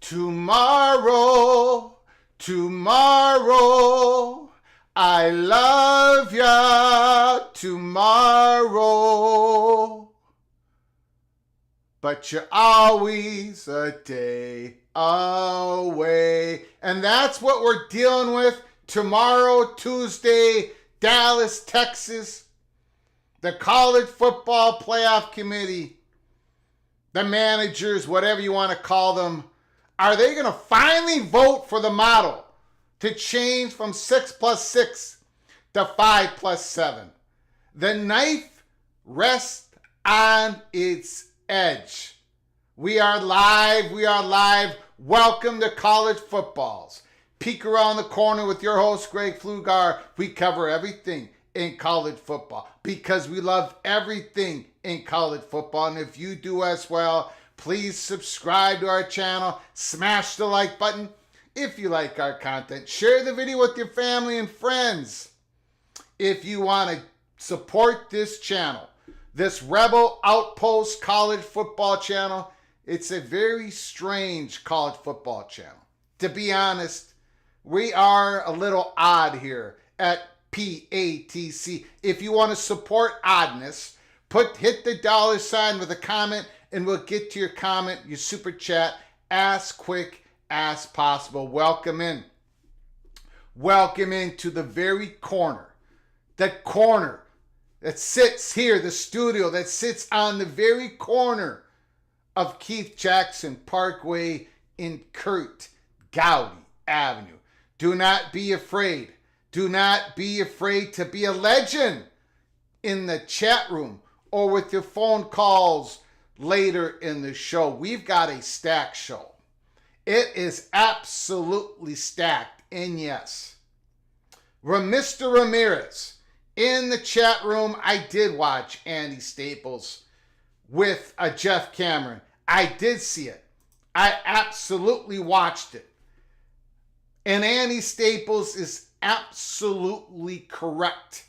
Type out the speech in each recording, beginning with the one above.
Tomorrow, tomorrow, I love ya tomorrow. But you're always a day away. And that's what we're dealing with tomorrow, Tuesday, Dallas, Texas. The College Football Playoff Committee, the managers, whatever you want to call them, are they going to finally vote for the model to change from 6+6 to 5+7? The knife rests on its edge. We are live. We are live. Welcome to College Footballs. Peek around the corner with your host, Greg Flugar. We cover everything in college football because we love everything in college football. And if you do as well, please subscribe to our channel. Smash the like button if you like our content. Share the video with your family and friends. If you want to support this channel, this Rebel Outpost college football channel, it's a very strange college football channel. To be honest, we are a little odd here at PATC. If you want to support oddness, hit the $ with a comment and we'll get to your comment, your super chat, as quick as possible. Welcome in. Welcome into the very corner. That corner that sits here, the studio that sits on the very corner of Keith Jackson Parkway in Kurt Gowdy Avenue. Do not be afraid. Do not be afraid to be a legend in the chat room or with your phone calls later in the show. We've got a stacked show. It is absolutely stacked. And yes, Mr. Ramirez, in the chat room, I did watch Andy Staples with Jeff Cameron. I did see it. I absolutely watched it. And Andy Staples is absolutely correct.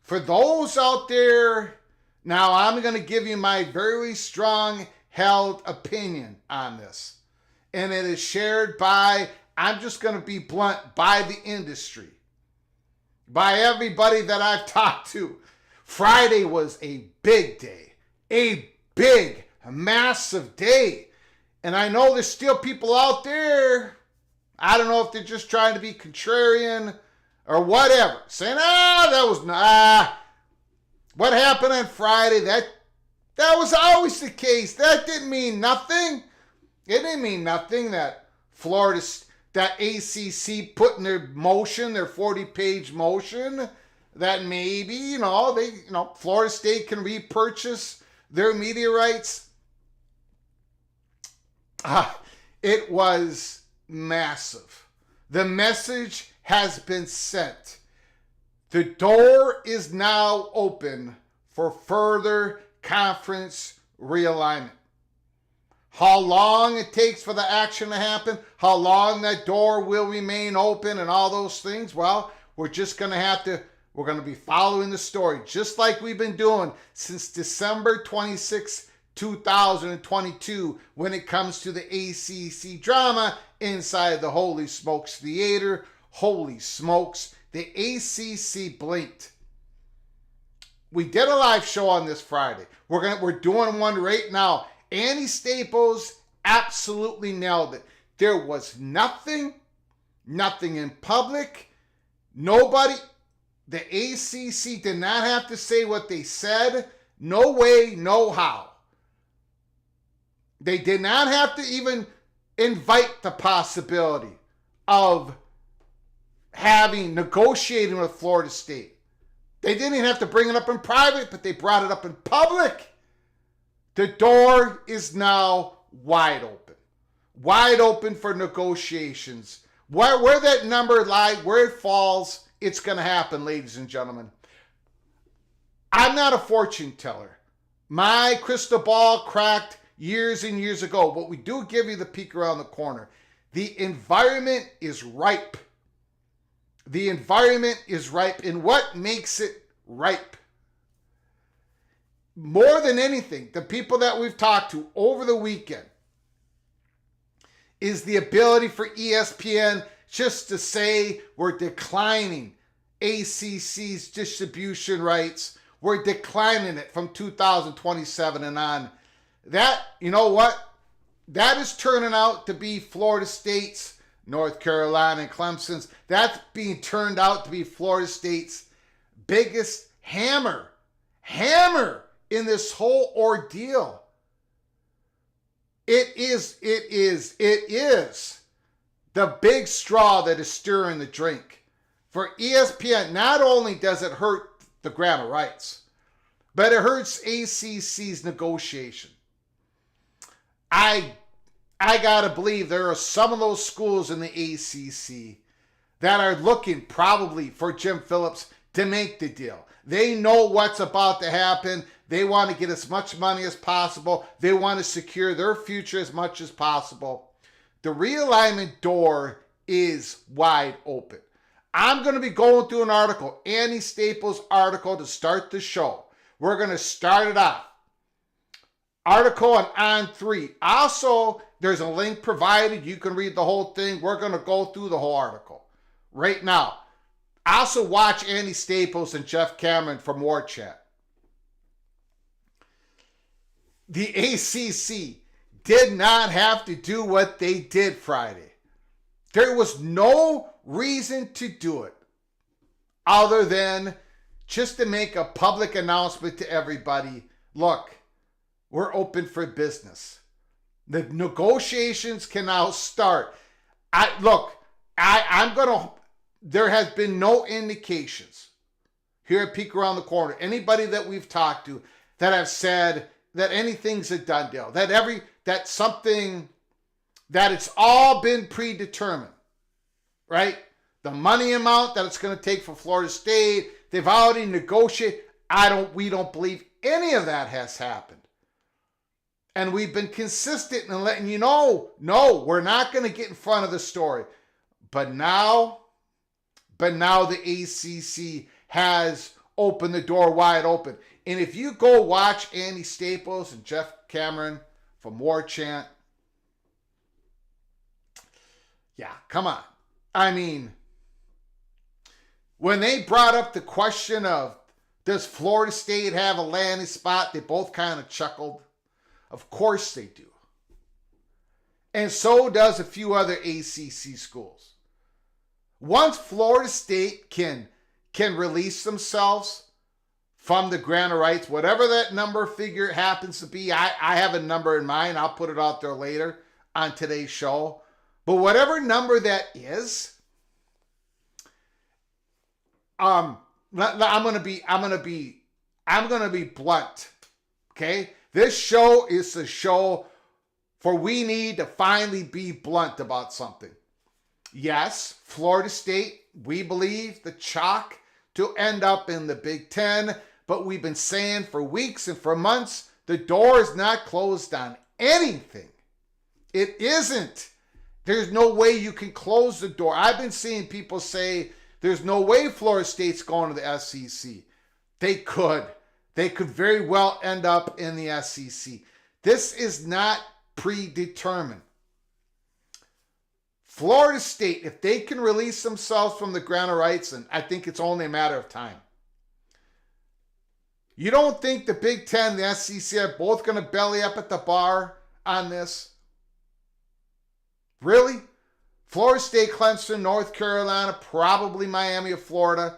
For those out there, now I'm going to give you my very strong held opinion on this. And it is shared by, I'm just going to be blunt, by the industry. By everybody that I've talked to. Friday was a big day. A big, massive day. And I know there's still people out there, I don't know if they're just trying to be contrarian or whatever, saying, what happened on Friday, that was always the case. That didn't mean nothing. It didn't mean nothing that that ACC put in their motion, their 40-page motion, that maybe, Florida State can repurchase their media rights. It was massive. The message has been sent. The door is now open for further conference realignment. How long it takes for the action to happen, how long that door will remain open and all those things, well, we're going to be following the story just like we've been doing since December 26, 2022 when it comes to the ACC drama inside the Holy Smokes Theater. Holy smokes, the ACC blinked. We did a live show on this Friday. We're doing one right now. Andy Staples absolutely nailed it. There was nothing in public. Nobody, the ACC did not have to say what they said. No way, no how. They did not have to even invite the possibility of negotiating with Florida State. They didn't even have to bring it up in private, but they brought it up in public. The door is now wide open. Wide open for negotiations. Where that number lies, where it falls, it's going to happen, ladies and gentlemen. I'm not a fortune teller. My crystal ball cracked years and years ago, but we do give you the peek around the corner. The environment is ripe. The environment is ripe. And what makes it ripe? More than anything, the people that we've talked to over the weekend is the ability for ESPN just to say we're declining ACC's distribution rights. We're declining it from 2027 and on. That, you know what? That is turning out to be Florida State's, North Carolina, and Clemson's. That's being turned out to be Florida State's biggest hammer in this whole ordeal. It is the big straw that is stirring the drink. For ESPN, not only does it hurt the grant of rights, but it hurts ACC's negotiation. I gotta believe there are some of those schools in the ACC that are looking probably for Jim Phillips to make the deal. They know what's about to happen. They want to get as much money as possible. They want to secure their future as much as possible. The realignment door is wide open. I'm going to be going through an article, Andy Staples' article, to start the show. We're going to start it off. Article on 3. Also, there's a link provided. You can read the whole thing. We're going to go through the whole article right now. Also, watch Andy Staples and Jeff Cameron from War Chat. The ACC did not have to do what they did Friday. There was no reason to do it other than just to make a public announcement to everybody. Look, we're open for business. The negotiations can now start. There has been no indications here at Peek Around the Corner, anybody that we've talked to that have said that anything's a done deal, that it's all been predetermined, right? The money amount that it's going to take for Florida State, they've already negotiated. We don't believe any of that has happened. And we've been consistent in letting you know, no, we're not going to get in front of the story. But now the ACC has opened the door wide open. And if you go watch Andy Staples and Jeff Cameron from War Chant, yeah, come on. I mean, when they brought up the question of, does Florida State have a landing spot, they both kind of chuckled. Of course they do. And so does a few other ACC schools. Once Florida State can release themselves from the grant of rights, whatever that number figure happens to be, I have a number in mind. I'll put it out there later on today's show. But whatever number that is, I'm gonna be blunt. Okay? This show is a show for we need to finally be blunt about something. Yes, Florida State, we believe the chalk to end up in the Big Ten, but we've been saying for weeks and for months, the door is not closed on anything. It isn't. There's no way you can close the door. I've been seeing people say there's no way Florida State's going to the SEC. They could. They could very well end up in the SEC. This is not predetermined. Florida State, if they can release themselves from the grant of rights, and I think it's only a matter of time. You don't think the Big Ten and the SEC are both going to belly up at the bar on this? Really? Florida State, Clemson, North Carolina, probably Miami of Florida,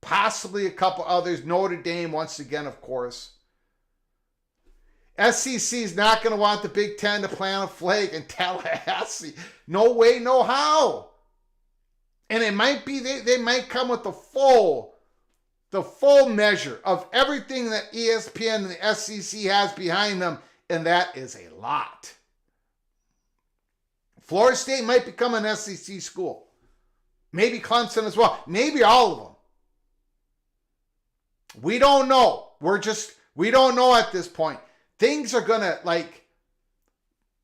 possibly a couple others, Notre Dame once again, of course. SEC is not going to want the Big Ten to plant a flag in Tallahassee. No way, no how. And it might be, they might come with the full measure of everything that ESPN and the SEC has behind them, and that is a lot. Florida State might become an SEC school. Maybe Clemson as well. Maybe all of them. We don't know. We don't know at this point. Things are going to,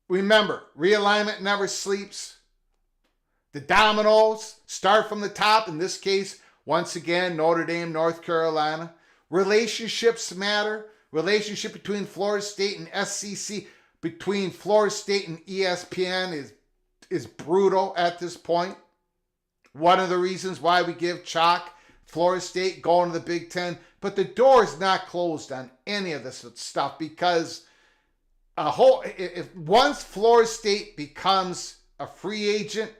remember, realignment never sleeps. The dominoes start from the top. In this case, once again, Notre Dame, North Carolina. Relationships matter. Relationship between Florida State and SEC, between Florida State and ESPN is brutal at this point. One of the reasons why we give chalk Florida State going to the Big Ten. But the door is not closed on any of this stuff because once Florida State becomes a free agent,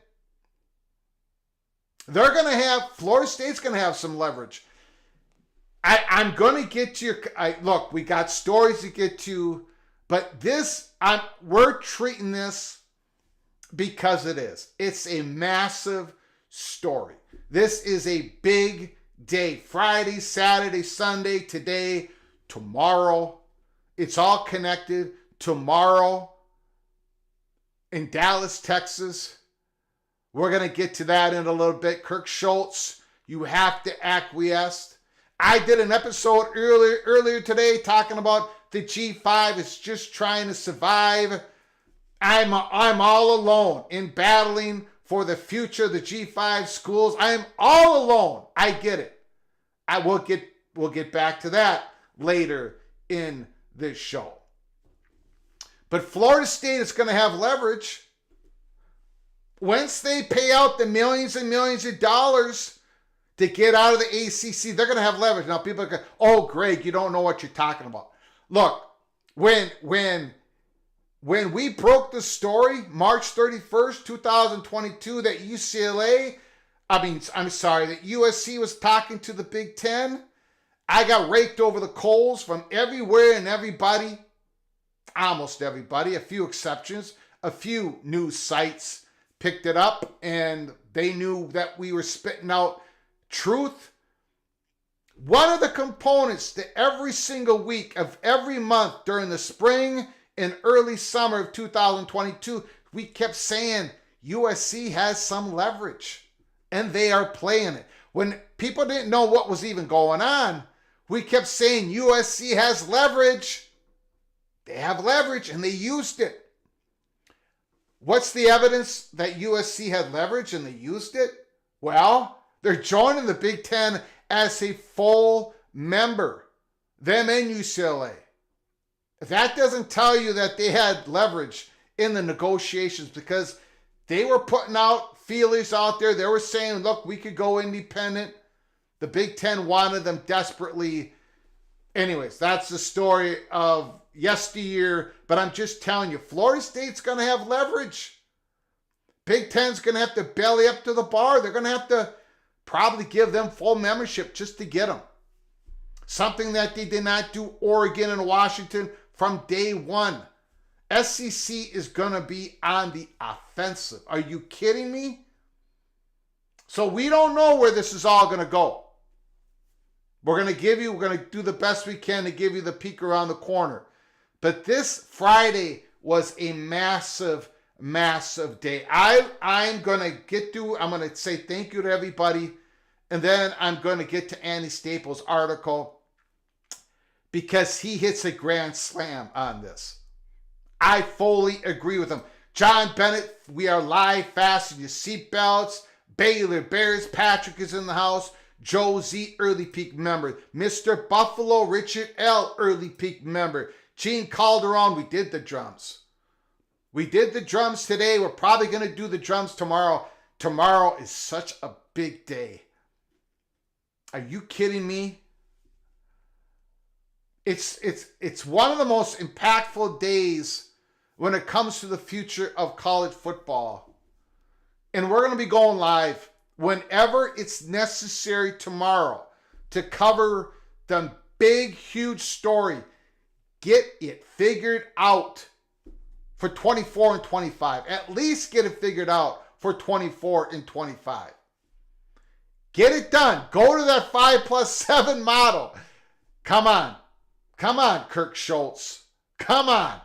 Florida State's going to have some leverage. I'm going to get to look, we got stories to get to, but we're treating this because it is. It's a massive story. This is a big day. Friday, Saturday, Sunday, today, tomorrow. It's all connected. Tomorrow in Dallas, Texas. We're going to get to that in a little bit. Kirk Schultz, you have to acquiesce. I did an episode earlier today talking about the G5 is just trying to survive. I'm all alone in battling for the future of the G5 schools. I am all alone. I get it. We'll get back to that later in this show. But Florida State is going to have leverage. Once they pay out the millions and millions of dollars to get out of the ACC, they're going to have leverage. Now people are going, oh, Greg, you don't know what you're talking about. Look, when we broke the story, March 31st, 2022, that that USC was talking to the Big Ten, I got raked over the coals from everywhere and everybody, almost everybody, a few exceptions, a few news sites picked it up and they knew that we were spitting out truth. One of the components to every single week of every month during the spring and early summer of 2022, we kept saying USC has some leverage. and they are playing it. When people didn't know what was even going on, we kept saying USC has leverage. They have leverage, and they used it. What's the evidence that USC had leverage and they used it? Well, they're joining the Big Ten as a full member. Them and UCLA. If that doesn't tell you that they had leverage in the negotiations, because they were putting out feelers out there. They were saying, look, we could go independent. The Big Ten wanted them desperately. Anyways, that's the story of yesteryear. But I'm just telling you, Florida State's going to have leverage. Big Ten's going to have to belly up to the bar. They're going to have to probably give them full membership just to get them. Something that they did not do Oregon and Washington from day one. SEC is going to be on the offensive. Are you kidding me? So we don't know where this is all going to go. We're going to do the best we can to give you the peek around the corner. But this Friday was a massive, massive day. I'm going to say thank you to everybody. And then I'm going to get to Andy Staples' article because he hits a grand slam on this. I fully agree with him. John Bennett, we are live. Fasten your seatbelts. Baylor Bears, Patrick is in the house. Joe Z, early peak member. Mr. Buffalo, Richard L, early peak member. Gene Calderon, we did the drums. We did the drums today. We're probably going to do the drums tomorrow. Tomorrow is such a big day. Are you kidding me? It's one of the most impactful days when it comes to the future of college football. And we're going to be going live whenever it's necessary tomorrow to cover the big, huge story. Get it figured out for 24 and 25. At least get it figured out for 24 and 25. Get it done. Go to that 5+7 model. Come on. Come on, Kirk Schultz. Come on.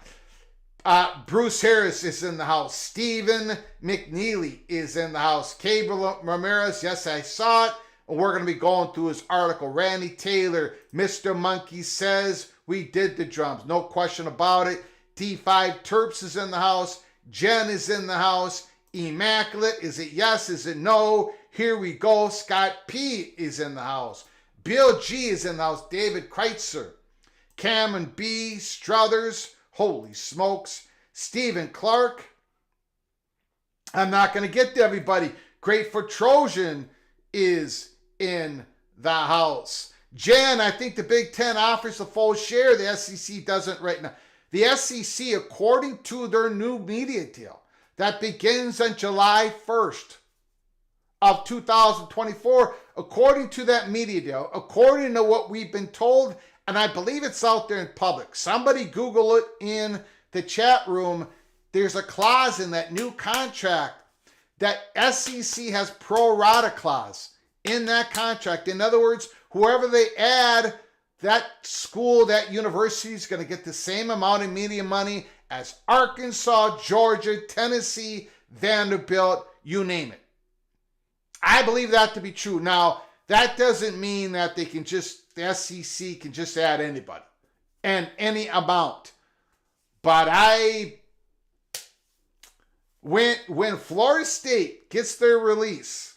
Bruce Harris is in the house. Stephen McNeely is in the house. Cable Ramirez, yes, I saw it. And we're going to be going through his article. Randy Taylor, Mr. Monkey says we did the drums. No question about it. T5 Terps is in the house. Jen is in the house. Immaculate, is it yes? Is it no? Here we go. Scott P is in the house. Bill G is in the house. David Kreitzer. Cameron B. Struthers. Holy smokes. Stephen Clark. I'm not going to get to everybody. Grateful Trojan is in the house. Jen, I think the Big Ten offers the full share. The SEC doesn't right now. The SEC, according to their new media deal that begins on July 1st of 2024, according to that media deal, according to what we've been told, and I believe it's out there in public. Somebody Google it in the chat room. There's a clause in that new contract that SEC has pro rata clause in that contract. In other words, whoever they add, that school, that university is going to get the same amount of media money as Arkansas, Georgia, Tennessee, Vanderbilt, you name it. I believe that to be true. Now, that doesn't mean that the SEC can just add anybody and any amount. But when Florida State gets their release,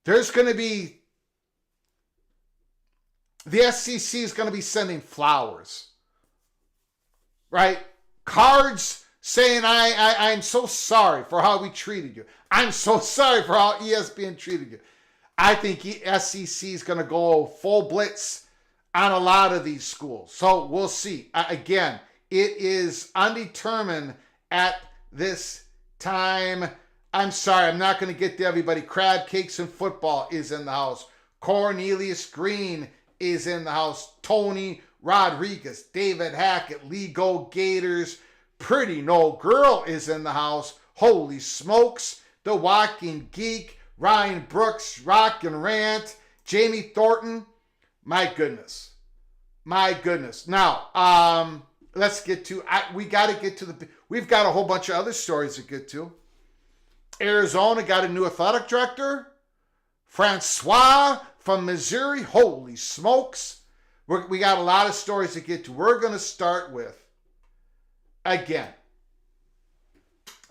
there's going to be, the SEC is going to be sending flowers, right? Cards saying, I'm so sorry for how we treated you. I'm so sorry for how ESPN treated you. I think SEC is going to go full blitz on a lot of these schools. So we'll see. Again, it is undetermined at this time. I'm sorry, I'm not going to get to everybody. Crab Cakes and Football is in the house. Cornelius Green is in the house. Tony Rodriguez, David Hackett, Lego Gators. Pretty No Girl is in the house. Holy smokes. The Walking Geek. Ryan Brooks, Rock and Rant. Jamie Thornton. My goodness. My goodness. Now, let's get to, we've got a whole bunch of other stories to get to. Arizona got a new athletic director. Francois from Missouri. Holy smokes. We got a lot of stories to get to. We're going to start with, again,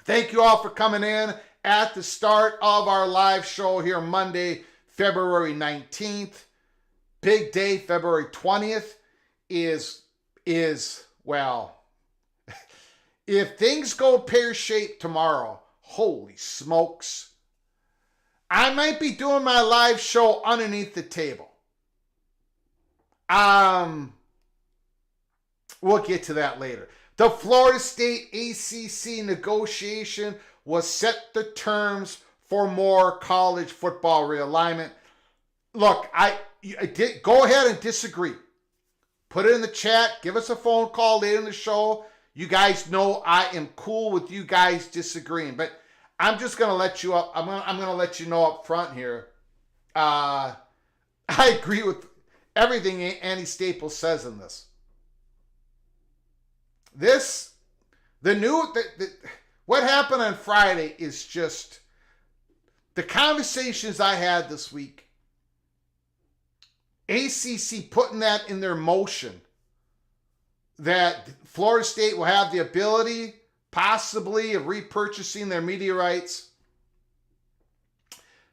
thank you all for coming in at the start of our live show here Monday, February 19th. Big day, February 20th is well, if things go pear-shaped tomorrow, holy smokes, I might be doing my live show underneath the table. We'll get to that later. The Florida State ACC negotiation was set the terms for more college football realignment. Look, I did go ahead and disagree. Put it in the chat. Give us a phone call later in the show. You guys know I am cool with you guys disagreeing, but I'm just gonna let you up. I'm gonna let you know up front here. I agree with everything Andy Staples says in this. What happened on Friday is just the conversations I had this week. ACC putting that in their motion that Florida State will have the ability possibly of repurchasing their media rights.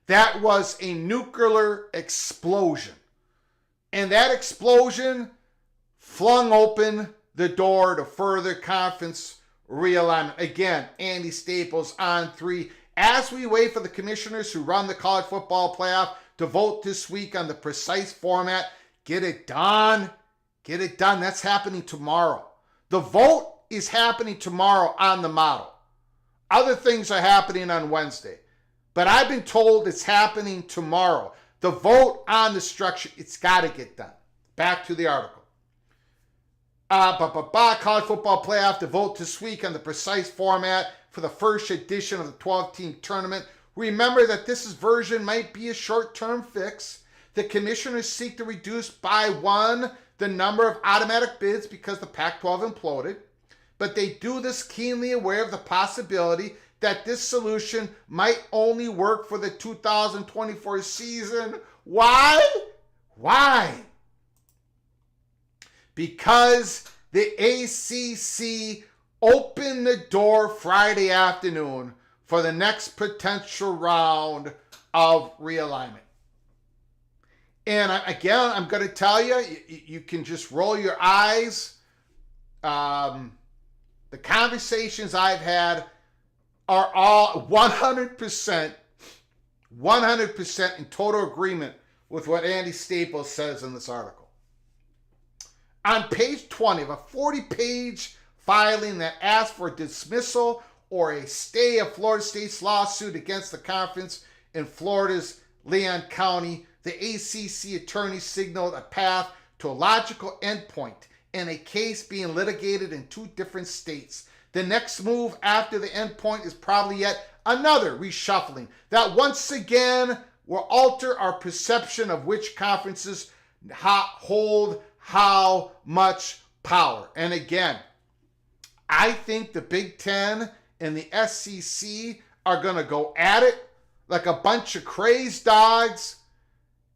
That was a nuclear explosion. And that explosion flung open the door to further conference realignment. Again, Andy Staples on 3. As we wait for the commissioners who run the college football playoff to vote this week on the precise format, get it done. Get it done. That's happening tomorrow. The vote is happening tomorrow on the model. Other things are happening on Wednesday. But I've been told it's happening tomorrow. The vote on the structure, it's got to get done. Back to the article. College football playoff to vote this week on the precise format for the first edition of the 12-team tournament. Remember that this version might be a short-term fix. The commissioners seek to reduce by 1 the number of automatic bids because the Pac-12 imploded. But they do this keenly aware of the possibility that this solution might only work for the 2024 season. Why? Why? Because the ACC opened the door Friday afternoon for the next potential round of realignment. And again, I'm going to tell you, you can just roll your eyes. The conversations I've had are all 100% in total agreement with what Andy Staples says in this article. On page 20 of a 40-page filing that asks for dismissal or a stay of Florida State's lawsuit against the conference in Florida's Leon County, the ACC attorney signaled a path to a logical endpoint in a case being litigated in 2 different states. The next move after the endpoint is probably yet another reshuffling that once again will alter our perception of which conferences hold how much power. And again, I think the Big Ten and the SEC are going to go at it like a bunch of crazed dogs,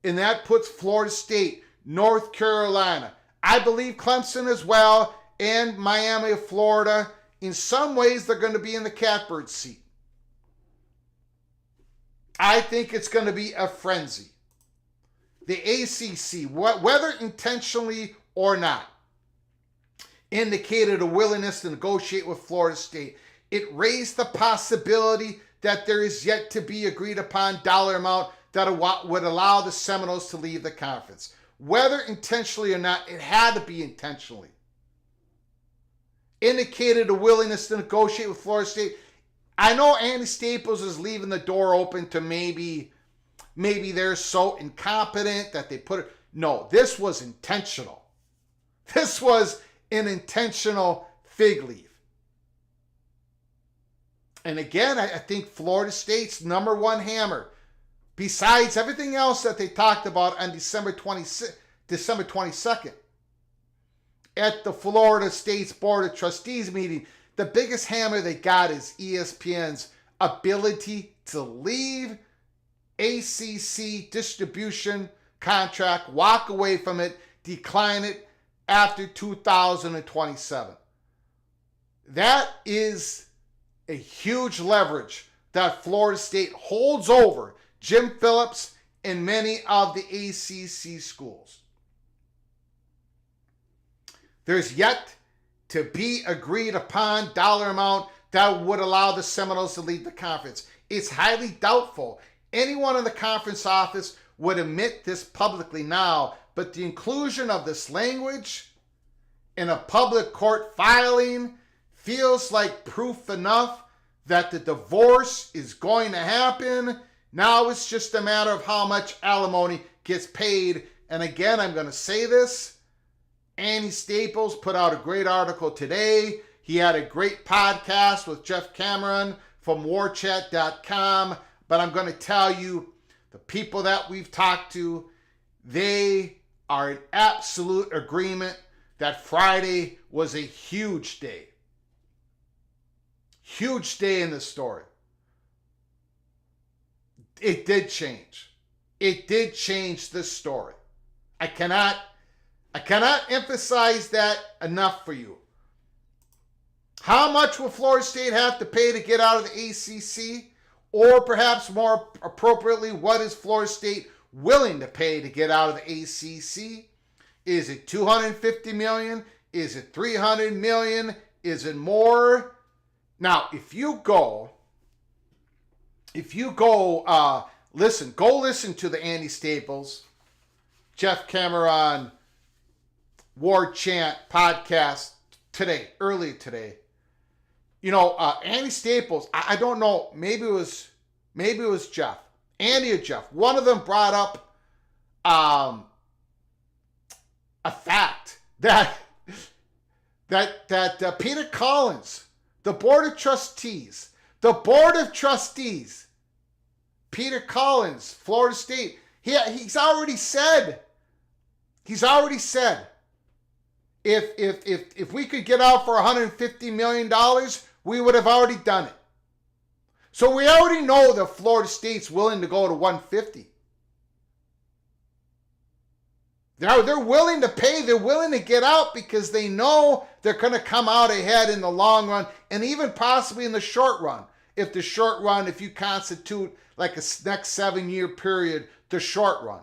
and that puts Florida State, North Carolina, I believe Clemson as well, and Miami of Florida. In some ways, they're going to be in the catbird seat. I think it's going to be a frenzy. The ACC, whether intentionally or not, indicated a willingness to negotiate with Florida State. It raised the possibility that there is yet to be agreed upon dollar amount that would allow the Seminoles to leave the conference. Whether intentionally or not, it had to be intentionally. Indicated a willingness to negotiate with Florida State. I know Andy Staples is leaving the door open to maybe they're so incompetent that they put it. No, this was intentional. This was an intentional fig leaf. And again, I think Florida State's number one hammer, besides everything else that they talked about on December 22nd, at the Florida State's Board of Trustees meeting, the biggest hammer they got is ESPN's ability to leave ACC distribution contract, walk away from it, decline it after 2027. That is a huge leverage that Florida State holds over Jim Phillips and many of the ACC schools. There's yet to be agreed upon dollar amount that would allow the Seminoles to lead the conference. It's highly doubtful anyone in the conference office would admit this publicly now, but the inclusion of this language in a public court filing feels like proof enough that the divorce is going to happen. Now it's just a matter of how much alimony gets paid. And again, I'm going to say this. Andy Staples put out a great article today. He had a great podcast with Jeff Cameron from warchat.com. But I'm going to tell you, the people that we've talked to, they are in absolute agreement that Friday was a huge day. Huge day in this story. It did change. It did change this story. I cannot emphasize that enough for you. How much will Florida State have to pay to get out of the ACC? Or perhaps more appropriately, what is Florida State willing to pay to get out of the ACC? Is it $250 million? Is it $300 million? Is it more? Now, go listen to the Andy Staples, Jeff Cameron, War Chant podcast early today. Andy Staples, I don't know, maybe it was Jeff, Andy or Jeff. One of them brought up a fact that Peter Collins, the Board of Trustees, Peter Collins, Florida State, he's already said, if we could get out for $150 million, we would have already done it. So we already know that Florida State's willing to go to 150. They're willing to pay. They're willing to get out because they know they're going to come out ahead in the long run and even possibly in the short run. If you constitute like a next 7-year period, the short run.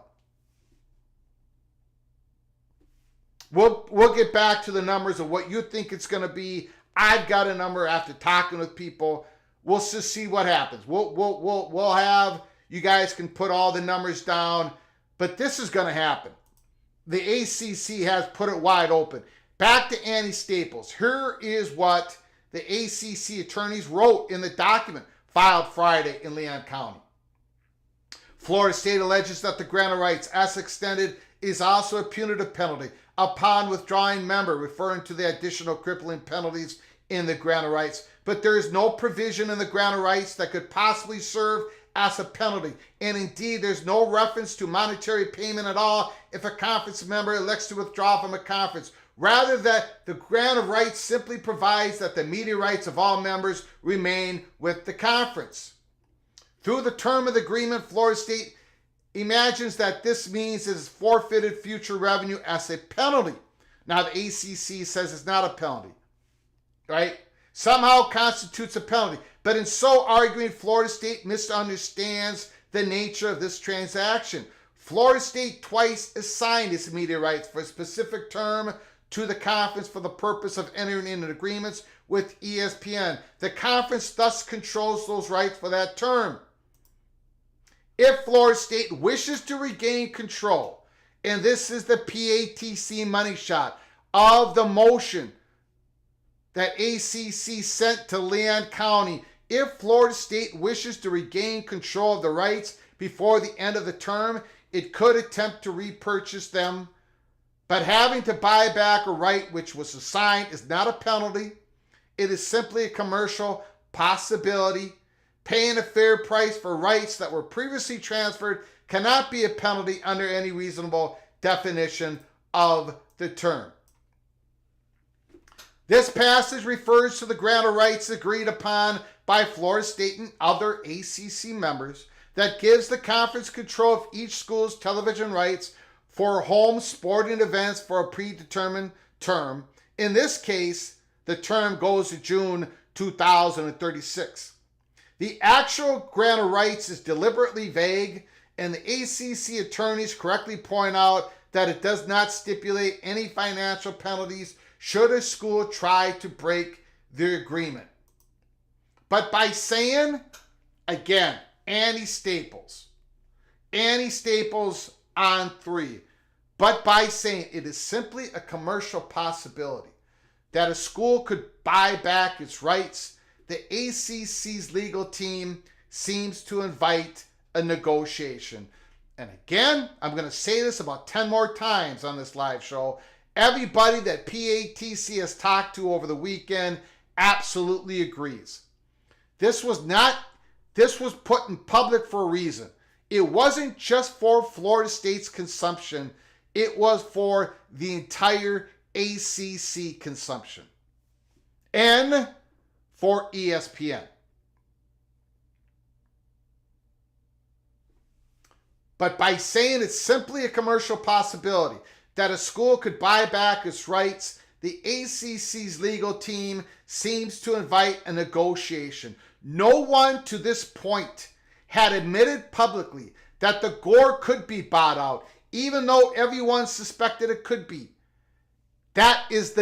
We'll get back to the numbers of what you think it's going to be. I've got a number after talking with people. We'll just see what happens. We'll have, you guys can put all the numbers down, but this is going to happen. The ACC has put it wide open. Back to Andy Staples. Here is what the ACC attorneys wrote in the document filed Friday in Leon County. Florida State alleges that the grant of rights, as extended, is also a punitive penalty upon withdrawing member, referring to the additional crippling penalties in the grant of rights. But there is no provision in the grant of rights that could possibly serve as a penalty. And indeed, there's no reference to monetary payment at all if a conference member elects to withdraw from a conference. Rather, that the grant of rights simply provides that the media rights of all members remain with the conference. Through the term of the agreement, Florida State imagines that this means it is forfeited future revenue as a penalty. Now, the ACC says it's not a penalty, right? Somehow constitutes a penalty. But in so arguing, Florida State misunderstands the nature of this transaction. Florida State twice assigned its media rights for a specific term to the conference for the purpose of entering into agreements with ESPN. The conference thus controls those rights for that term. If Florida State wishes to regain control, and this is the PATC money shot of the motion that ACC sent to Leon County, if Florida State wishes to regain control of the rights before the end of the term, it could attempt to repurchase them. But having to buy back a right which was assigned is not a penalty. It is simply a commercial possibility. Paying a fair price for rights that were previously transferred cannot be a penalty under any reasonable definition of the term. This passage refers to the grant of rights agreed upon by Florida State and other ACC members that gives the conference control of each school's television rights for home sporting events for a predetermined term. In this case, the term goes to June 2036. The actual grant of rights is deliberately vague, and the ACC attorneys correctly point out that it does not stipulate any financial penalties should a school try to break the agreement. But by saying, again, Annie Staples on 3, but by saying it is simply a commercial possibility that a school could buy back its rights, the ACC's legal team seems to invite a negotiation. And again, I'm going to say this about 10 more times on this live show. Everybody that PATC has talked to over the weekend absolutely agrees. This was put in public for a reason. It wasn't just for Florida State's consumption. It was for the entire ACC consumption. And for ESPN. But by saying it's simply a commercial possibility that a school could buy back its rights, the ACC's legal team seems to invite a negotiation. No one to this point had admitted publicly that the Gore could be bought out, even though everyone suspected it could be. That is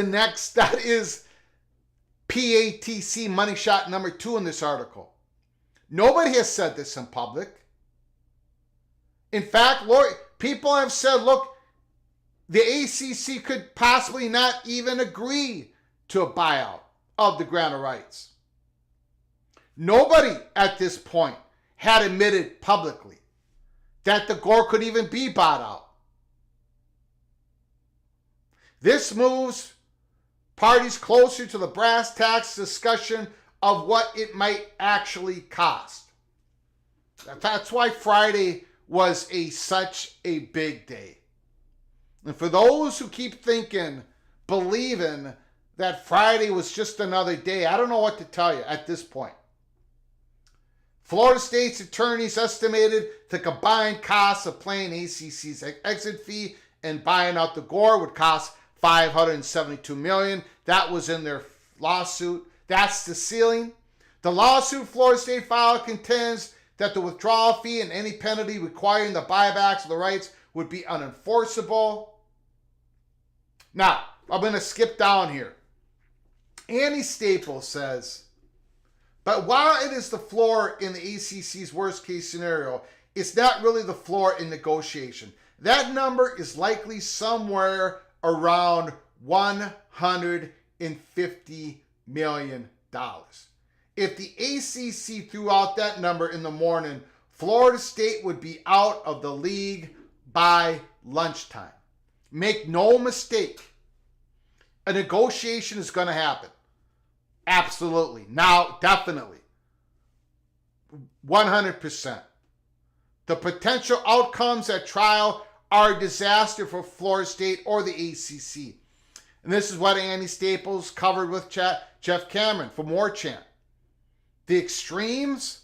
PATC money shot number 2 in this article. Nobody has said this in public. In fact, people have said, look, the ACC could possibly not even agree to a buyout of the grant of rights. Nobody at this point had admitted publicly that the Gore could even be bought out. This moves parties closer to the brass tacks discussion of what it might actually cost. That's why Friday was such a big day. And for those who keep believing that Friday was just another day, I don't know what to tell you at this point. Florida State's attorneys estimated the combined cost of paying ACC's exit fee and buying out the Gore would cost $572 million. That was in their lawsuit. That's the ceiling. The lawsuit Florida State filed contends that the withdrawal fee and any penalty requiring the buybacks of the rights would be unenforceable. Now, I'm going to skip down here. Annie Staples says, but while it is the floor in the ACC's worst case scenario, it's not really the floor in negotiation. That number is likely somewhere around $150 million. If the ACC threw out that number in the morning, Florida State would be out of the league by lunchtime. Make no mistake, a negotiation is going to happen. Absolutely. Now, definitely. 100%. The potential outcomes at trial are a disaster for Florida State or the ACC. And this is what Andy Staples covered with Jeff Cameron from War Chant. The extremes,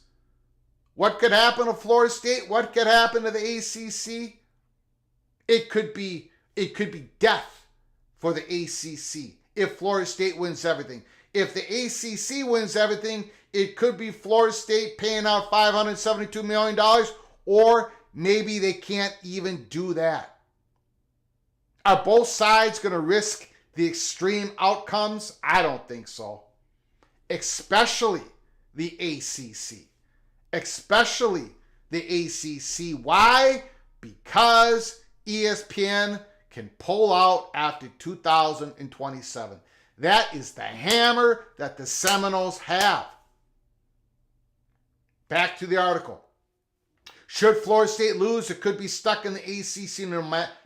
what could happen to Florida State, what could happen to the ACC? It could be death for the ACC if Florida State wins everything. If the ACC wins everything, it could be Florida State paying out $572 million, or maybe they can't even do that. Are both sides going to risk the extreme outcomes? I don't think so. Especially the ACC. Especially the ACC. Why? Because ESPN can pull out after 2027. That is the hammer that the Seminoles have. Back to the article. Should Florida State lose, it could be stuck in the ACC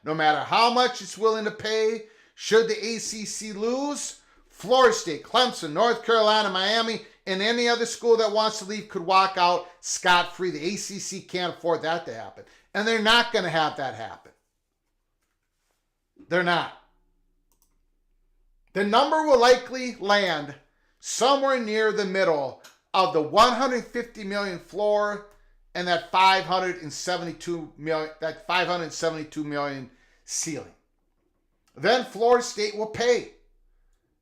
no matter how much it's willing to pay. Should the ACC lose, Florida State, Clemson, North Carolina, Miami, and any other school that wants to leave could walk out scot-free. The ACC can't afford that to happen. And they're not going to have that happen. They're not. The number will likely land somewhere near the middle of the 150 million floor and that 572 million ceiling. Then Florida State will pay.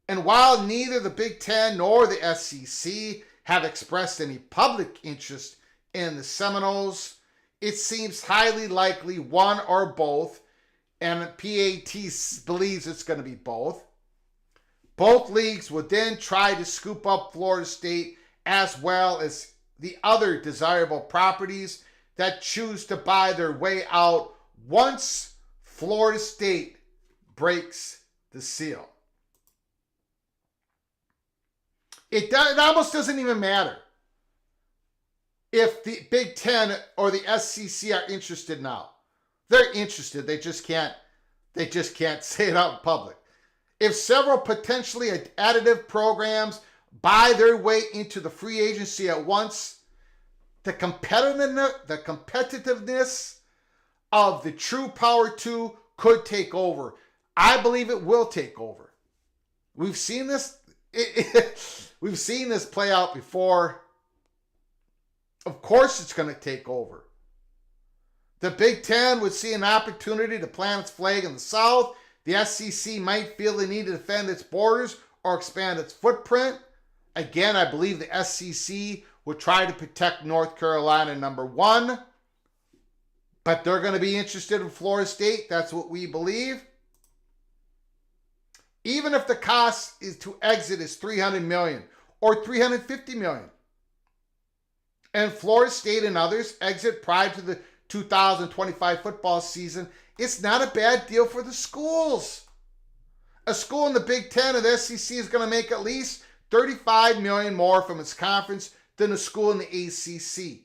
And while neither the Big Ten nor the SEC have expressed any public interest in the Seminoles, it seems highly likely one or both, and PAT believes it's going to be both. Both leagues would then try to scoop up Florida State as well as the other desirable properties that choose to buy their way out once Florida State breaks the seal. It almost doesn't even matter if the Big Ten or the SEC are interested now. They're interested. They just can't say it out in public. If several potentially additive programs buy their way into the free agency at once, the competitiveness of the true Power 2 could take over. I believe it will take over. We've seen this. We've seen this play out before. Of course it's going to take over. The Big Ten would see an opportunity to plant its flag in the South. The SEC might feel the need to defend its borders or expand its footprint. Again, I believe the SEC would try to protect North Carolina, number one. But they're going to be interested in Florida State. That's what we believe. Even if the cost is to exit is $300 million or $350 million, and Florida State and others exit prior to the 2025 football season, it's not a bad deal for the schools. A school in the Big Ten or the SEC is going to make at least $35 million more from its conference than a school in the ACC.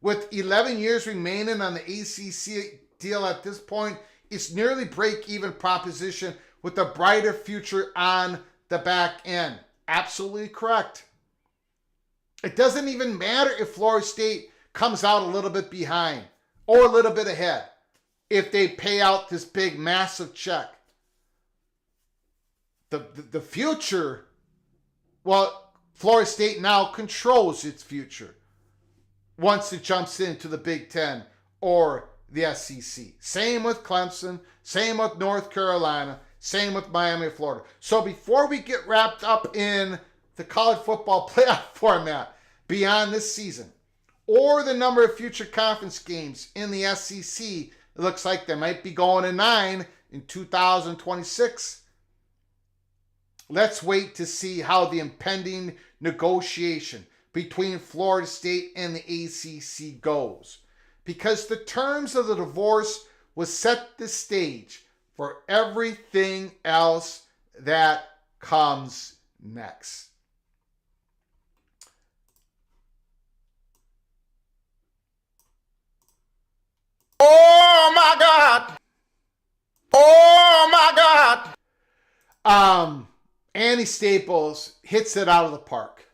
With 11 years remaining on the ACC deal at this point, it's nearly break-even proposition with a brighter future on the back end. Absolutely correct. It doesn't even matter if Florida State comes out a little bit behind or a little bit ahead if they pay out this big, massive check. The future, well, Florida State now controls its future once it jumps into the Big Ten or the SEC. Same with Clemson, same with North Carolina, same with Miami, Florida. So before we get wrapped up in the college football playoff format beyond this season, or the number of future conference games in the SEC, it looks like they might be going to 9 in 2026. Let's wait to see how the impending negotiation between Florida State and the ACC goes, because the terms of the divorce will set the stage for everything else that comes next. Oh my God! Oh my God! Annie Staples hits it out of the park.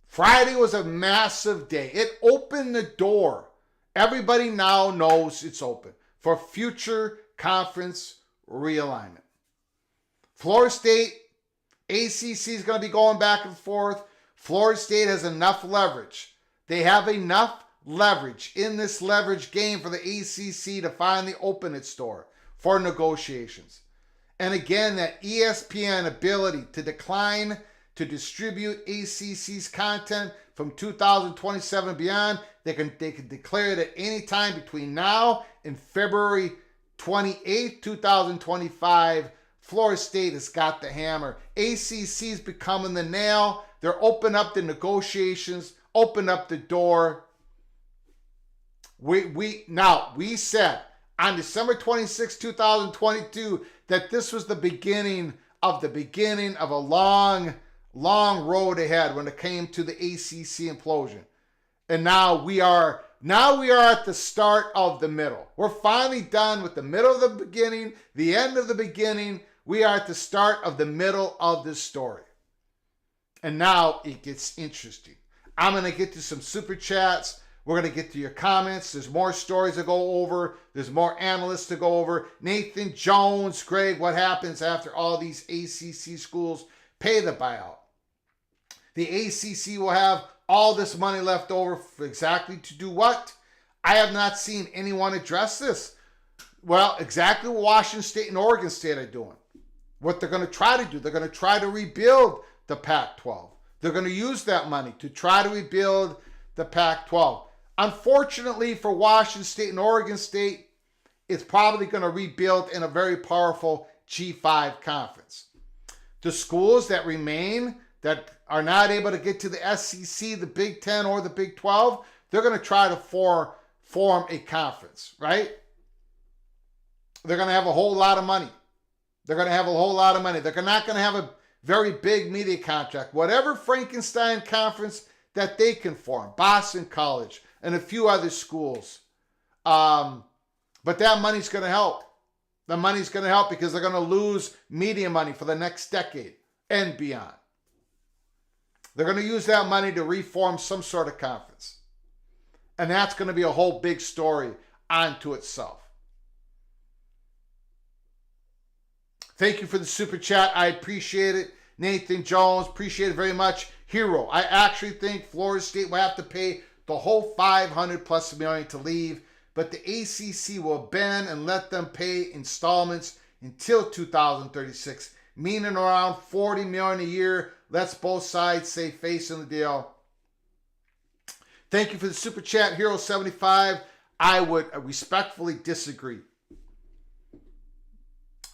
Friday was a massive day. It opened the door. Everybody now knows it's open for future conference realignment. Florida State, ACC is going to be going back and forth. Florida State has enough leverage. They have enough leverage in this leverage game for the ACC to finally open its door for negotiations. And again, that ESPN ability to decline to distribute ACC's content from 2027 and beyond, they can declare it at any time between now and February 28th, 2025. Florida State has got the hammer. ACC's becoming the nail. They're opening up the negotiations, open up the door. We said on December 26, 2022, that this was the beginning of a long road ahead when it came to the ACC implosion. And now we are at the start of the middle. We're finally done with the middle of the beginning, the end of the beginning. We are at the start of the middle of this story. And now it gets interesting. I'm going to get to some super chats. We're going to get to your comments. There's more stories to go over. There's more analysts to go over. Nathan Jones, Greg, what happens after all these ACC schools pay the buyout? The ACC will have all this money left over for exactly to do what? I have not seen anyone address this. Well, exactly what Washington State and Oregon State are doing. What they're going to try to do, they're going to try to rebuild the Pac-12. They're going to use that money to try to rebuild the Pac-12. Unfortunately for Washington State and Oregon State, it's probably going to rebuild in a very powerful G5 conference. The schools that remain, that are not able to get to the SEC, the Big 10, or the Big 12, they're going to try to form a conference, right? They're going to have a whole lot of money. They're not going to have a very big media contract. Whatever Frankenstein conference that they can form, Boston College and a few other schools. But that money's going to help. The money's going to help because they're going to lose media money for the next decade and beyond. They're going to use that money to reform some sort of conference. And that's going to be a whole big story unto itself. Thank you for the super chat. I appreciate it. Nathan Jones, appreciate it very much. Hero, I actually think Florida State will have to pay the whole $500+ million to leave, but the ACC will bend and let them pay installments until 2036, meaning around $40 million a year. Let's both sides say face in the deal. Thank you for the super chat, Hero75. I would respectfully disagree.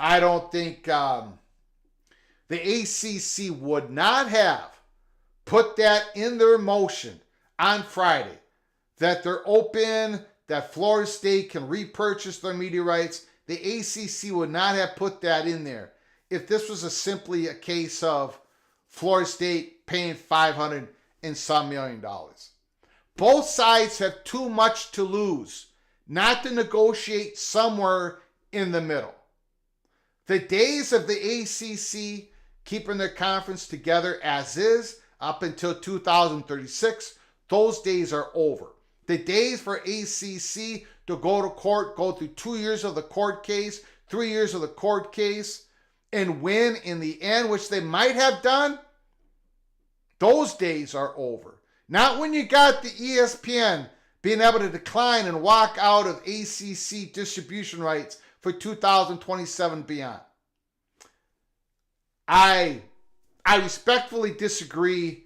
I don't think the ACC would not have put that in their motion on Friday, that they're open, that Florida State can repurchase their media rights. The ACC would not have put that in there if this was simply a case of Florida State paying $500 and some million. Both sides have too much to lose not to negotiate somewhere in the middle. The days of the ACC keeping their conference together as is up until 2036, those days are over. The days for ACC to go to court, go through 2 years of the court case, 3 years of the court case, and win in the end, which they might have done, those days are over. Not when you got the ESPN being able to decline and walk out of ACC distribution rights for 2027 beyond. I respectfully disagree.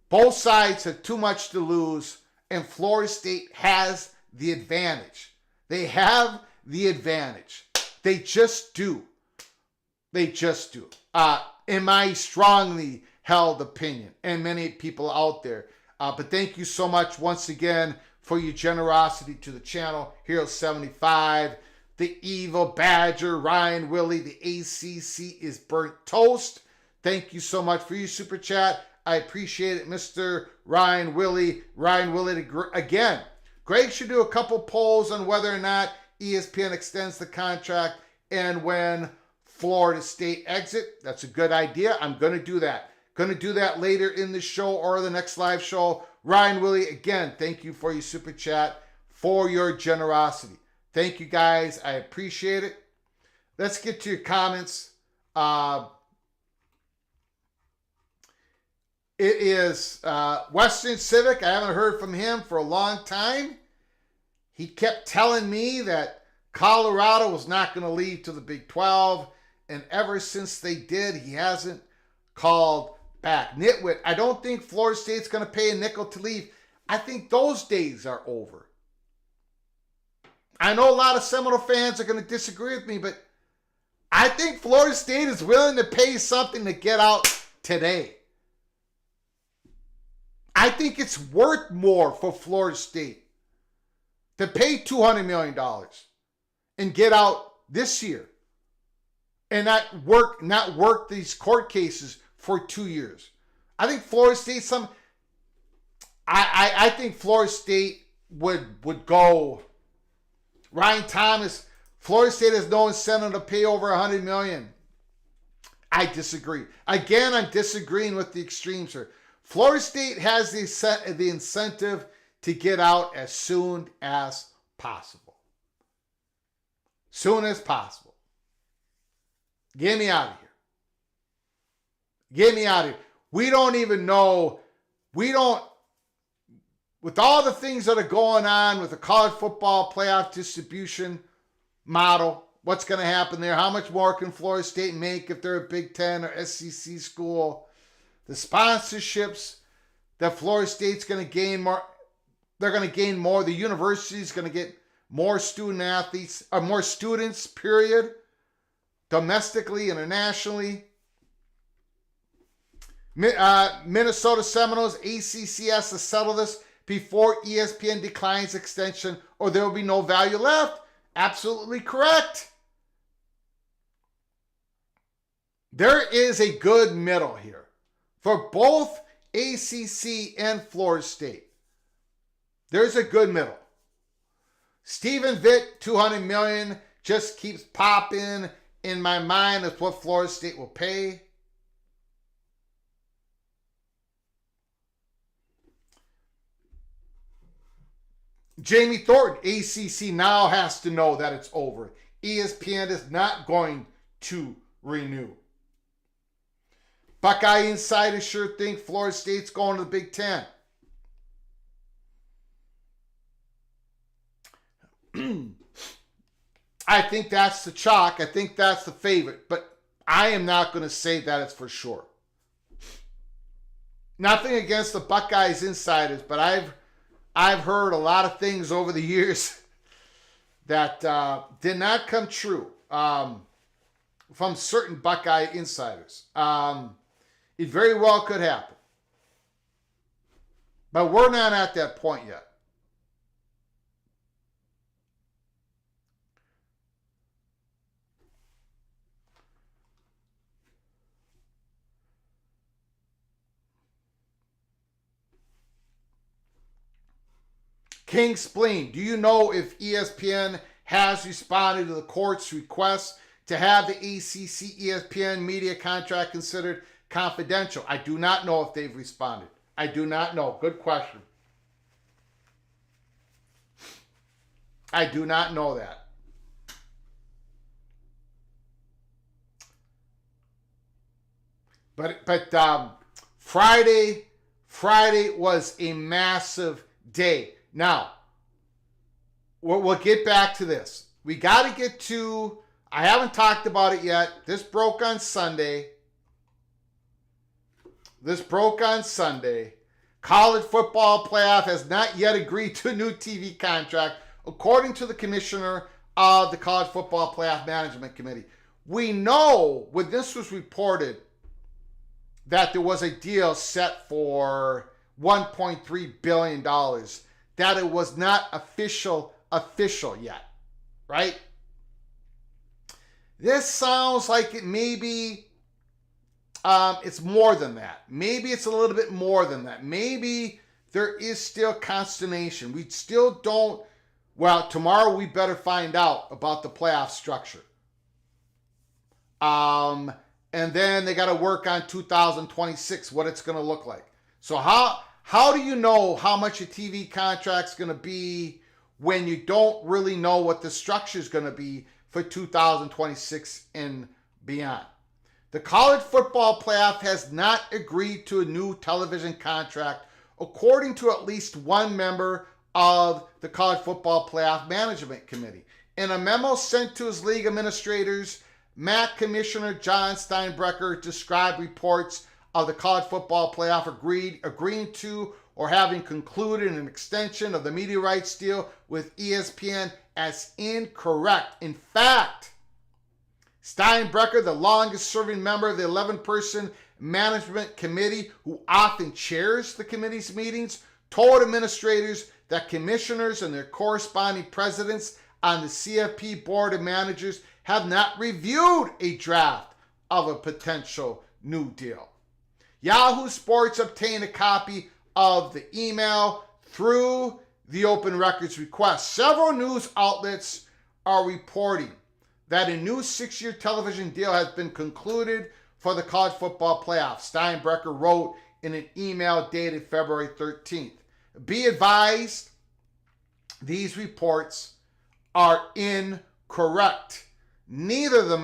Both sides have too much to lose, and Florida State has the advantage. They have the advantage. They just do. They just do. In my strongly held opinion, and many people out there. But thank you so much once again for your generosity to the channel. Hero75, the evil badger, Ryan Willie, the ACC is burnt toast. Thank you so much for your super chat. I appreciate it, Mr. Ryan Willie. Ryan Willie, again, Greg should do a couple polls on whether or not ESPN extends the contract and when Florida State exit. That's a good idea. I'm going to do that. Going to do that later in the show or the next live show. Ryan Willie, again, thank you for your super chat, for your generosity. Thank you, guys. I appreciate it. Let's get to your comments. It is Western Civic. I haven't heard from him for a long time. He kept telling me that Colorado was not going to leave to the Big 12. And ever since they did, he hasn't called back. Nitwit, I don't think Florida State's going to pay a nickel to leave. I think those days are over. I know a lot of Seminole fans are going to disagree with me, but I think Florida State is willing to pay something to get out today. I think it's worth more for Florida State to pay $200 million and get out this year and not work these court cases for 2 years. I think Florida State I think Florida State would go. Ryan Thomas, Florida State has no incentive to pay over $100 million. I disagree. Again, I'm disagreeing with the extremes here. Florida State has the incentive to get out as soon as possible. Soon as possible. Get me out of here. Get me out of here. We don't even know. With all the things that are going on with the college football playoff distribution model, what's going to happen there? How much more can Florida State make if they're a Big Ten or SEC school? The sponsorships that Florida State's going to gain more. They're going to gain more. The university's going to get more student athletes, or more students, period. Domestically, internationally. Minnesota Seminoles, ACC has to settle this before ESPN declines extension, or there will be no value left. Absolutely correct. There is a good middle here for both ACC and Florida State. There's a good middle. Stephen Vitt, $200 million, just keeps popping in my mind as what Florida State will pay. Jamie Thornton, ACC now has to know that it's over. ESPN is not going to renew. Buckeye insiders sure think Florida State's going to the Big Ten. I think that's the chalk. I think that's the favorite. But I am not going to say that it's for sure. Nothing against the Buckeyes insiders, but I've heard a lot of things over the years that did not come true from certain Buckeye insiders. It very well could happen. But we're not at that point yet. King Spleen, do you know if ESPN has responded to the court's request to have the ACC ESPN media contract considered confidential? I do not know if they've responded. I do not know. Good question. I do not know that. But Friday was a massive day. Now, we'll get back to this. We got to get to, I haven't talked about it yet. This broke on Sunday. College football playoff has not yet agreed to a new TV contract, according to the commissioner of the College Football Playoff Management Committee. We know when this was reported that there was a deal set for $1.3 billion, that it was not official yet, right? This sounds like it maybe it's more than that. Maybe it's a little bit more than that. Maybe there is still consternation. We still don't, well, tomorrow we better find out about the playoff structure. And then they got to work on 2026, what it's going to look like. So how do you know how much a TV contract's going to be when you don't really know what the structure is going to be for 2026 and beyond? The college football playoff has not agreed to a new television contract, according to at least one member of the College Football Playoff Management Committee. In a memo sent to his league administrators, MAC Commissioner John Steinbrecher described reports of the college football playoff agreeing to or having concluded an extension of the media rights deal with ESPN as incorrect. In fact, Steinbrecher, the longest serving member of the 11-person management committee, who often chairs the committee's meetings, told administrators that commissioners and their corresponding presidents on the CFP board of managers have not reviewed a draft of a potential new deal. Yahoo Sports obtained a copy of the email through the open records request. Several news outlets are reporting that a new 6-year television deal has been concluded for the college football playoff, Steinbrecher wrote in an email dated February 13th. Be advised, these reports are incorrect. Neither the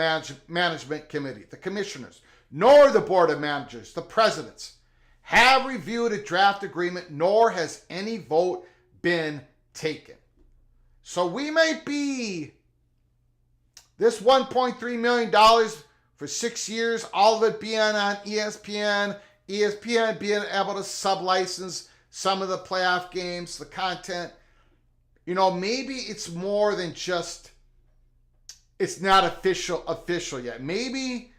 management committee, the commissioners, nor the board of managers, the presidents, have reviewed a draft agreement, nor has any vote been taken. So we might be this $1.3 million for 6 years, all of it being on ESPN, ESPN being able to sub-license some of the playoff games, the content. You know, maybe it's more than just, it's not official yet. Maybe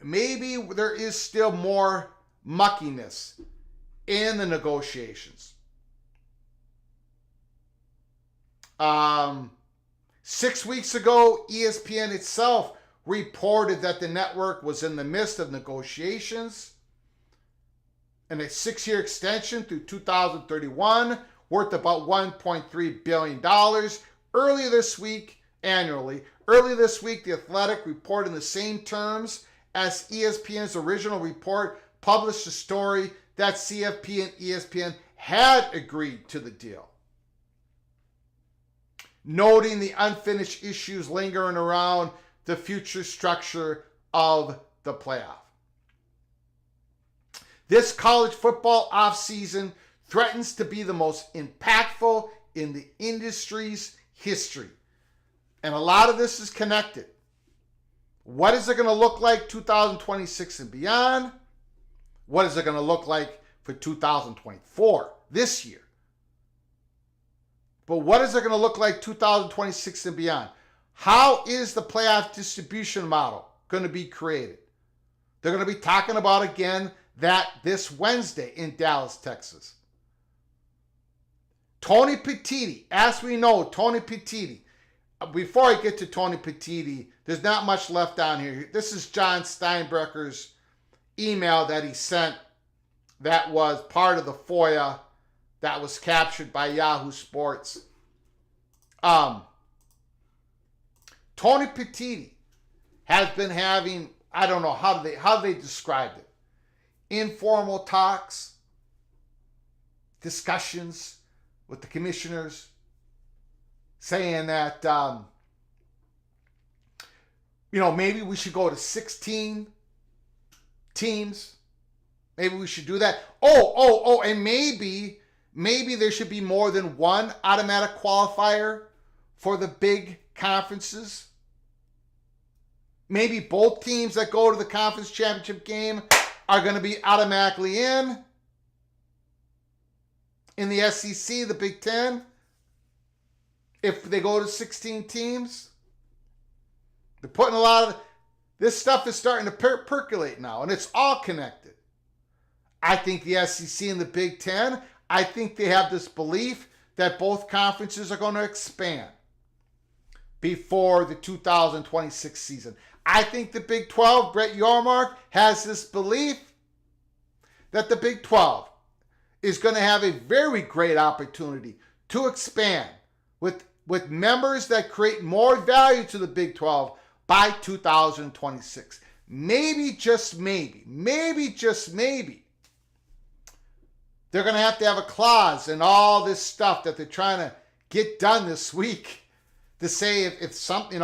there is still more muckiness in the negotiations. 6 weeks ago, ESPN itself reported that the network was in the midst of negotiations and a 6-year extension through 2031 worth about $1.3 billion. Earlier this week, The Athletic reported in the same terms as ESPN's original report published a story that CFP and ESPN had agreed to the deal, noting the unfinished issues lingering around the future structure of the playoff. This college football offseason threatens to be the most impactful in the industry's history. And a lot of this is connected. What is it going to look like 2026 and beyond? What is it going to look like for 2024, this year? But what is it going to look like 2026 and beyond? How is the playoff distribution model going to be created? They're going to be talking about again that this Wednesday in Dallas, Texas. Tony Petitti, as we know, Tony Petitti. Before I get to Tony Petitti, there's not much left down here. This is John Steinbrecker's email that he sent that was part of the FOIA that was captured by Yahoo Sports. Tony Petitti has been having, I don't know how they described it, informal talks, discussions with the commissioners, saying that, maybe we should go to 16 teams. Maybe we should do that. And maybe there should be more than one automatic qualifier for the big conferences. Maybe both teams that go to the conference championship game are going to be automatically in the SEC, the Big Ten, if they go to 16 teams. They're putting a lot of this stuff is starting to percolate now, and it's all connected. I think the SEC and the Big Ten, I think they have this belief that both conferences are going to expand before the 2026 season. I think the Big 12, Brett Yormark, has this belief that the Big 12 is going to have a very great opportunity to expand with members that create more value to the Big 12 by 2026. Maybe, just maybe, they're going to have a clause in all this stuff that they're trying to get done this week to say if something,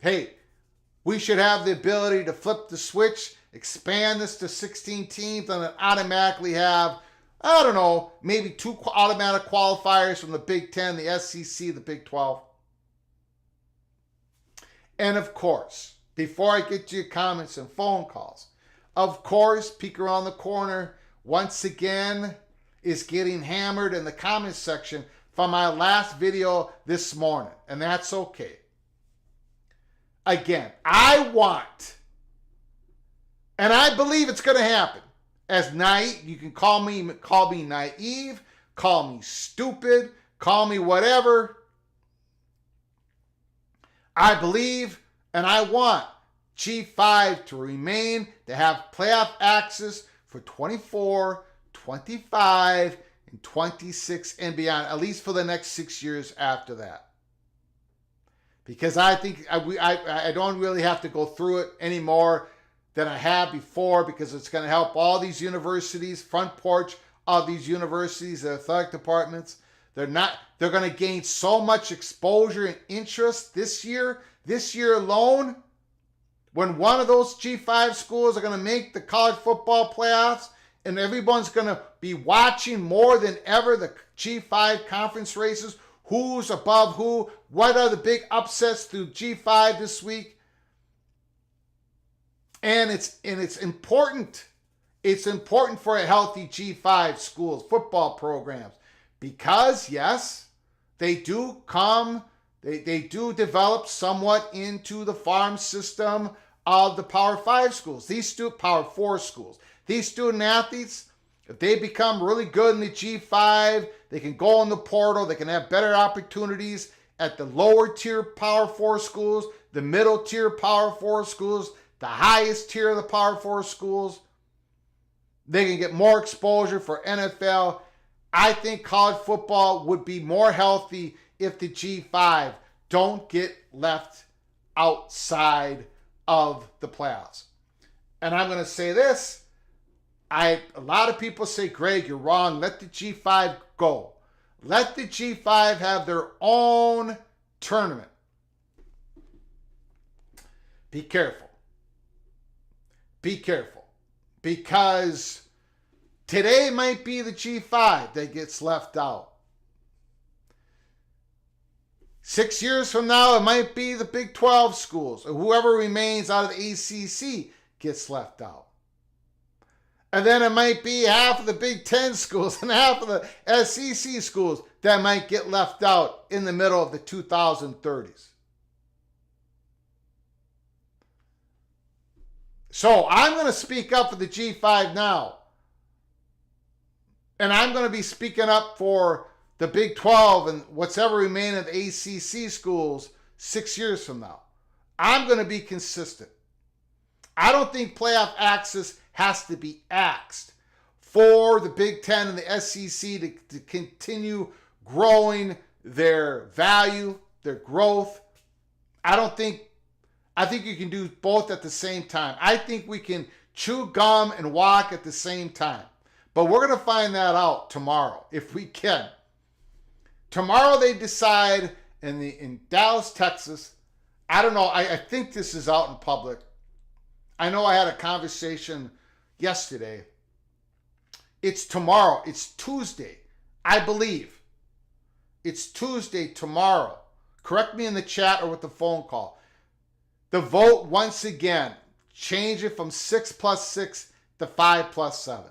hey, we should have the ability to flip the switch, expand this to 16 teams, and then automatically have, I don't know, maybe 2 automatic qualifiers from the Big Ten, the SEC, the Big 12. And of course, before I get to your comments and phone calls, of course, Peek Around the Corner once again is getting hammered in the comments section from my last video this morning, and that's okay. Again, I want, and I believe it's going to happen. As naive, you can call me naive, call me stupid, call me whatever. I believe and I want G5 to remain, to have playoff access for 24, 25, and 26 and beyond, at least for the next 6 years after that. Because I think I don't really have to go through it anymore than I have before, because it's going to help all these universities, front porch of these universities, the athletic departments. They're going to gain so much exposure and interest this year alone. When one of those G5 schools are going to make the college football playoffs and everyone's going to be watching more than ever the G5 conference races. Who's above who? What are the big upsets through G5 this week? And it's important. It's important for a healthy G5 schools, football programs, because yes, they do do develop somewhat into the farm system of the Power 5 schools, Power 4 schools. These student athletes, if they become really good in the G5, they can go in the portal, they can have better opportunities at the lower tier Power 4 schools, the middle tier Power 4 schools, the highest tier of the Power 4 schools. They can get more exposure for NFL. I think college football would be more healthy if the G5 don't get left outside of the playoffs. And I'm going to say this. A lot of people say, Greg, you're wrong. Let the G5 go. Let the G5 have their own tournament. Be careful. Be careful. Because today might be the G5 that gets left out. 6 years from now, it might be the Big 12 schools, or whoever remains out of the ACC gets left out. And then it might be half of the Big 10 schools and half of the SEC schools that might get left out in the middle of the 2030s. So I'm going to speak up for the G5 now. And I'm going to be speaking up for the Big 12 and what's ever remaining of the ACC schools 6 years from now. I'm going to be consistent. I don't think playoff access has to be axed for the Big 10 and the SEC to continue growing their value, their growth. I think you can do both at the same time. I think we can chew gum and walk at the same time. But we're going to find that out tomorrow, if we can. Tomorrow they decide in Dallas, Texas. I don't know. I think this is out in public. I know I had a conversation yesterday. It's tomorrow. It's Tuesday, I believe. It's Tuesday tomorrow. Correct me in the chat or with the phone call. The vote, once again, change it from 6 plus 6 to 5 plus 7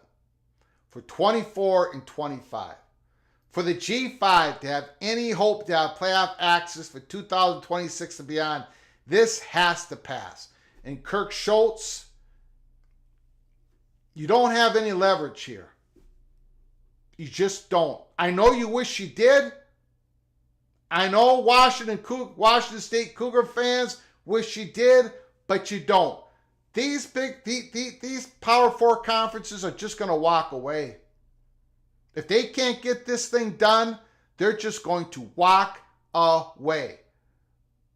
for 24 and 25. For the G5 to have any hope to have playoff access for 2026 and beyond, this has to pass. And Kirk Schultz, you don't have any leverage here. You just don't. I know you wish you did. I know Washington State Cougar fans wish you did, but you don't. These Power 4 conferences are just going to walk away. If they can't get this thing done, they're just going to walk away.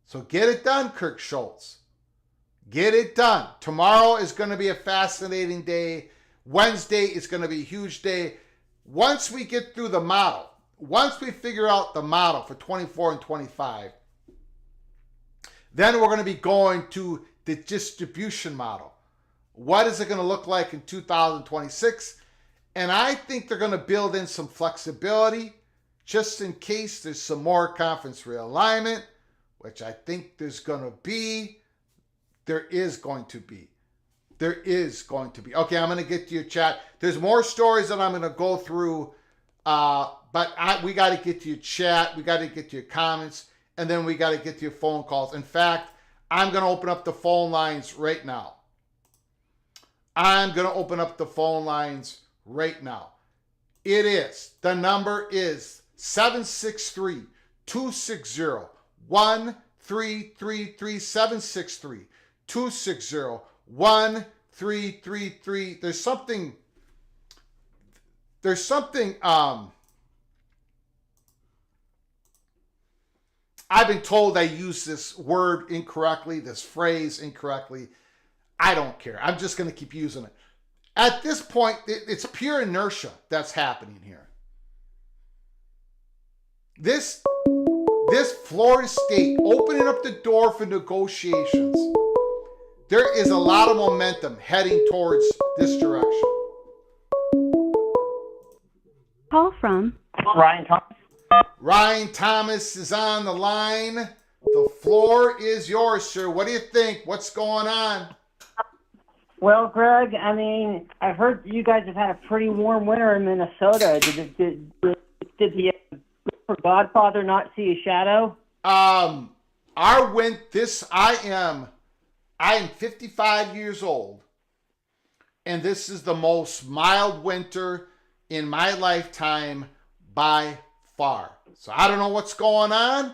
So get it done, Kirk Schultz. Get it done. Tomorrow is going to be a fascinating day. Wednesday is going to be a huge day. Once we get through the model, once we figure out the model for 24 and 25, then we're going to be going to the distribution model. What is it going to look like in 2026? And I think they're going to build in some flexibility just in case there's some more conference realignment, which I think there's going to be. There is going to be. There is going to be. Okay, I'm going to get to your chat. There's more stories that I'm going to go through, but we got to get to your chat. We got to get to your comments, and then we got to get to your phone calls. In fact, I'm going to open up the phone lines right now. I'm going to open up the phone lines right now. The number is 763-260-1333, 763-260-1333. There's something I've been told I use this word incorrectly, this phrase incorrectly. I don't care. I'm just going to keep using it. At this point, it's pure inertia that's happening here. This Florida State opening up the door for negotiations. There is a lot of momentum heading towards this direction. Call from Ryan Thomas. Ryan Thomas is on the line. The floor is yours, sir. What do you think? What's going on? Well, Greg, I mean, I've heard you guys have had a pretty warm winter in Minnesota. Did the Godfather not see a shadow? I am 55 years old, and this is the most mild winter in my lifetime by far. So I don't know what's going on,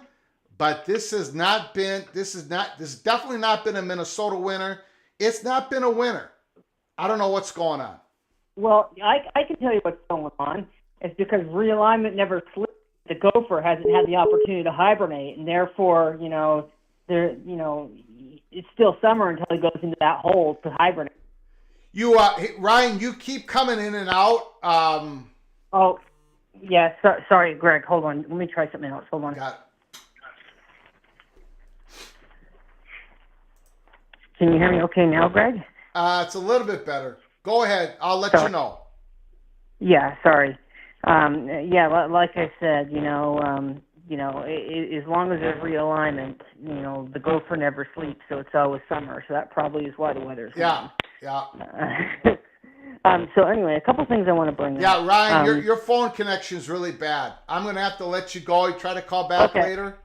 but this has definitely not been a Minnesota winter. It's not been a winter. I don't know what's going on. Well, I can tell you what's going on. It's because realignment never slipped. The gopher hasn't had the opportunity to hibernate, and therefore, it's still summer until he goes into that hole to hibernate. Ryan, you keep coming in and out. Oh, yeah. Sorry, Greg. Hold on. Let me try something else. Hold on. Got it. Can you hear me okay now, Greg? It's a little bit better. Go ahead. I'll let you know. Yeah, sorry. Like I said, as long as there's realignment, the gopher never sleeps, so it's always summer. So that probably is why the weather's warm. Yeah. So anyway, a couple things I want to bring up. Yeah, Ryan, your phone connection is really bad. I'm going to have to let you go. You try to call back later.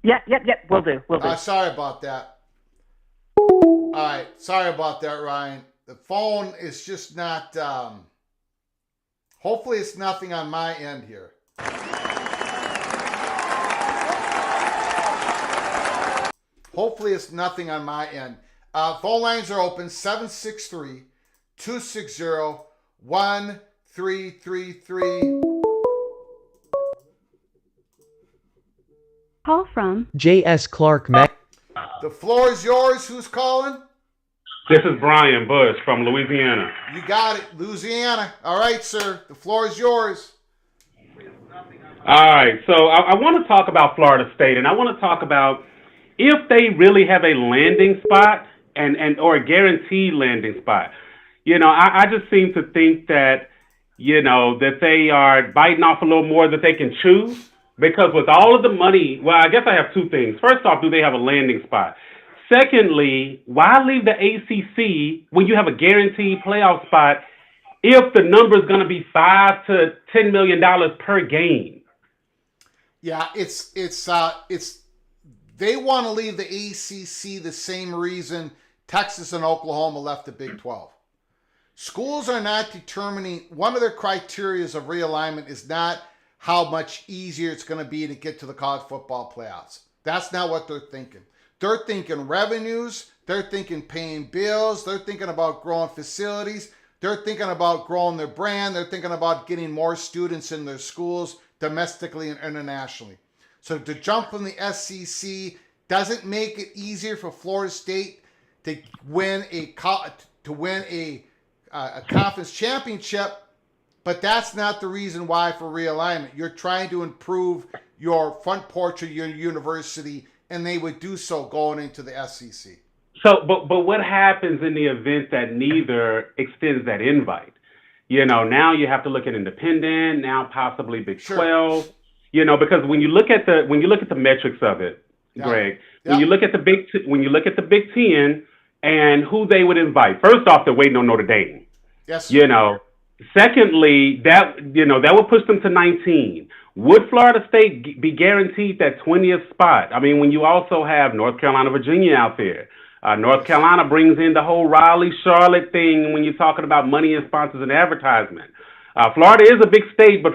Yep. Will do. Sorry about that. All right. Sorry about that, Ryan. The phone is just not... hopefully it's nothing on my end here. Hopefully it's nothing on my end. Phone lines are open, 763-260-1333. Call from J.S. Clark. The floor is yours. Who's calling? This is Brian Bush from Louisiana. You got it, Louisiana. All right, sir. The floor is yours. All right, so I want to talk about Florida State, and I want to talk about if they really have a landing spot or a guaranteed landing spot. I just seem to think that, that they are biting off a little more that they can chew, because with all of the money, well, I guess I have two things. First off, do they have a landing spot? Secondly, why leave the ACC when you have a guaranteed playoff spot if the number is going to be $5 to $10 million per game? Yeah, it's they want to leave the ACC the same reason Texas and Oklahoma left the Big 12. Schools are not determining, one of their criteria of realignment is not how much easier it's going to be to get to the college football playoffs. That's not what they're thinking. They're thinking revenues. They're thinking paying bills. They're thinking about growing facilities. They're thinking about growing their brand. They're thinking about getting more students in their schools domestically and internationally. So to jump from the SEC doesn't make it easier for Florida State to win a conference championship, but that's not the reason why for realignment. You're trying to improve your front porch of your university, and they would do so going into the SEC. So, but what happens in the event that neither extends that invite? Now you have to look at independent, now possibly Big 12. Because when you look at the metrics of it, Greg, when you look at the Big 10 and who they would invite. First off, they're waiting on Notre Dame. Yes. Secondly, that would push them to 19. Would Florida State be guaranteed that 20th spot? I mean, when you also have North Carolina, Virginia out there. North Carolina brings in the whole Raleigh-Charlotte thing when you're talking about money and sponsors and advertisement. Florida is a big state, but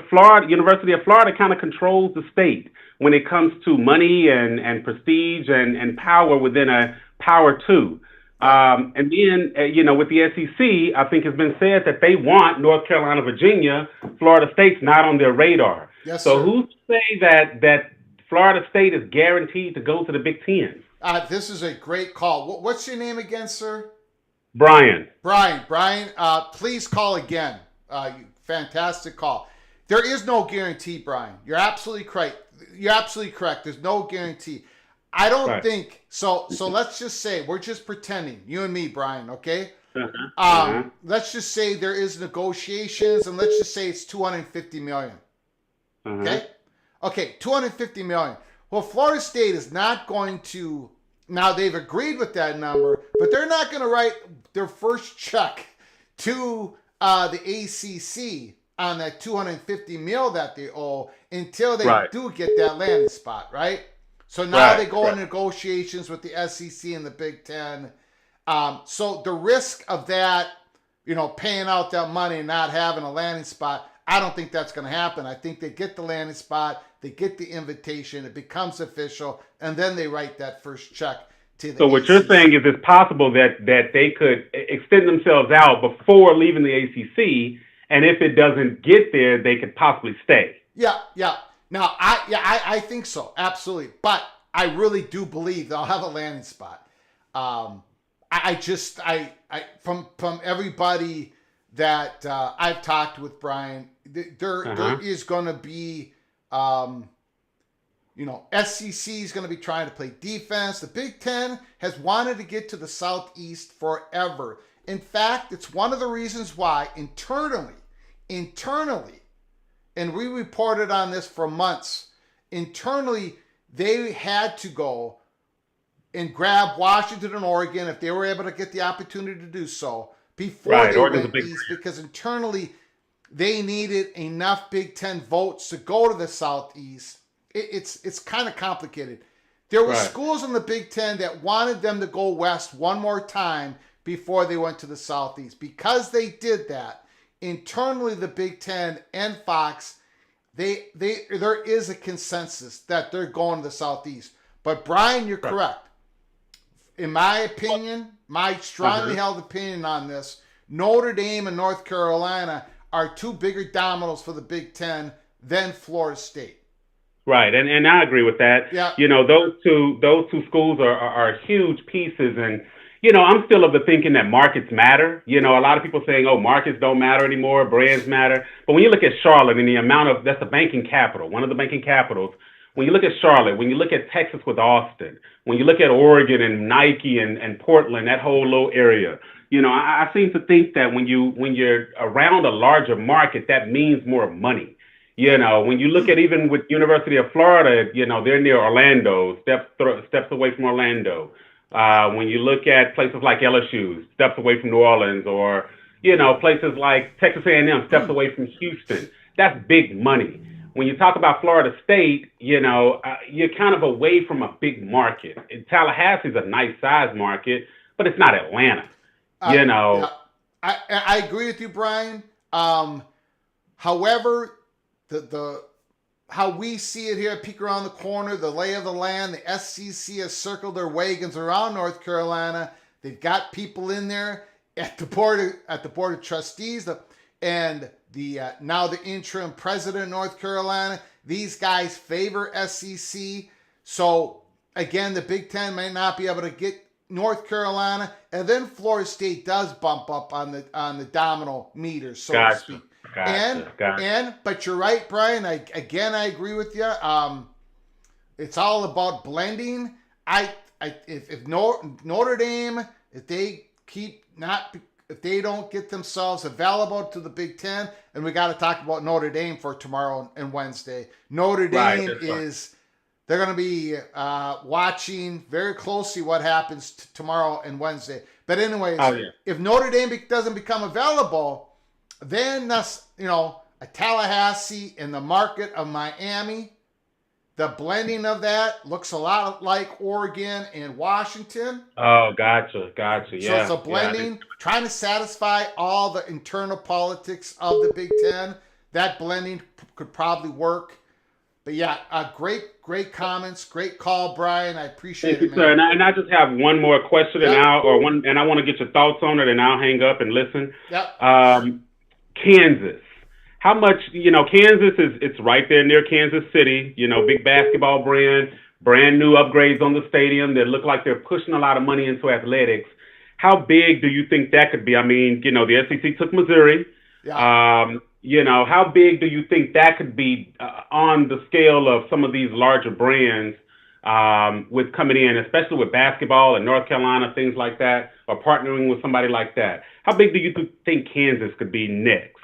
University of Florida kind of controls the state when it comes to money and prestige and power within a Power 2. And then, with the SEC, I think it's been said that they want North Carolina, Virginia. Florida State's not on their radar. Yes, so sir. Who's to say that Florida State is guaranteed to go to the Big Ten? This is a great call. What's your name again, sir? Brian, please call again. Fantastic call. There is no guarantee, Brian. You're absolutely correct. There's no guarantee. I don't think so. So let's just say we're just pretending, you and me, Brian. Okay. Uh-huh. Let's just say there is negotiations, and let's just say it's $250 million. Okay, $250 million. Well, Florida State is not going to. Now they've agreed with that number, but they're not going to write their first check to the ACC on that $250 million that they owe until they do get that landing spot, right? So now they go in negotiations with the SEC and the Big Ten. So the risk of that, paying out that money and not having a landing spot, I don't think that's going to happen. I think they get the landing spot, they get the invitation, it becomes official, and then they write that first check to the So what ACC. you're saying is it's possible that they could extend themselves out before leaving the ACC, and if it doesn't get there, they could possibly stay. Yeah. Now, I think so, absolutely. But I really do believe they'll have a landing spot. I from everybody that I've talked with, Brian, there is going to be, SEC is going to be trying to play defense. The Big Ten has wanted to get to the Southeast forever. In fact, it's one of the reasons why internally, and we reported on this for months, internally, they had to go and grab Washington and Oregon if they were able to get the opportunity to do so before they went east, because internally they needed enough Big Ten votes to go to the Southeast. It's kind of complicated. There were schools in the Big Ten that wanted them to go west one more time before they went to the Southeast. Because they did that, internally the Big Ten and Fox, there is a consensus that they're going to the Southeast. But Brian, you're correct. In my opinion, my strongly held opinion on this, Notre Dame and North Carolina are two bigger dominoes for the Big Ten than Florida State. Right, and I agree with that. Yeah. Those two schools are huge pieces, and I'm still of the thinking that markets matter. A lot of people saying, oh, markets don't matter anymore, brands matter. But when you look at Charlotte and the amount of, that's the banking capital, one of the banking capitals. When you look at Charlotte, when you look at Texas with Austin, when you look at Oregon and Nike and Portland, that whole little area, I seem to think that when you're around a larger market, that means more money. When you look at even with University of Florida, they're near Orlando, steps away from Orlando. When you look at places like LSU, steps away from New Orleans, or, places like Texas A&M, steps away from Houston, that's big money. When you talk about Florida State, you're kind of away from a big market. Tallahassee's a nice size market, but it's not Atlanta. Yeah, I agree with you, Brian. However, the how we see it here at Peek Around the Corner, the lay of the land, the SEC has circled their wagons around North Carolina. They've got people in there at the board of trustees, and now the interim president of North Carolina. These guys favor SEC. So again, the Big Ten may not be able to get North Carolina, and then Florida State does bump up on the domino meter, so to speak. But you're right, Brian. I agree with you. It's all about blending. If Notre Dame, if they don't get themselves available to the Big Ten, and we got to talk about Notre Dame for tomorrow and Wednesday. Notre Dame they're going to be watching very closely what happens tomorrow and Wednesday. But anyways, if Notre Dame doesn't become available, then that's, a Tallahassee in the market of Miami. The blending of that looks a lot like Oregon and Washington. Oh, gotcha. Yeah. So it's a blending, trying to satisfy all the internal politics of the Big Ten. That blending could probably work. But yeah, great comments, great call, Brian. I appreciate it, man. Thank you, sir. And I just have one more question, and I want to get your thoughts on it, and I'll hang up and listen. Yep. Kansas. How much, Kansas it's right there near Kansas City, big basketball brand new upgrades on the stadium that look like they're pushing a lot of money into athletics. How big do you think that could be? I mean, the SEC took Missouri. Yeah. How big do you think that could be on the scale of some of these larger brands with coming in, especially with basketball and North Carolina, things like that, or partnering with somebody like that? How big do you think Kansas could be next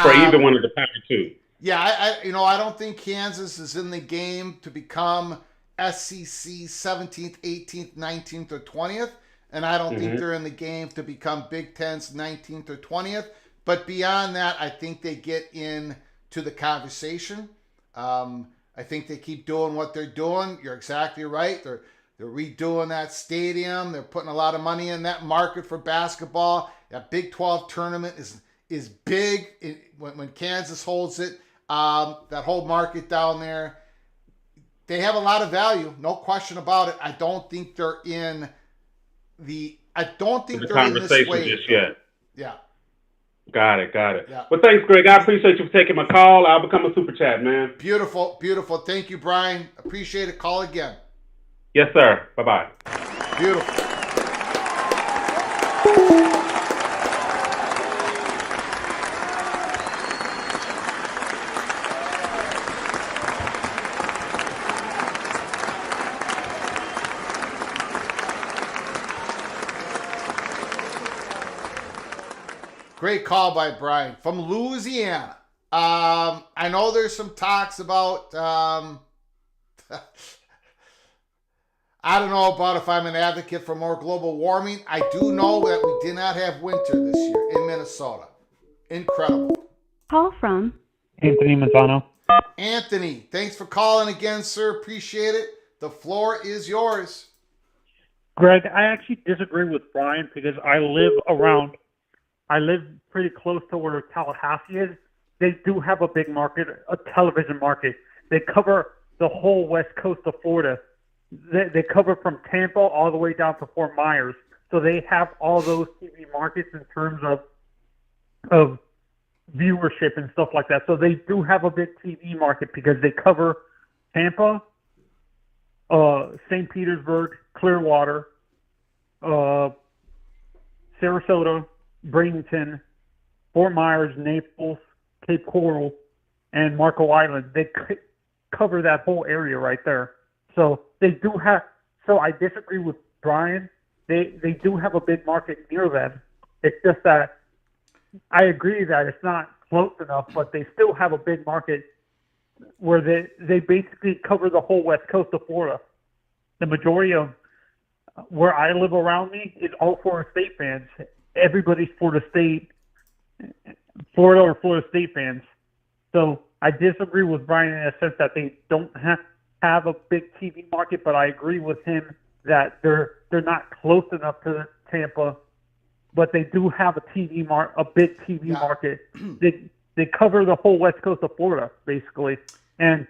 for either one of the Power Two? Yeah, I don't think Kansas is in the game to become SEC 17th, 18th, 19th, or 20th. And I don't think they're in the game to become Big Ten's 19th or 20th. But beyond that, I think they get into the conversation. I think they keep doing what they're doing. You're exactly right. They're redoing that stadium. They're putting a lot of money in that market for basketball. That Big 12 tournament is big when Kansas holds it. That whole market down there, they have a lot of value, no question about it. I don't think they're in the conversation this wave just yet. Yeah. Got it. Yeah. Well, thanks, Greg. I appreciate you for taking my call. I'll become a super chat, man. Beautiful. Thank you, Brian. Appreciate it. Call again. Yes, sir. Bye-bye. Beautiful. Great call by Brian from Louisiana. I know there's some talks about, I don't know about if I'm an advocate for more global warming. I do know that we did not have winter this year in Minnesota. Incredible. Call from Anthony Montano. Anthony, thanks for calling again, sir. Appreciate it. The floor is yours. Greg, I actually disagree with Brian because I live pretty close to where Tallahassee is. They do have a big market, a television market. They cover the whole west coast of Florida. They cover from Tampa all the way down to Fort Myers. So they have all those TV markets in terms of viewership and stuff like that. So they do have a big TV market because they cover Tampa, St. Petersburg, Clearwater, Sarasota, Bradenton, Fort Myers, Naples, Cape Coral, and Marco Island. They cover that whole area right there. So they do have. So I disagree with Brian. They do have a big market near them. It's just that I agree that it's not close enough, but they still have a big market where they basically cover the whole west coast of Florida. The majority of where I live around me is all Florida State fans. Everybody's Florida or Florida State fans. So I disagree with Brian in a sense that they don't have a big TV market, but I agree with him that they're not close enough to Tampa, but they do have a big TV market. They cover the whole west coast of Florida basically, and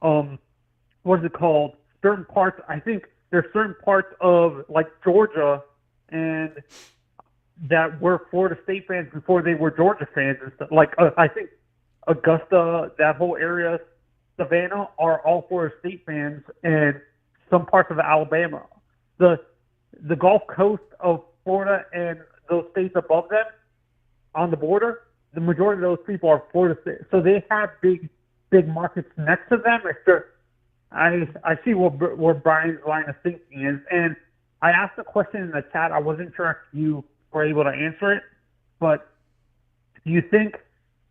what is it called? Certain parts. I think there's certain parts of like Georgia and that were Florida State fans before they were Georgia fans and stuff. Like I think Augusta, that whole area, Savannah, are all Florida State fans, and some parts of Alabama. The Gulf Coast of Florida and those states above them on the border, the majority of those people are Florida State. So they have big markets next to them. I see where Brian's line of thinking is, and I asked a question in the chat. I wasn't sure if you were able to answer it, but do you think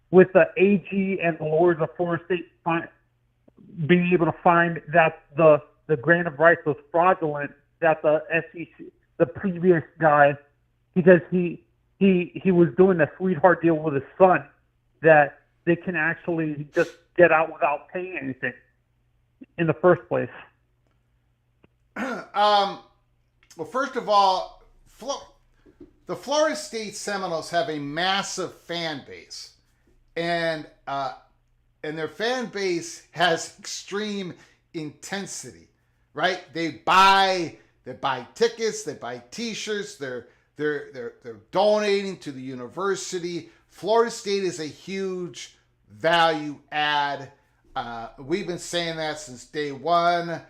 with the AG and the lawyers of Florida State being able to find that the grant of rights was fraudulent, that the SEC, the previous guy, because he was doing a sweetheart deal with his son, that they can actually just get out without paying anything in the first place? Well, first of all, the Florida State Seminoles have a massive fan base, and their fan base has extreme intensity, right? They buy tickets, they buy T-shirts, they're donating to the university. Florida State is a huge value add. We've been saying that since day one.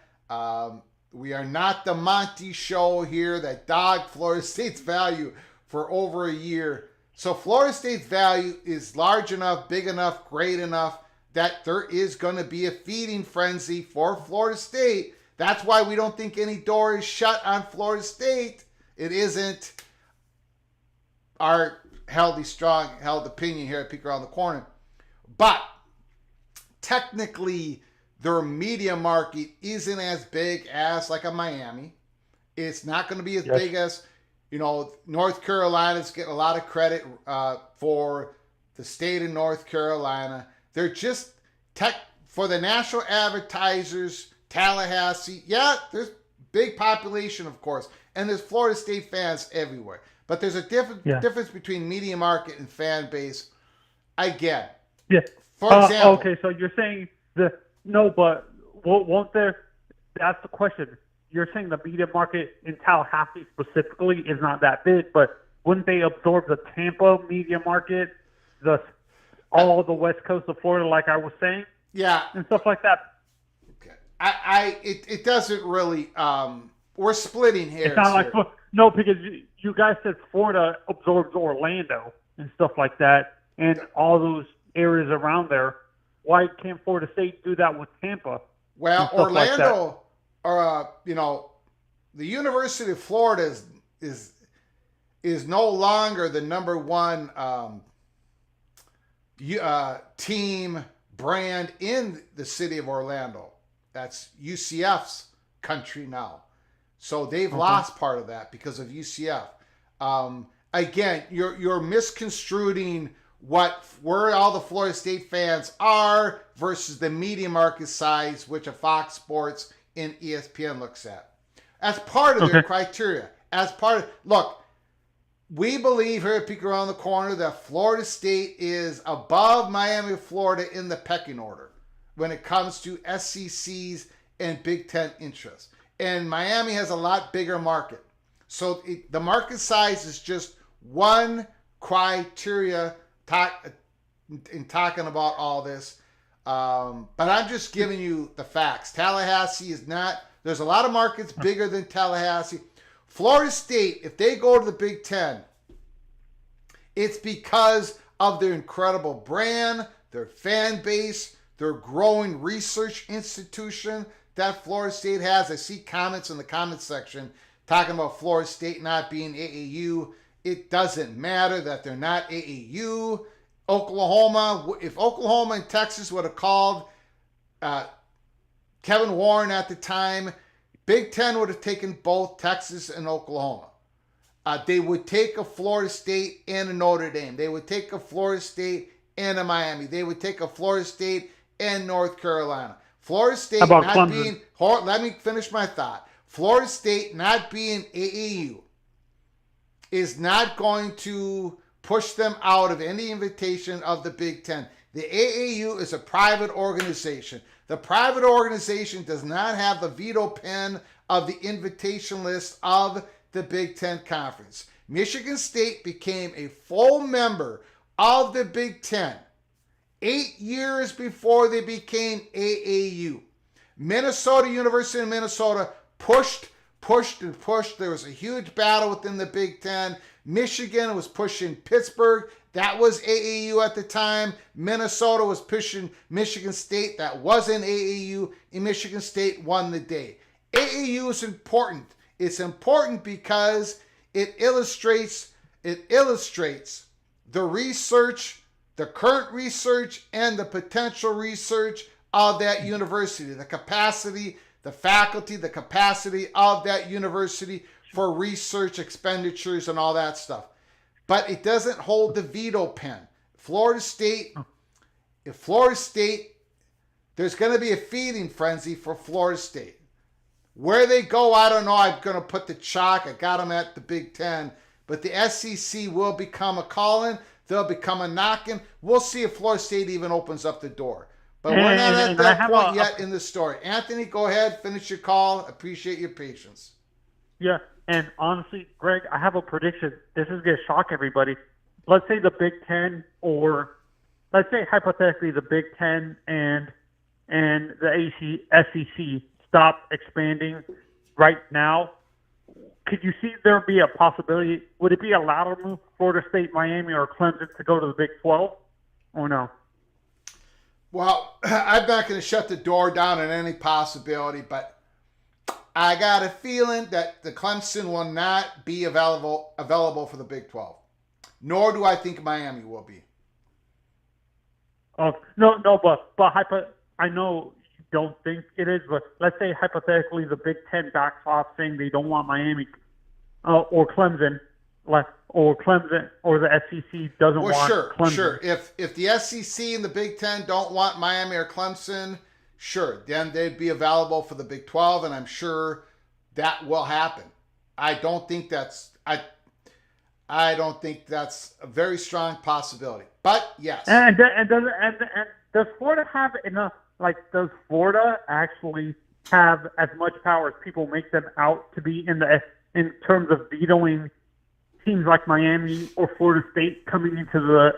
We are not the Monty show here that dogged Florida State's value for over a year. So Florida State's value is large enough, big enough, great enough that there is going to be a feeding frenzy for Florida State. That's why we don't think any door is shut on Florida State. It isn't our held opinion here at Peek Around the Corner. But technically, their media market isn't as big as like a Miami. It's not going to be as big as, North Carolina's getting a lot of credit for the state of North Carolina. They're just for the national advertisers, Tallahassee. Yeah, there's big population, of course, and there's Florida State fans everywhere. But there's a difference between media market and fan base. Again, for example. Okay, so you're saying but won't there? That's the question. You're saying the media market in Tallahassee specifically is not that big, but wouldn't they absorb the Tampa media market, all the west coast of Florida, like I was saying? Yeah. And stuff like that. Okay. It doesn't really, we're splitting hairs. It's not here. like, no, because you guys said Florida absorbs Orlando and stuff like that, and all those areas around there. Why can't Florida State do that with Tampa? Well, Orlando, the University of Florida is no longer the number one team brand in the city of Orlando. That's UCF's country now. So they've lost part of that because of UCF. Again, you're misconstruing where all the Florida State fans are versus the media market size, which a Fox Sports and ESPN looks at. As part of their criteria. Look, we believe here at Peek Around the Corner that Florida State is above Miami, Florida in the pecking order when it comes to SECs and Big Ten interests. And Miami has a lot bigger market. So the market size is just one criteria in talking about all this. But I'm just giving you the facts. Tallahassee is not, there's a lot of markets bigger than Tallahassee. Florida State, if they go to the Big Ten, it's because of their incredible brand, their fan base, their growing research institution that Florida State has. I see comments in the comments section talking about Florida State not being AAU. It doesn't matter that they're not AAU. Oklahoma, if Oklahoma and Texas would have called Kevin Warren at the time, Big Ten would have taken both Texas and Oklahoma. They would take a Florida State and a Notre Dame. They would take a Florida State and a Miami. They would take a Florida State and North Carolina. Florida State not being, let me finish my thought. Florida State not being AAU is not going to push them out of any invitation of the Big Ten. The AAU is a private organization. The private organization does not have the veto pen of the invitation list of the Big Ten Conference. Michigan State became a full member of the Big Ten 8 years before they became AAU. University of Minnesota pushed. There was a huge battle within the Big Ten. Michigan was pushing Pittsburgh. That was AAU at the time. Minnesota was pushing Michigan State. That wasn't AAU. And Michigan State won the day. AAU is important. It's important because it illustrates the research, the current research, and the potential research of that university, the capacity, the faculty, the capacity of that university for research expenditures and all that stuff. But it doesn't hold the veto pen. Florida State, there's going to be a feeding frenzy for Florida State. Where they go, I don't know. I'm going to put the chalk. I got them at the Big Ten. But the SEC will become a calling. They'll become a knocking. We'll see if Florida State even opens up the door. But we're not at that point yet in the story. Anthony, go ahead. Finish your call. Appreciate your patience. Yeah, and honestly, Greg, I have a prediction. This is going to shock everybody. Let's say the Big Ten, or let's say hypothetically the Big Ten and the SEC stop expanding right now. Could you see there be a possibility? Would it be a lateral move for Florida State, Miami, or Clemson to go to the Big 12, or no? Well, I'm not going to shut the door down on any possibility, but I got a feeling that the Clemson will not be available for the Big 12. Nor do I think Miami will be. I know you don't think it is, but let's say hypothetically the Big Ten backs off saying they don't want Miami or Clemson, or the SEC doesn't want Clemson. Sure. If the SEC and the Big Ten don't want Miami or Clemson, sure, then they'd be available for the Big 12, and I'm sure that will happen. I don't think that's a very strong possibility. But yes. And does Florida have enough? Like, does Florida actually have as much power as people make them out to be in terms of vetoing teams like Miami or Florida State coming into the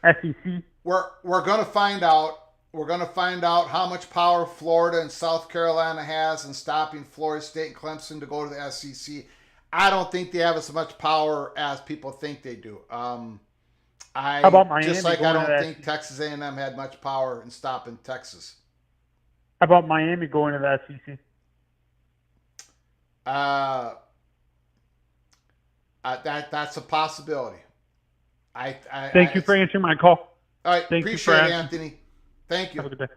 SEC? We're going to find out. We're going to find out how much power Florida and South Carolina has in stopping Florida State and Clemson to go to the SEC. I don't think they have as much power as people think they do. How about Miami? Just like I don't think Texas A&M had much power in stopping Texas. How about Miami going to the SEC? That's a possibility. Thank you for answering my call. All right, appreciate it, Anthony. Thank you. Have a good day.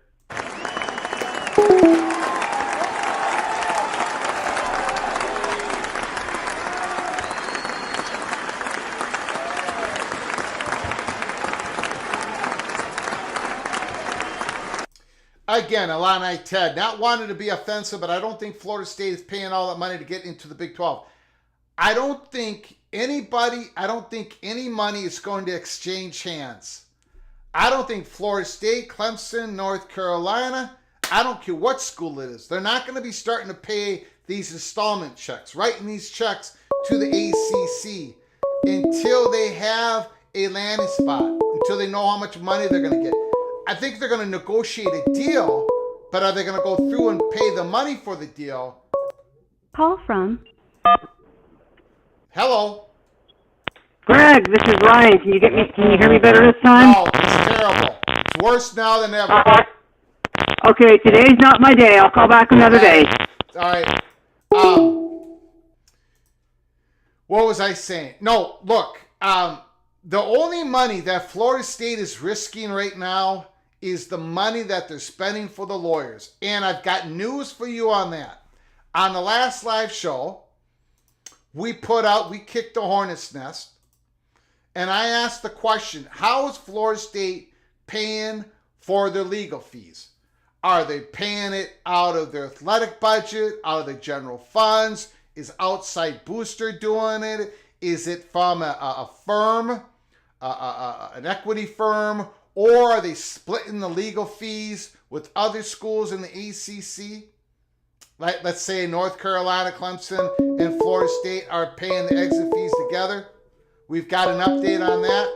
Again, Illini Ted, not wanting to be offensive, but I don't think Florida State is paying all that money to get into the Big 12. I don't think any money is going to exchange hands. I don't think Florida State, Clemson, North Carolina, I don't care what school it is, they're not going to be starting to pay these installment checks, writing these checks to the ACC until they have a landing spot, until they know how much money they're going to get. I think they're going to negotiate a deal, but are they going to go through and pay the money for the deal? Call from. Hello. Greg, this is Ryan. Can you hear me better this time? No, it's terrible. It's worse now than ever. Okay, today's not my day. I'll call back another day. All right. What was I saying? No, look. The only money that Florida State is risking right now is the money that they're spending for the lawyers. And I've got news for you on that. On the last live show, we kicked the hornet's nest. And I asked the question, how is Florida State paying for their legal fees? Are they paying it out of their athletic budget, out of the general funds? Is Outside Booster doing it? Is it from a firm, an equity firm? Or are they splitting the legal fees with other schools in the ACC? Like, let's say North Carolina, Clemson, and Florida State are paying the exit fees together. We've got an update on that.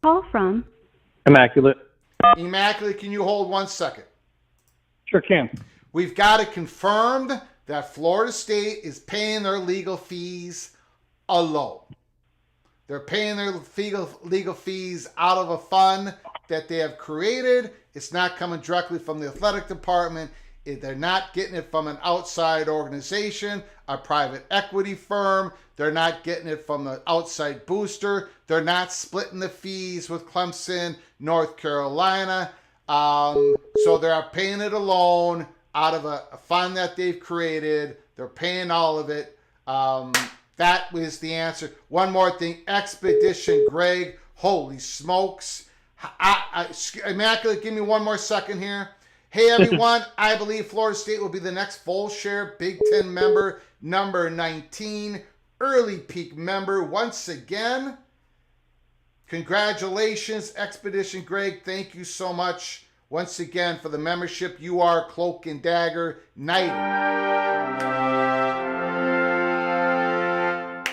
Call from. Immaculate. Immaculate, can you hold 1 second? Sure can. We've got it confirmed that Florida State is paying their legal fees alone. They're paying their legal fees out of a fund that they have created. It's not coming directly from the athletic department. They're not getting it from an outside organization, a private equity firm. They're not getting it from the Outside Booster. They're not splitting the fees with Clemson, North Carolina. So they're paying it alone out of a fund that they've created. They're paying all of it. That was the answer. One more thing. Expedition Greg. Holy smokes. Immaculate, give me 1 more second here. Hey, everyone. I believe Florida State will be the next full share Big Ten member, number 19. Early peak member once again. Congratulations, Expedition Greg. Thank you so much once again for the membership. You are Cloak and Dagger Knight.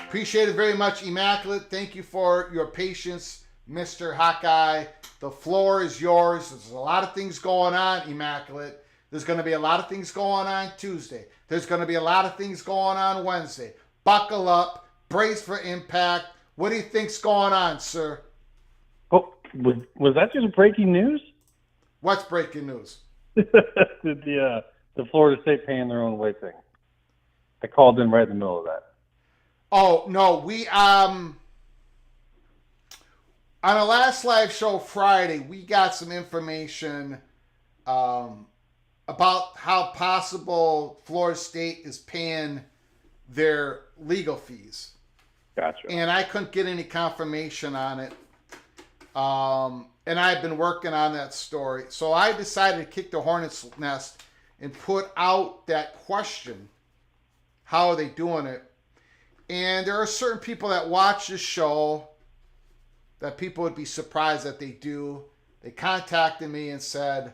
Appreciate it very much, Immaculate. Thank you for your patience, Mr. Hawkeye. The floor is yours. There's a lot of things going on, Immaculate. There's going to be a lot of things going on Tuesday. There's going to be a lot of things going on Wednesday. Buckle up. Brace for impact. What do you think's going on, sir? Oh, was that just breaking news? What's breaking news? the Florida State paying their own way thing. I called in right in the middle of that. Oh, no, we On the last live show Friday, we got some information about how possible Florida State is paying their legal fees. Gotcha. And I couldn't get any confirmation on it. And I've been working on that story. So I decided to kick the hornet's nest and put out that question. How are they doing it? And there are certain people that watch this show that people would be surprised that they do. They contacted me and said,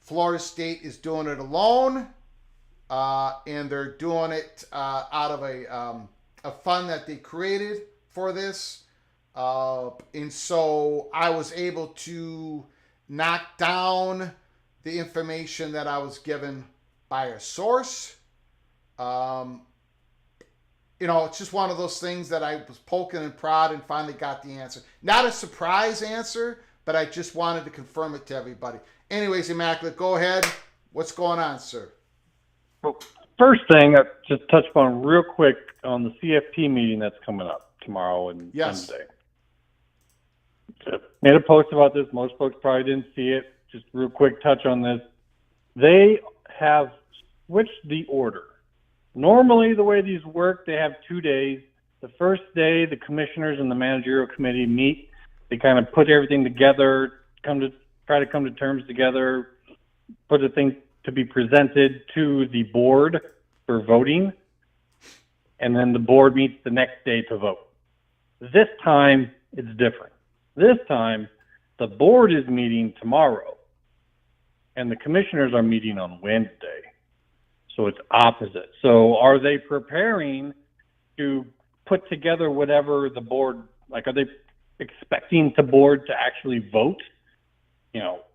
Florida State is doing it alone, and they're doing it out of a fund that they created for this. And so I was able to knock down the information that I was given by a source. It's just one of those things that I was poking and prodding and finally got the answer. Not a surprise answer, but I just wanted to confirm it to everybody. Anyways, Immaculate, go ahead. What's going on, sir? Well, first thing, I just touch upon real quick on the CFP meeting that's coming up tomorrow and Sunday. Made a post about this. Most folks probably didn't see it. Just real quick touch on this. They have switched the order. Normally, the way these work, they have 2 days. The first day, the commissioners and the managerial committee meet. They kind of put everything together, try to come to terms together, put a thing to be presented to the board for voting, and then the board meets the next day to vote. This time, it's different. This time, the board is meeting tomorrow, and the commissioners are meeting on Wednesday. So it's opposite. So are they preparing to put together whatever the board, like, are they expecting the board to actually vote,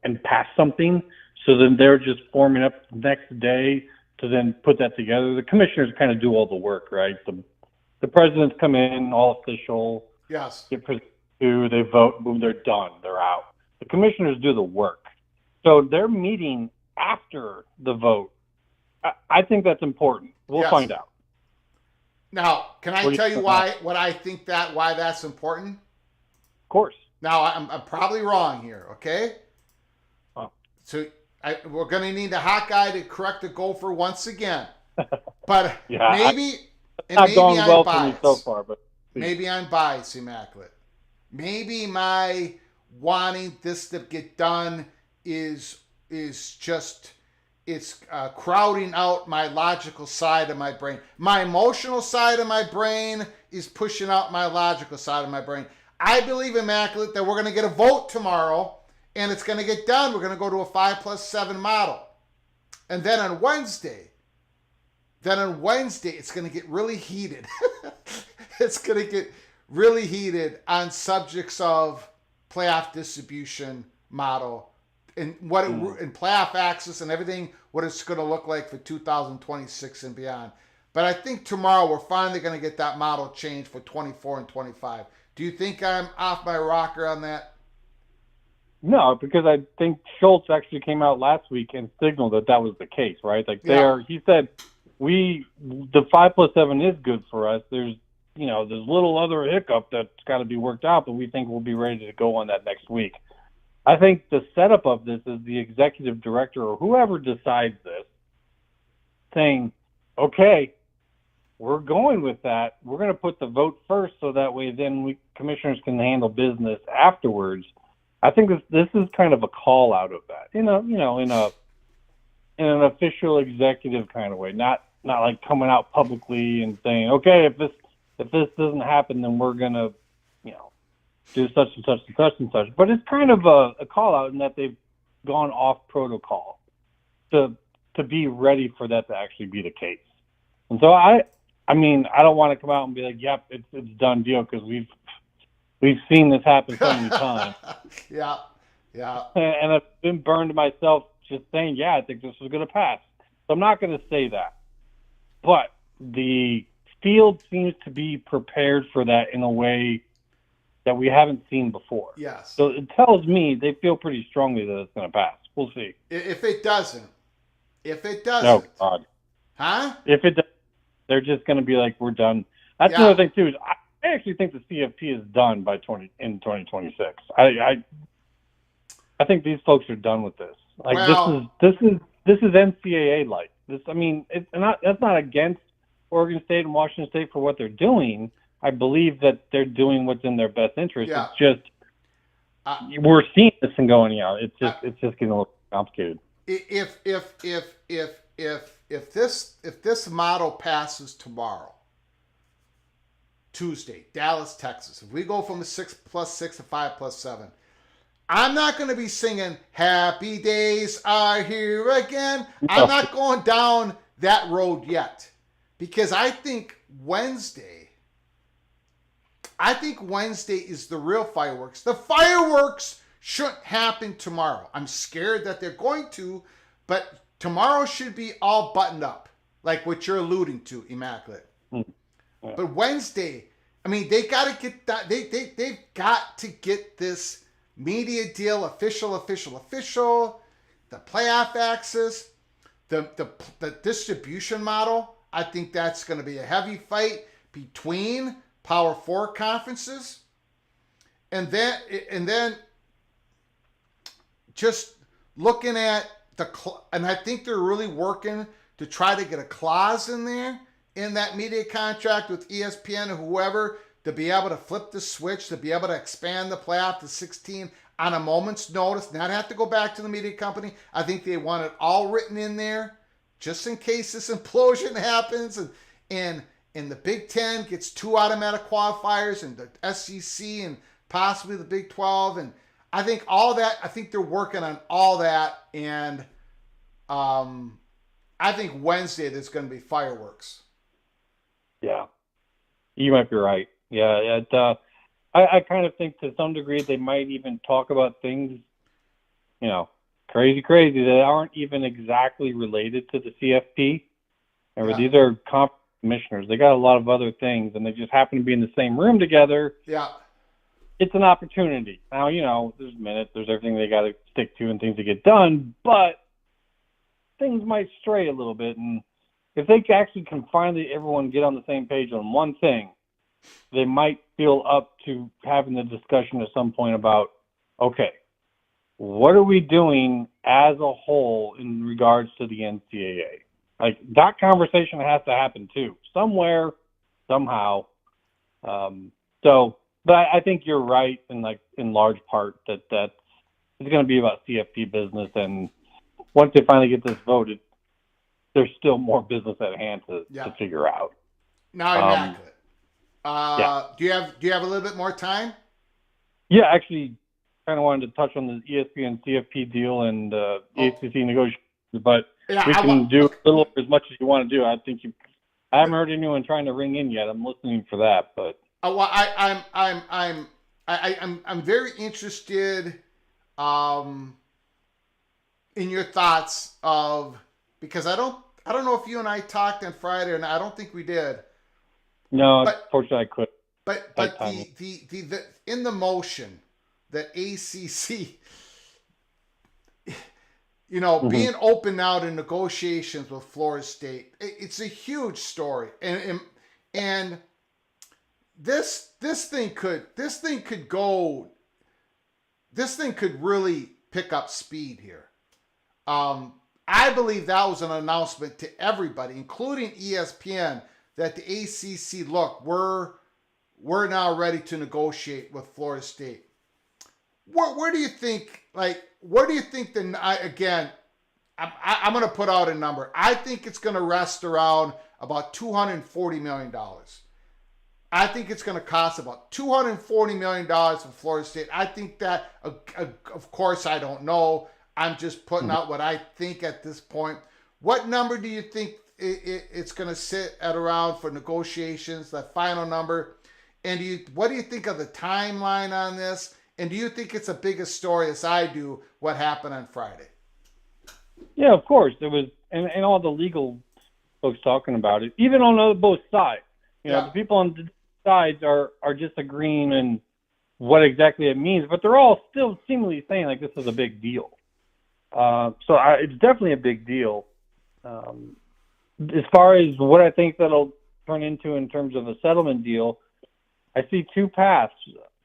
and pass something? So then they're just forming up the next day to then put that together. The commissioners kind of do all the work, right? The presidents come in, all official. Yes. Get presented to, they vote, boom, they're done. They're out. The commissioners do the work. So they're meeting after the vote. I think that's important. We'll find out. Now, can I tell you why that's important? Of course. Now, I'm probably wrong here, okay? Oh. So we're going to need a hot guy to correct the gopher once again. But maybe I'm well biased. For me so far, but maybe I'm biased, Immaculate. Maybe my wanting this to get done is just... It's crowding out my logical side of my brain. My emotional side of my brain is pushing out my logical side of my brain. I believe, Immaculate, that we're going to get a vote tomorrow, and it's going to get done. We're going to go to a 5+7 model. And then on Wednesday, it's going to get really heated. It's going to get really heated on subjects of playoff distribution model and what and playoff access and everything, what it's going to look like for 2026 and beyond. But I think tomorrow we're finally going to get that model changed for 24 and 25. Do you think I'm off my rocker on that? No, because I think Schultz actually came out last week and signaled that was the case, right? Like he said, the 5+7 is good for us. There's little other hiccup that's got to be worked out, but we think we'll be ready to go on that next week. I think the setup of this is the executive director or whoever decides this saying, okay, we're going with that. We're going to put the vote first so that way then commissioners can handle business afterwards. I think this is kind of a call out of that, in an official executive kind of way, not like coming out publicly and saying, okay, if this doesn't happen, then we're going to, do such and such and such and such. But it's kind of a call out in that they've gone off protocol to be ready for that to actually be the case. And so I don't want to come out and be like, yep, it's done deal, because we've seen this happen so many times. Yeah. And I've been burned myself just saying, yeah, I think this is going to pass. So I'm not going to say that. But the field seems to be prepared for that in a way that we haven't seen before. Yes. So it tells me they feel pretty strongly that it's going to pass. We'll see. If it doesn't. Oh, God. Huh? If it does, they're just going to be like, we're done. That's another thing, too. Is actually think the CFP is done by 2026. I think these folks are done with this. Like Well, this is NCAA like. That's not against Oregon State and Washington State for what they're doing. I believe that they're doing what's in their best interest. yeah. It's just we're seeing this and going, it's just getting a little complicated. If this model passes tomorrow, Tuesday, Dallas, Texas, if we go from a 6+6 to 5+7, I'm not going to be singing "Happy Days Are Here Again." No. I'm not going down that road yet, because I think Wednesday is the real fireworks. The fireworks shouldn't happen tomorrow. I'm scared that they're going to, but tomorrow should be all buttoned up, like what you're alluding to, Immaculate. Yeah. But Wednesday, they got to get that. They've got to get this media deal official. The playoff access, the distribution model. I think that's going to be a heavy fight between Power 4 conferences, and then just looking at and I think they're really working to try to get a clause in there in that media contract with ESPN or whoever to be able to flip the switch, to be able to expand the playoff to 16 on a moment's notice, not have to go back to the media company. I think they want it all written in there just in case this implosion happens and the Big Ten gets 2 automatic qualifiers and the SEC and possibly the Big 12. And I think all that, I think they're working on all that. And I think Wednesday there's going to be fireworks. Yeah. You might be right. Yeah. I kind of think to some degree they might even talk about things, crazy that aren't even exactly related to the CFP. Remember, these are commissioners. They got a lot of other things, and they just happen to be in the same room together. Yeah. It's an opportunity. Now, there's minutes, there's everything they got to stick to and things to get done, but things might stray a little bit. And if they actually can finally everyone get on the same page on one thing, they might feel up to having the discussion at some point about, okay, what are we doing as a whole in regards to the NCAA? Like, that conversation has to happen too, somewhere, somehow. But I think you're right in large part that it's going to be about CFP business. And once they finally get this voted, there's still more business at hand to figure out. Now, Immaculate. Do you have a little bit more time? Yeah, actually, kind of wanted to touch on the ESPN CFP deal and ACC negotiations, but we can do a little as much as you want to do. I haven't heard anyone trying to ring in yet. I'm listening for that, but I'm very interested in your thoughts because I don't know if you and I talked on Friday, and I don't think we did. No, unfortunately I couldn't. But the in the motion that ACC, being open now to negotiations with Florida State, it's a huge story, and this thing could really pick up speed here. I believe that was an announcement to everybody, including ESPN, that the ACC, look, we're now ready to negotiate with Florida State. Where do you think? Where do you think I'm going to put out a number. I think it's going to rest around about $240 million. I think it's going to cost about $240 million for Florida State. I think that, of course, I don't know. I'm just putting out what I think at this point. What number do you think it's going to sit at around for negotiations, that final number? And what do you think of the timeline on this? And do you think it's a bigger story, as I do, what happened on Friday? Yeah, of course. There was, and all the legal folks talking about it, even on both sides. The people on the sides are disagreeing in what exactly it means, but they're all still seemingly saying this is a big deal. It's definitely a big deal. As far as what I think that'll turn into in terms of a settlement deal, I see two paths.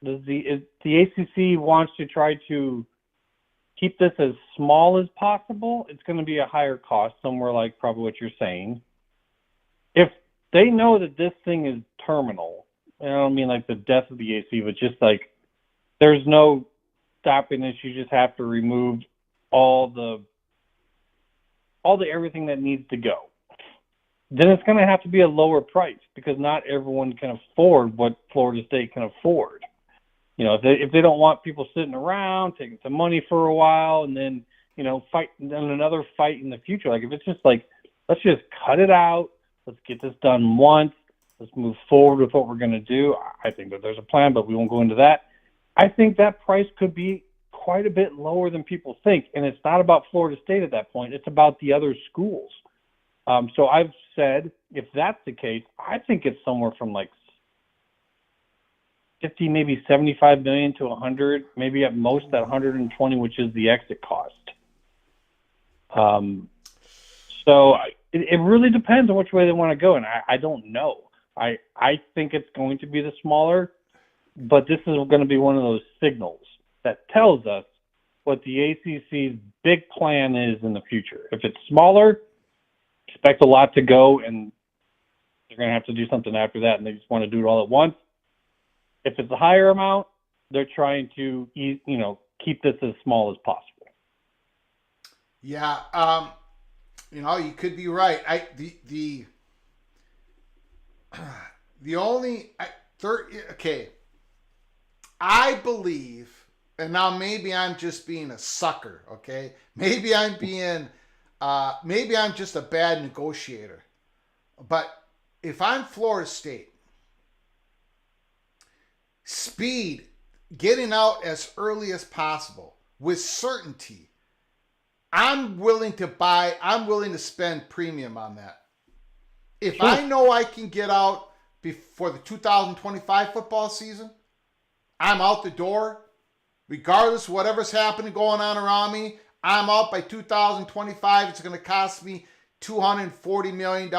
The ACC wants to try to keep this as small as possible. It's going to be a higher cost, somewhere like probably what you're saying. If they know that this thing is terminal, and I don't mean like the death of the AC, but just like there's no stopping this, you just have to remove all the everything that needs to go, then it's going to have to be a lower price because not everyone can afford what Florida State can afford. You know, if they don't want people sitting around taking some money for a while and then, you know, fight then another fight in the future. Like if it's just like, let's just cut it out. Let's get this done once. Let's move forward with what we're going to do. I think that there's a plan, but we won't go into that. I think that price could be quite a bit lower than people think. And it's not about Florida State at that point. It's about the other schools. So I've said, if that's the case, I think it's somewhere from like 50, maybe 75 million to 100, maybe at most that 120, which is the exit cost. So it really depends on which way they want to go, and I don't know. I think it's going to be the smaller, but this is going to be one of those signals that tells us what the ACC's big plan is in the future. If it's smaller, expect a lot to go, and they're going to have to do something after that, and they just want to do it all at once. If it's a higher amount, they're trying to, keep this as small as possible. Yeah, you could be right. I believe, and now maybe I'm just being a sucker. Okay, maybe I'm just a bad negotiator. But if I'm Florida State, speed, getting out as early as possible with certainty. I'm willing to spend premium on that. If Sure. I know I can get out before the 2025 football season, I'm out the door. Regardless of whatever's happening going on around me, I'm out by 2025. It's going to cost me $240 million.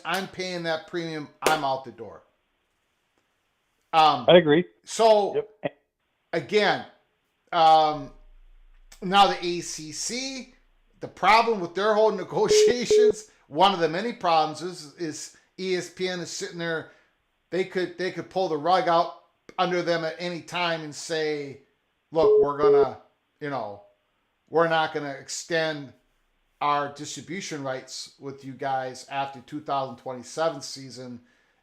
I'm paying that premium. I'm out the door. I agree. So, again, now the ACC, the problem with their whole negotiations, one of the many problems is ESPN is sitting there. They could pull the rug out under them at any time and say, look, we're not going to extend our distribution rights with you guys after 2027 season.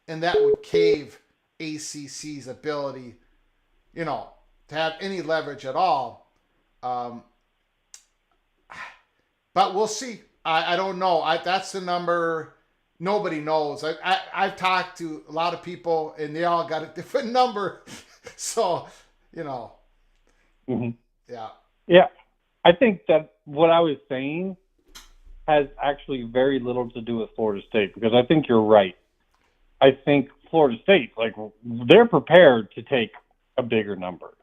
And that would cave ACC's ability, to have any leverage at all. But we'll see. I don't know. That's the number nobody knows. I've talked to a lot of people, and they all got a different number. So, Mm-hmm. Yeah. Yeah. I think that what I was saying has actually very little to do with Florida State, because I think you're right. I think Florida State, they're prepared to take a bigger number.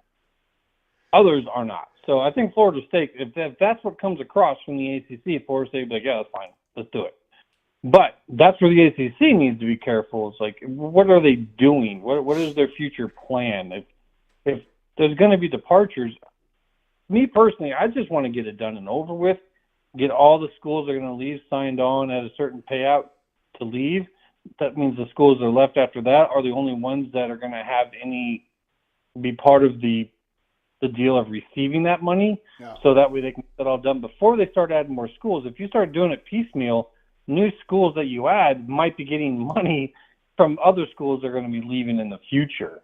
Others are not. So I think Florida State, if that's what comes across from the ACC, Florida State will be like, yeah, that's fine. Let's do it. But that's where the ACC needs to be careful. It's like, what are they doing? What is their future plan? If there's going to be departures, me personally, I just want to get it done and over with, get all the schools that are going to leave signed on at a certain payout to leave. That means the schools that are left after that are the only ones that are going to have be part of the deal of receiving that money. Yeah. So that way they can get it all done before they start adding more schools. If you start doing it piecemeal, new schools that you add might be getting money from other schools that are going to be leaving in the future.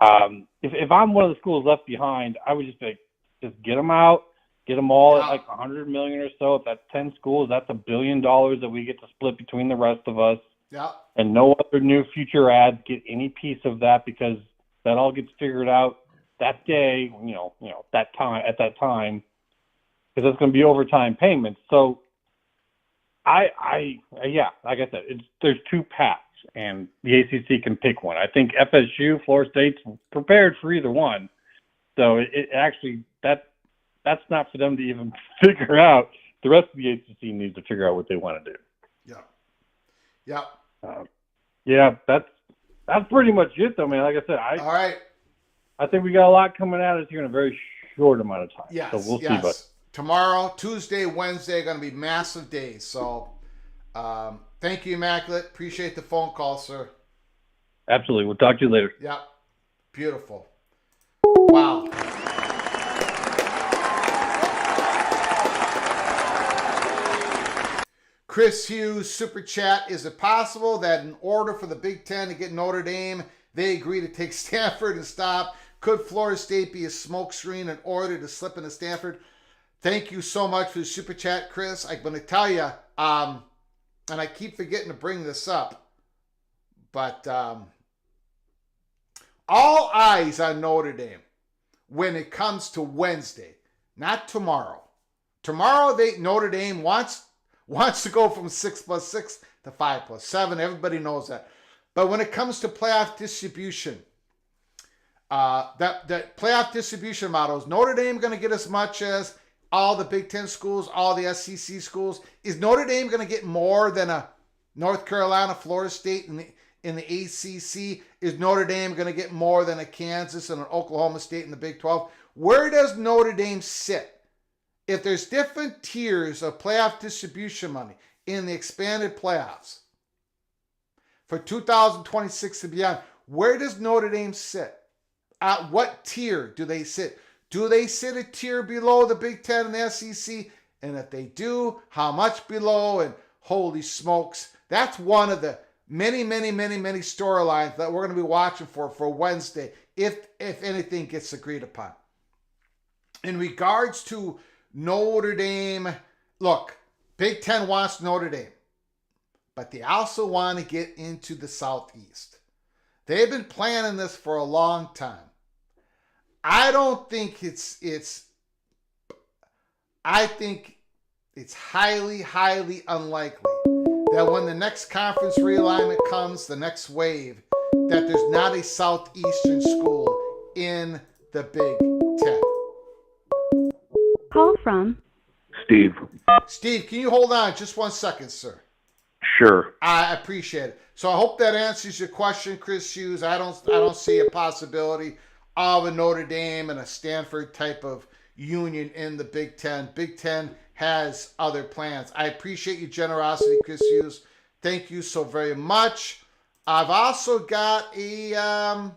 If I'm one of the schools left behind, I would just be like, just get them out, get them all at like $100 million or so. If that's 10 schools, that's $1 billion that we get to split between the rest of us. Yeah. And no other new future ads get any piece of that, because that all gets figured out that day, at that time, because it's going to be overtime payments. So like I said, there's two paths, and the ACC can pick one. I think FSU, Florida State's prepared for either one. So it actually, that's not for them to even figure out. The rest of the ACC needs to figure out what they want to do. Yeah. Yeah. Yeah, that's That's pretty much it, though, man. Like I said, All right. I think we got a lot coming at us here in a very short amount of time. Yes. So we'll see, yes. but Tomorrow, Tuesday, Wednesday are going to be massive days. So thank you, Immaculate. Appreciate the phone call, sir. absolutely. We'll talk to you later. Yep. Beautiful. Wow. Chris Hughes, Super Chat. Is it possible that in order for the Big Ten to get Notre Dame, they agree to take Stanford and stop? Could Florida State be a smokescreen in order to slip into Stanford? Thank you so much for the Super Chat, Chris. I'm going to tell you, and I keep forgetting to bring this up, but all eyes on Notre Dame when it comes to Wednesday, not tomorrow. Tomorrow, Notre Dame wants to go from 6+6 to 5+7. Everybody knows that. But when it comes to playoff distribution, that playoff distribution models, Notre Dame going to get as much as all the Big Ten schools, all the SEC schools? Is Notre Dame going to get more than a North Carolina, Florida State in the ACC? Is Notre Dame going to get more than a Kansas and an Oklahoma State in the Big 12? Where does Notre Dame sit? If there's different tiers of playoff distribution money in the expanded playoffs for 2026 and beyond, where does Notre Dame sit? At what tier do they sit? Do they sit a tier below the Big Ten and the SEC? And if they do, how much below? And holy smokes, that's one of the many storylines that we're going to be watching for Wednesday, if anything gets agreed upon. In regards to Notre Dame, look, Big Ten wants Notre Dame, but they also want to get into the Southeast. They've been planning this for a long time. I don't think I think it's highly unlikely that when the next conference realignment comes, the next wave, that there's not a Southeastern school in the Big Ten. Call from Steve. Steve, can you hold on just 1 second, sir? Sure. I appreciate it. So I hope that answers your question, Chris Hughes. I don't see a possibility of a Notre Dame and a Stanford type of union in the Big Ten. Big Ten has other plans. I appreciate your generosity, Chris Hughes. Thank you so very much. I've also got a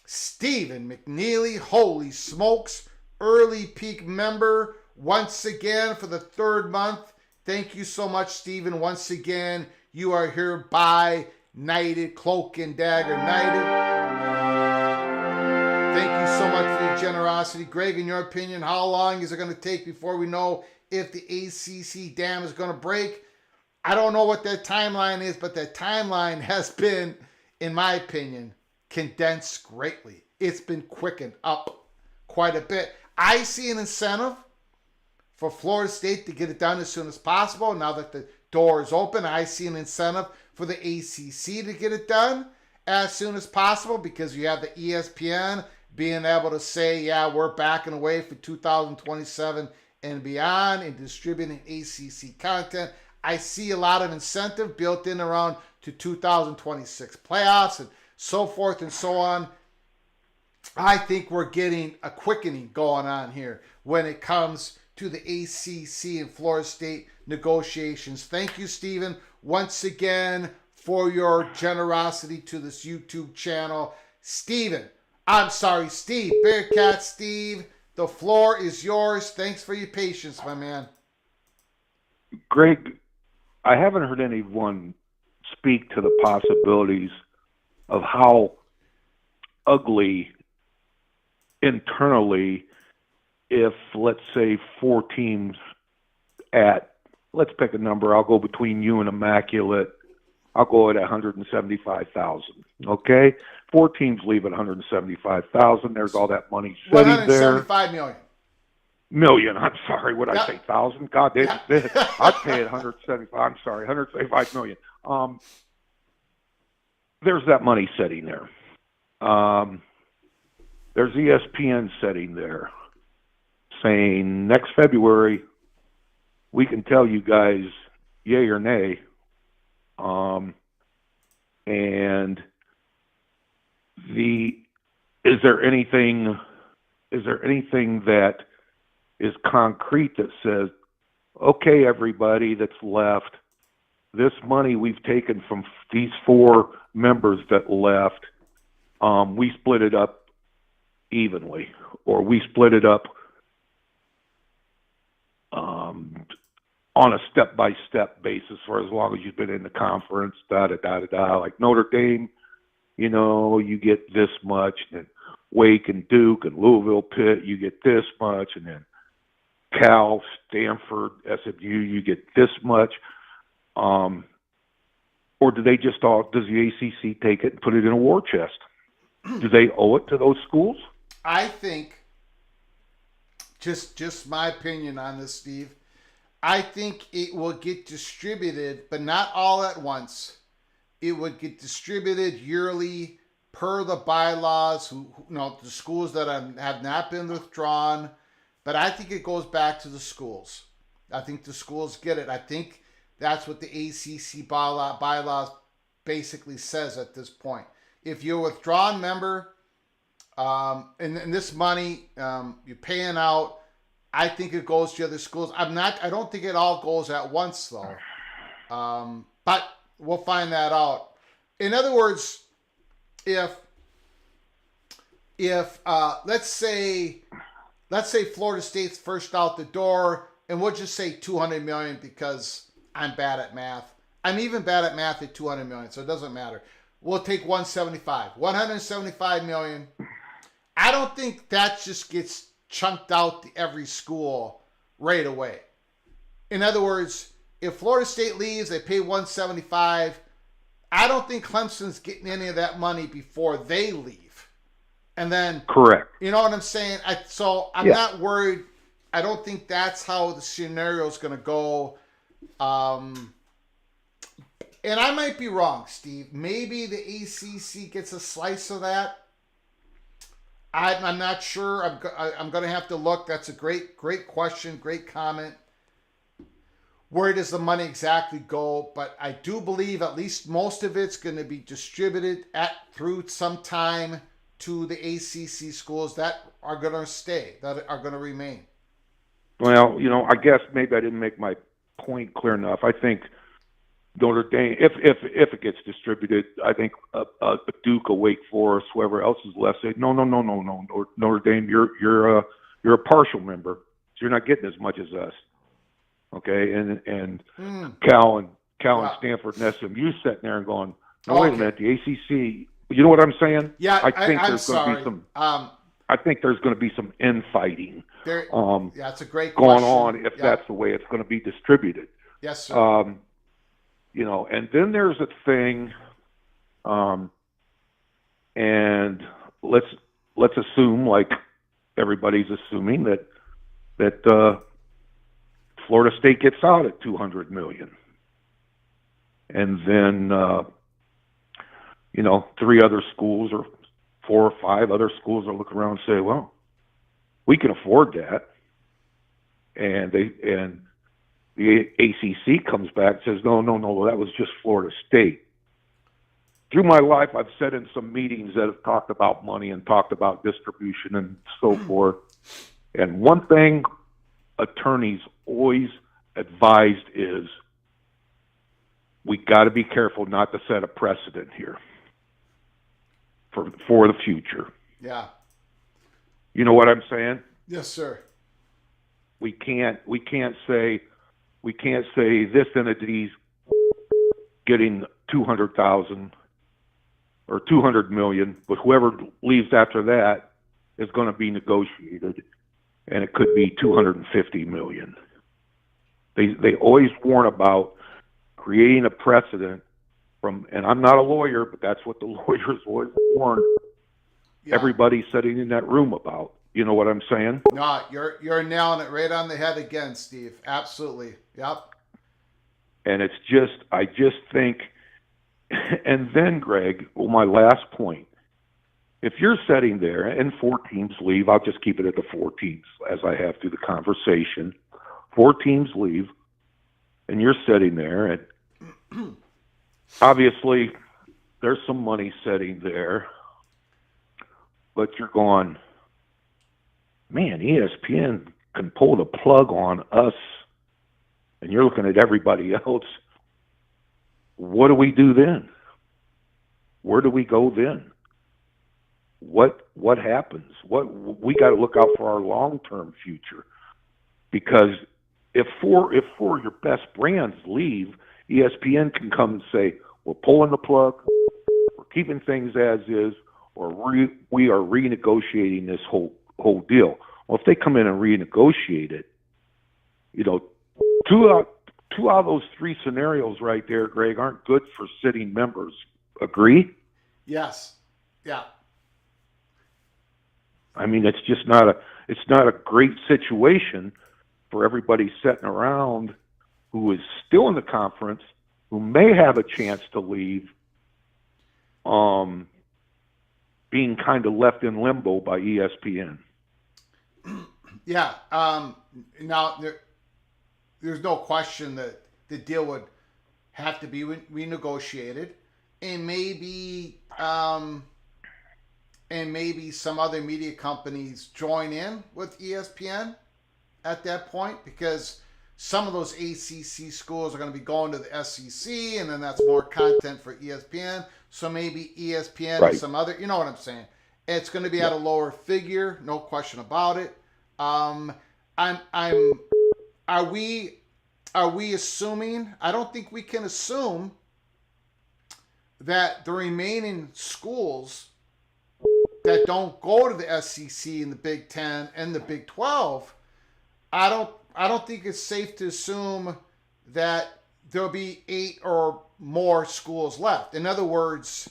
Stephen McNeely, holy smokes, early peak member once again for the third month. Thank you so much, Stephen. Once again, you are hereby knighted, cloak and dagger knighted. Thank you so much for your generosity. Greg, in your opinion, how long is it going to take before we know if the ACC dam is going to break? I don't know what that timeline is, but that timeline has been, in my opinion, condensed greatly. It's been quickened up quite a bit. I see an incentive for Florida State to get it done as soon as possible. Now that the door is open, I see an incentive for the ACC to get it done as soon as possible, because you have the ESPN being able to say, yeah, we're backing away for 2027 and beyond and distributing ACC content. I see a lot of incentive built in around to 2026 playoffs and so forth and so on. I think we're getting a quickening going on here when it comes to the ACC and Florida State negotiations. Thank you, Stephen, once again for your generosity to this YouTube channel. Steve, Bearcat Steve, the floor is yours. Thanks for your patience, my man. Greg, I haven't heard anyone speak to the possibilities of how ugly internally if, let's say, 4 teams at, let's pick a number, I'll go between you and Immaculate, I'll go at 175,000, okay? 4 teams leave at 175,000. There's all that money sitting there. 175 million. Million, I'm sorry, what I say, 1,000? God, Yeah. I'd pay it 175, I'm sorry, 175 million. There's that money sitting there. There's ESPN sitting there saying next February we can tell you guys yay or nay. And is there anything that is concrete that says, okay, everybody that's left, this money we've taken from these 4 members that left, we split it up evenly, or we split it up on a step-by-step basis for as long as you've been in the conference, da-da-da-da-da. Like Notre Dame, you get this much, and Wake and Duke and Louisville, Pitt, you get this much, and then Cal, Stanford, SMU, you get this much. Or do they just does the ACC take it and put it in a war chest? Do they owe it to those schools? I think, just my opinion on this, Steve, I think it will get distributed, but not all at once. It would get distributed yearly per the bylaws, the schools that have not been withdrawn. But I think it goes back to the schools. I think the schools get it. I think that's what the ACC bylaws basically says at this point. If you're a withdrawn member, and this money you're paying out, I think it goes to other schools. I don't think it all goes at once though. But we'll find that out. In other words, if let's say Florida State's first out the door, and we'll just say $200 million because I'm bad at math. I'm even bad at math at $200 million, so it doesn't matter. We'll take $175 million. I don't think that just gets chunked out to every school right away. In other words, if Florida State leaves, they pay $175. I don't think Clemson's getting any of that money before they leave. And then, correct. You know what I'm saying? I'm not worried. I don't think that's how the scenario is going to go. And I might be wrong, Steve. Maybe the ACC gets a slice of that. I'm not sure. I'm going to have to look. That's a great question, great comment. Where does the money exactly go? But I do believe at least most of it's going to be distributed through some time to the ACC schools that are going to stay, that are going to remain. Well, I guess maybe I didn't make my point clear enough. I think Notre Dame, if it gets distributed, I think a Duke, a Wake Forest, whoever else is left, say no. Notre Dame, you're a partial member, so you're not getting as much as us. Okay, and Cal and Stanford and SMU sitting there and going, no, wait a minute, the ACC. You know what I'm saying? Yeah, I think I'm there's going to be some. I think there's going to be some infighting. That's a great going question. on if that's the way it's going to be distributed. Yes, sir. And then there's a thing, and let's assume, like everybody's assuming, that Florida State gets out at $200 million, and then 3 other schools or 4 or 5 other schools will look around and say, well, we can afford that, and the ACC comes back and says, no, that was just Florida State. Through my life, I've sat in some meetings that have talked about money and talked about distribution and so forth. And one thing attorneys always advised is we got to be careful not to set a precedent here for the future. Yeah. You know what I'm saying? Yes, sir. We can't say this entity's getting 200,000 or 200 million, but whoever leaves after that is going to be negotiated, and it could be 250 million. They always warn about creating a precedent and I'm not a lawyer, but that's what the lawyers always warn everybody sitting in that room about. You know what I'm saying? No, you're nailing it right on the head again, Steve. Absolutely. Yep. And I just think, and then Greg, my last point, if you're sitting there and 4 teams leave, I'll just keep it at the 4 teams as I have through the conversation. 4 teams leave, and you're sitting there, and obviously there's some money sitting there, but you're going, man, ESPN can pull the plug on us, and you're looking at everybody else. What do we do then? Where do we go then? What happens? We got to look out for our long-term future, because if four of your best brands leave, ESPN can come and say, we're pulling the plug, we're keeping things as is, or we are renegotiating this whole deal. Well, if they come in and renegotiate it, two out of those three scenarios right there, Greg, aren't good for sitting members. Agree? Yes. Yeah. I mean, it's just not a great situation for everybody sitting around who is still in the conference, who may have a chance to leave, being kind of left in limbo by ESPN. Yeah. Now there's no question that the deal would have to be renegotiated, and maybe some other media companies join in with ESPN at that point, because some of those ACC schools are going to be going to the SEC, and then that's more content for ESPN. So maybe ESPN Right. and some other, you know what I'm saying? It's going to be at a lower figure, no question about it. Are we assuming? I don't think we can assume that the remaining schools that don't go to the SEC and the Big Ten and the Big 12, I don't think it's safe to assume that there'll be 8 or more schools left. In other words,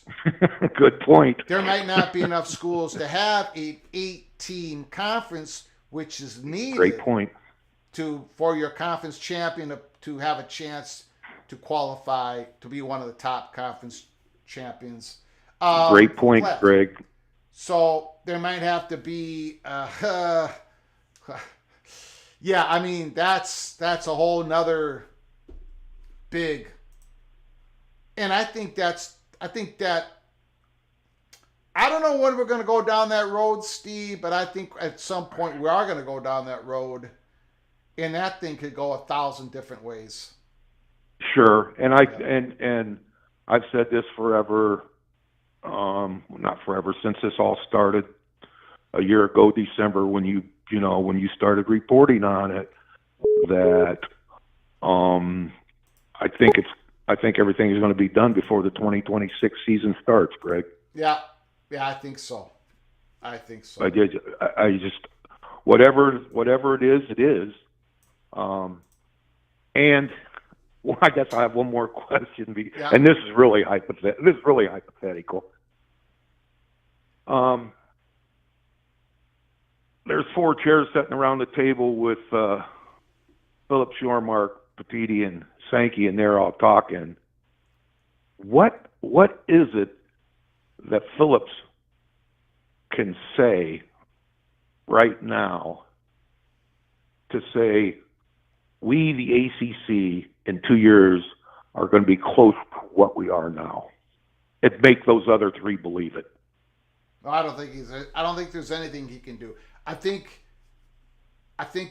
good point. There might not be enough schools to have an 8-team conference, which is needed. Great point. For your conference champion to have a chance to qualify to be one of the top conference champions. Great point, left. Greg. So there might have to be, yeah. I mean, that's a whole nother big, and I think that I don't know when we're going to go down that road, Steve, but I think at some point we are going to go down that road, and that thing could go 1,000 different ways. Sure, and and I've said this forever. Not forever, since this all started a year ago, December, when you started reporting on it, that I think everything is going to be done before the 2026 season starts, Greg. Yeah, I think so. I just whatever it is, it is. And well, I guess I have one more question, and this is really hypothetical. There's 4 chairs sitting around the table with Philip Shormark, Petiti, and Sankey, and they're all talking. What is it that Phillips can say right now to say we, the ACC, in 2 years are going to be close to what we are now, and make those other 3 believe it? I don't think there's anything he can do. I think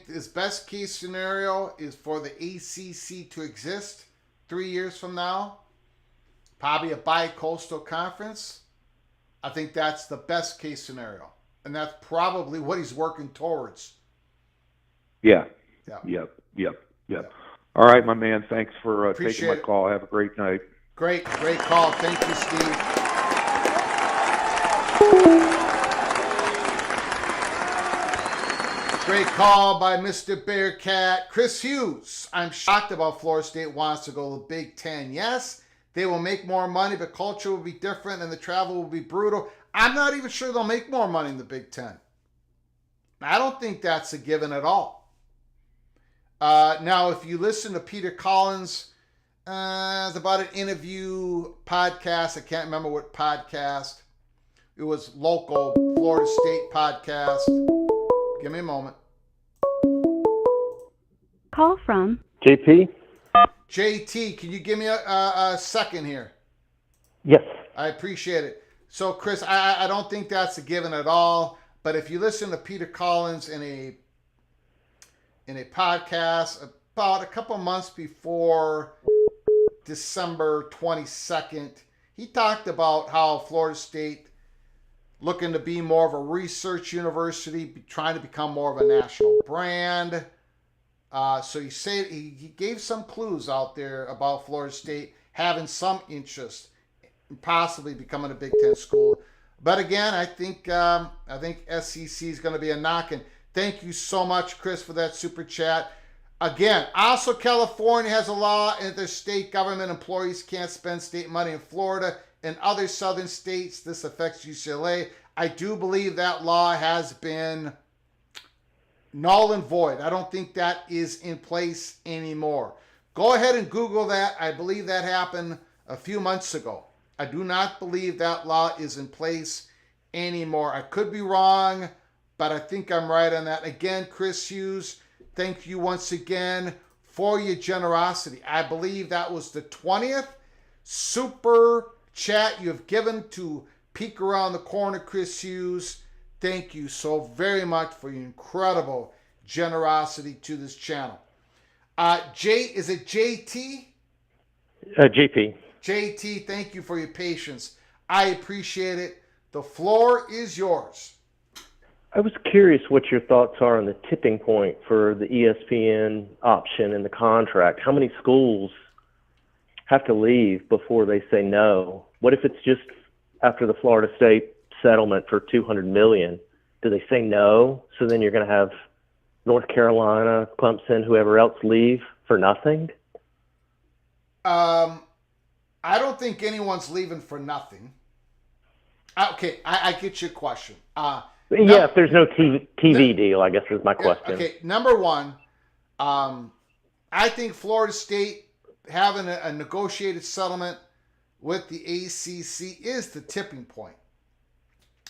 his best case scenario is for the ACC to exist 3 years from now, probably a bi-coastal conference. I think that's the best case scenario, and that's probably what he's working towards. Yeah. Yep. All right, my man. Thanks for taking my call. Have a great night. Great call. Thank you, Steve. Great call by Mr. Bearcat. Chris Hughes. I'm shocked about Florida State wants to go to the Big Ten. Yes, they will make more money, but culture will be different and the travel will be brutal. I'm not even sure they'll make more money in the Big Ten. I don't think that's a given at all. Now, if you listen to Peter Collins, it's about an interview podcast. I can't remember what podcast. It was local Florida State podcast. Give me a moment. Call from JP? JT, can you give me a second here? Yes. I appreciate it. So, Chris, I don't think that's a given at all. But if you listen to Peter Collins in a podcast about a couple months before December 22nd, he talked about how Florida State looking to be more of a research university, trying to become more of a national brand. So he gave some clues out there about Florida State having some interest in possibly becoming a Big Ten school. But again, I think SEC is going to be a knocking. Thank you so much, Chris, for that super chat. Again, also California has a law that their state government employees can't spend state money in Florida and other southern states. This affects UCLA. I do believe that law has been null and void. I don't think that is in place anymore. Go ahead and Google that. I believe that happened a few months ago. I do not believe that law is in place anymore. I could be wrong, but I think I'm right on that. Again, Chris Hughes, thank you once again for your generosity. I believe that was the 20th super chat you have given to Peek Around the Corner, Chris Hughes. Thank you so very much for your incredible generosity to this channel. Is it JT? JP. JT, thank you for your patience. I appreciate it. The floor is yours. I was curious what your thoughts are on the tipping point for the ESPN option in the contract. How many schools have to leave before they say no? What if it's just after the Florida State settlement for $200 million? Do they say no? So then you're going to have North Carolina, Clemson, whoever else leave for nothing? I don't think anyone's leaving for nothing. Okay, I get your question. If there's no TV deal, I guess is my question. Okay, number one, I think Florida State having a negotiated settlement with the ACC is the tipping point.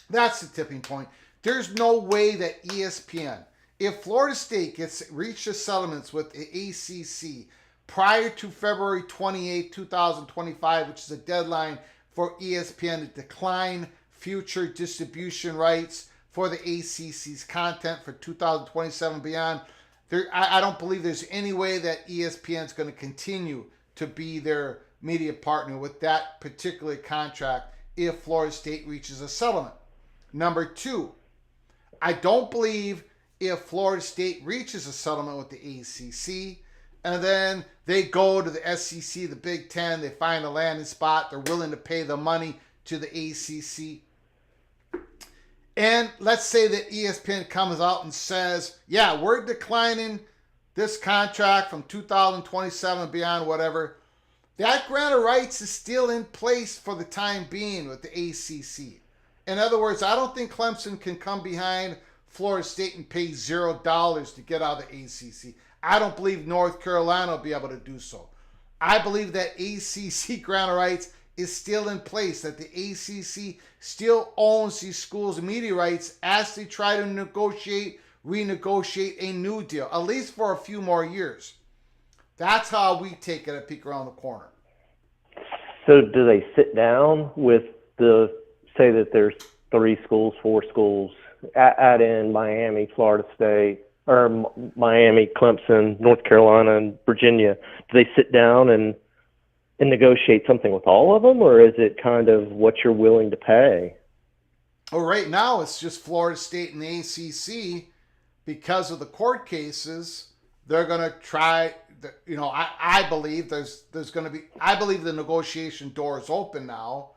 That's the tipping point. There's no way that ESPN, if Florida State reaches settlements with the ACC prior to February 28, 2025, which is the deadline for ESPN to decline future distribution rights for the ACC's content for 2027 and beyond, I don't believe there's any way that ESPN is going to continue to be their media partner with that particular contract if Florida State reaches a settlement. Number two, I don't believe if Florida State reaches a settlement with the ACC and then they go to the SEC, the Big Ten, they find a landing spot, they're willing to pay the money to the ACC. And let's say that ESPN comes out and says, yeah, we're declining this contract from 2027 and beyond, whatever. That grant of rights is still in place for the time being with the ACC. In other words, I don't think Clemson can come behind Florida State and pay $0 to get out of the ACC. I don't believe North Carolina will be able to do so. I believe that ACC grant of rights is still in place, that the ACC still owns these schools' media rights as they try to renegotiate a new deal, at least for a few more years. That's how we take it at Peek Around the Corner. So do they sit down with say that there's 3 schools, 4 schools, add in Miami, Florida State, or Miami, Clemson, North Carolina, and Virginia? Do they sit down and negotiate something with all of them, or is it kind of what you're willing to pay? Well, right now it's just Florida State and the ACC because of the court cases. They're going to try. I believe there's going to be. I believe the negotiation door is open now,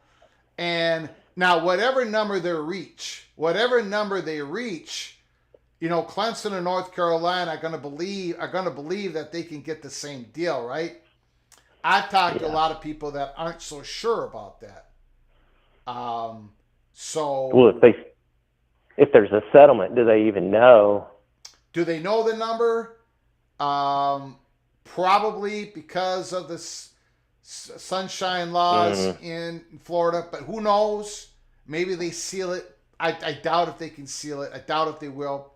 and now whatever number they reach, Clemson and North Carolina are going to believe that they can get the same deal, right? I've talked to a lot of people that aren't so sure about that. Well, if there's a settlement, do they even know? Do they know the number? Probably because of the sunshine laws in Florida, but who knows? Maybe they seal it. I doubt if they can seal it. I doubt if they will.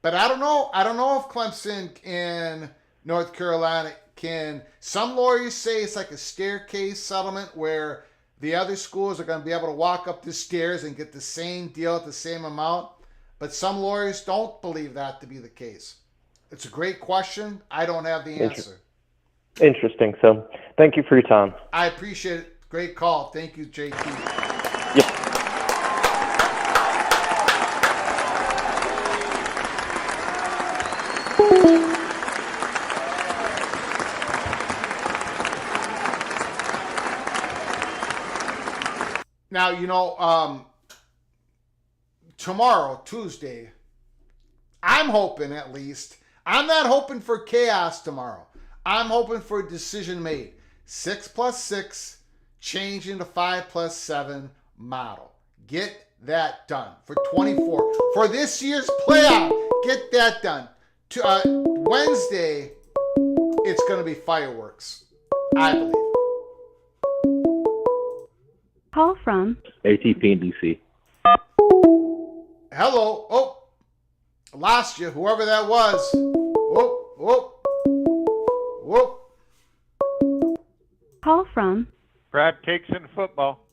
But I don't know. I don't know if Clemson and North Carolina can. Some lawyers say it's like a staircase settlement where The other schools are going to be able to walk up the stairs and get the same deal at the same amount. But some lawyers don't believe that to be the case. It's a great question. I don't have the answer. Interesting. So thank you for your time. I appreciate it. Great call. Thank you, JT. Yep. Now, you know, tomorrow, Tuesday, I'm hoping at least, I'm not hoping for chaos tomorrow. I'm hoping for a decision made. 6 plus 6, change into 5 plus 7 model. Get that done for 24. For this year's playoff, get that done. Wednesday, it's going to be fireworks, I believe. Call from ATP and DC. Hello. Oh, lost you, whoever that was. Whoop, whoop, whoop. Call from Crab cakes and football.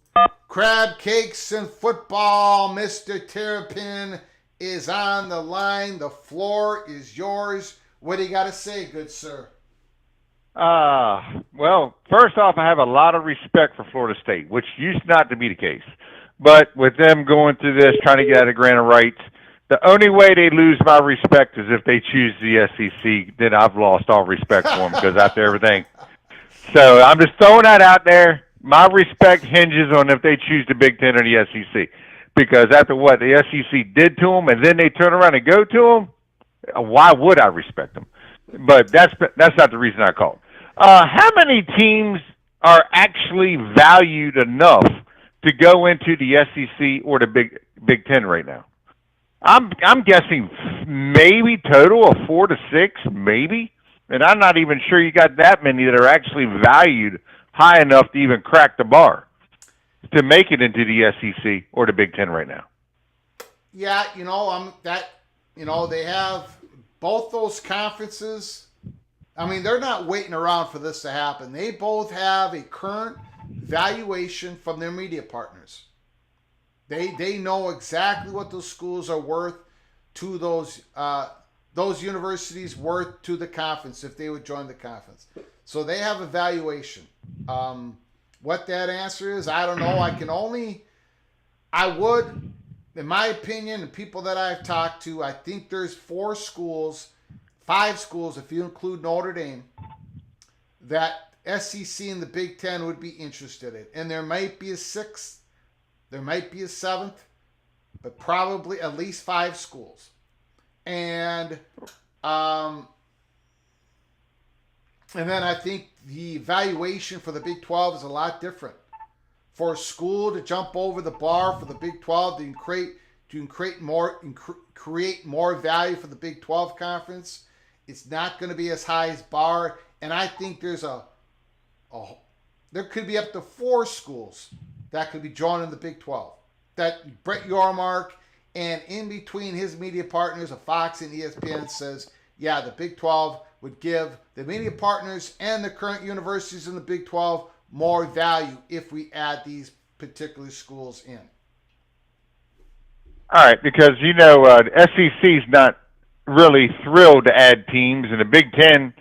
Crab cakes and football. Mr. Terrapin is on the line. The floor is yours. What do you got to say, good sir? Well, first off, I have a lot of respect for Florida State, which used not to be the case. But with them going through this, trying to get out of grant of rights, the only way they lose my respect is if they choose the SEC. Then I've lost all respect for them because after everything. So I'm just throwing that out there. My respect hinges on if they choose the Big Ten or the SEC. Because after what the SEC did to them and then they turn around and go to them, why would I respect them? But that's not the reason I called. How many teams are actually valued enough to go into the SEC or the Big Ten right now? I'm guessing maybe total of 4 to 6, maybe. And I'm not even sure you got that many that are actually valued high enough to even crack the bar to make it into the SEC or the Big Ten right now. Yeah, they have both those conferences. I mean, they're not waiting around for this to happen. They both have a current valuation from their media partners. They know exactly what those schools are worth to those universities worth to the conference if they would join the conference. So they have a valuation. What that answer is, I don't know. I would, in my opinion, and people that I've talked to, I think there's 5 schools, if you include Notre Dame, that SEC and the Big Ten would be interested in. And there might be a 6th, there might be a 7th, but probably at least 5 schools. And then I think the valuation for the Big 12 is a lot different. For a school to jump over the bar for the Big 12 to create more value for the Big 12 conference, it's not going to be as high as bar. And I think there could be up to 4 schools that could be joining the Big 12. That Brett Yormark and in between his media partners of Fox and ESPN says, yeah, the Big 12 would give the media partners and the current universities in the Big 12 more value if we add these particular schools in. All right, because, the SEC's not really thrilled to add teams, and the Big Ten,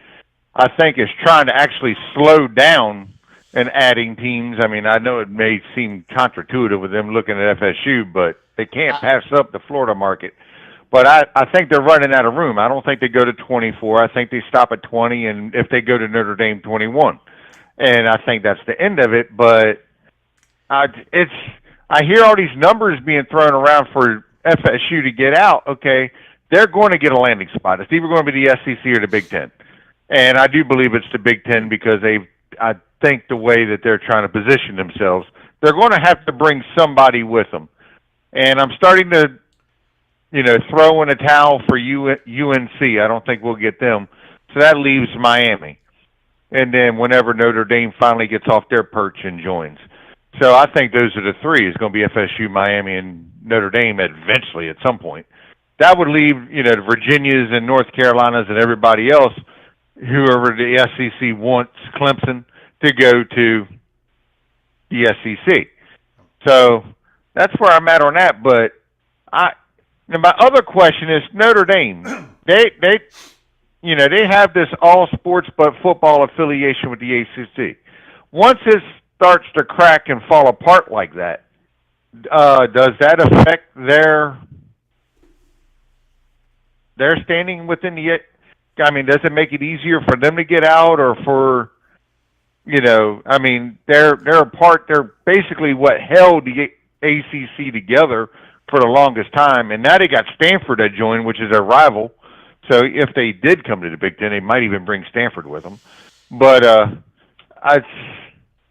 I think, is trying to actually slow down and adding teams. I mean, I know it may seem counterintuitive with them looking at FSU, but they can't pass up the Florida market. But I think they're running out of room. I don't think they go to 24. I think they stop at 20, and if they go to Notre Dame, 21. And I think that's the end of it. But I hear all these numbers being thrown around for FSU to get out. Okay, they're going to get a landing spot. It's either going to be the SEC or the Big Ten. And I do believe it's the Big Ten because I think the way that they're trying to position themselves, they're going to have to bring somebody with them. And I'm starting to, throw in a towel for UNC. I don't think we'll get them. So that leaves Miami. And then whenever Notre Dame finally gets off their perch and joins. So I think those are the 3. It's going to be FSU, Miami, and Notre Dame eventually at some point. That would leave, the Virginias and North Carolinas and everybody else, whoever the SEC wants Clemson to go to, the SEC. So that's where I'm at on that. But my other question is Notre Dame. They have this all sports but football affiliation with the ACC. Once it starts to crack and fall apart like that, does that affect their standing within the? I mean, does it make it easier for them to get out, or for I mean, they're a part. They're basically what held the ACC together for the longest time, and now they got Stanford to join, which is their rival. So if they did come to the Big Ten, they might even bring Stanford with them. But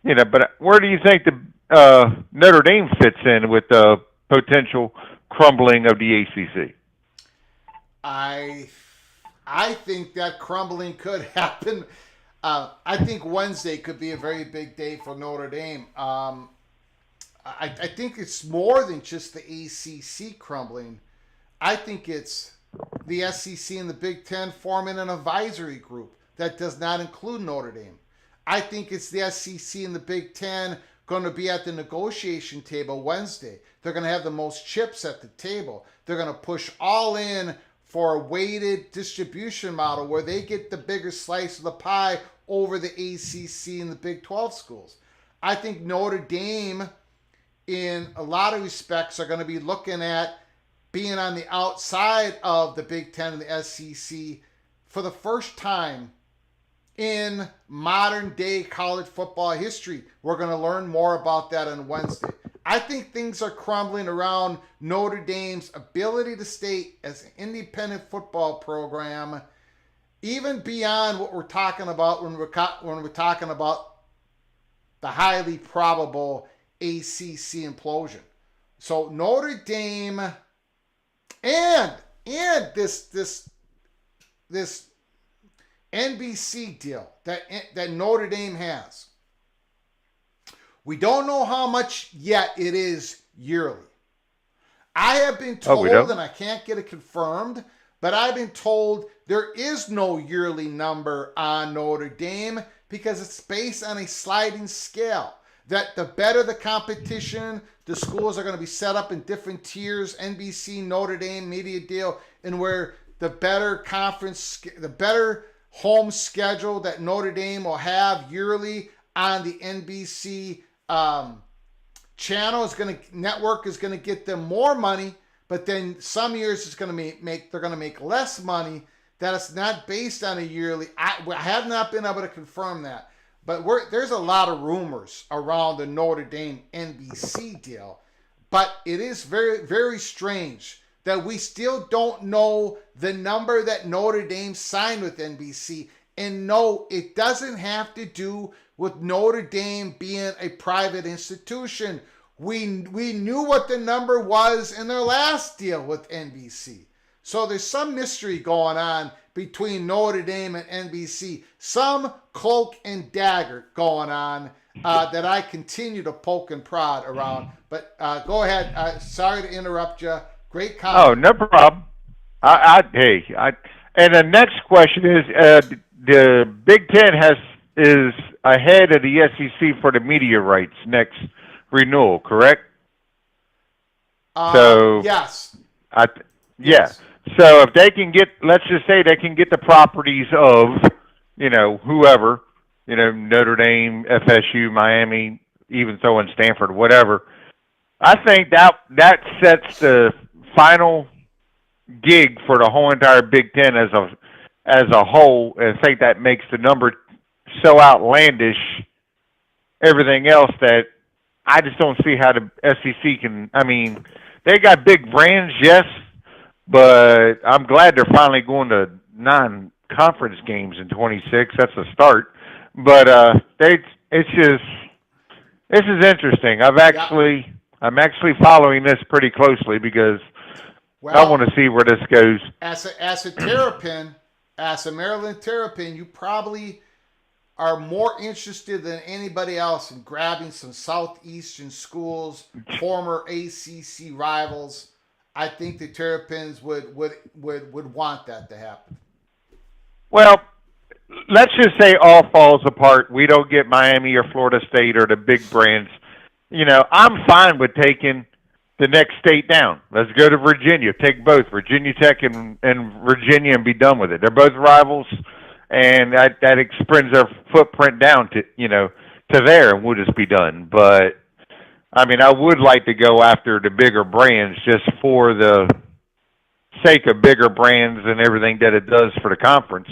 but where do you think the Notre Dame fits in with the potential crumbling of the ACC? I think that crumbling could happen. I think Wednesday could be a very big day for Notre Dame. I think it's more than just the ACC crumbling. I think it's the SEC and the Big Ten forming an advisory group that does not include Notre Dame. I think it's the SEC and the Big Ten going to be at the negotiation table Wednesday. They're going to have the most chips at the table. They're going to push all in for a weighted distribution model where they get the bigger slice of the pie over the ACC and the Big 12 schools. I think Notre Dame, in a lot of respects, are going to be looking at being on the outside of the Big Ten and the SEC for the first time in modern day college football history. We're going to learn more about that on Wednesday. I think things are crumbling around Notre Dame's ability to stay as an independent football program, even beyond what we're talking about when we're talking about the highly probable ACC implosion. So Notre Dame and this NBC deal that Notre Dame has. We don't know how much yet it is yearly. I have been told, and I can't get it confirmed, but I've been told there is no yearly number on Notre Dame because it's based on a sliding scale. That the better the competition, the schools are going to be set up in different tiers, NBC, Notre Dame, media deal, and where the better conference, the better home schedule that Notre Dame will have yearly on the NBC channel network is going to get them more money, but then some years it's going to they're going to make less money. That it's not based on a yearly. I have not been able to confirm that, but there's a lot of rumors around the Notre Dame NBC deal. But it is very, very strange that we still don't know the number that Notre Dame signed with NBC. And no, it doesn't have to do with Notre Dame being a private institution. We knew what the number was in their last deal with NBC. So there's some mystery going on between Notre Dame and NBC. Some cloak and dagger going on that I continue to poke and prod around. But go ahead. Sorry to interrupt you. Great comment. Oh, no problem. And the next question is, the Big Ten is ahead of the SEC for the media rights next renewal, correct? Yes. Yes. So if they can get, let's just say they can get the properties of, whoever, Notre Dame, FSU, Miami, even so in Stanford, whatever. I think that sets the final gig for the whole entire Big Ten as a whole. And I think that makes the number so outlandish, everything else, that I just don't see how the SEC can. I mean, they got big brands, yes, but I'm glad they're finally going to 9 conference games in 26. That's a start. But this is interesting. I'm actually following this pretty closely because I want to see where this goes. As a Terrapin, as a Maryland Terrapin, you probably are more interested than anybody else in grabbing some Southeastern schools, former ACC rivals. I think the Terrapins would want that to happen. Well, let's just say all falls apart. We don't get Miami or Florida State or the big brands I'm fine with taking the next state down. Let's go to Virginia. Take both, Virginia Tech and Virginia, and be done with it. They're both rivals, and that expands their footprint down to there, and we'll just be done. But I mean, I would like to go after the bigger brands just for the sake of bigger brands and everything that it does for the conference.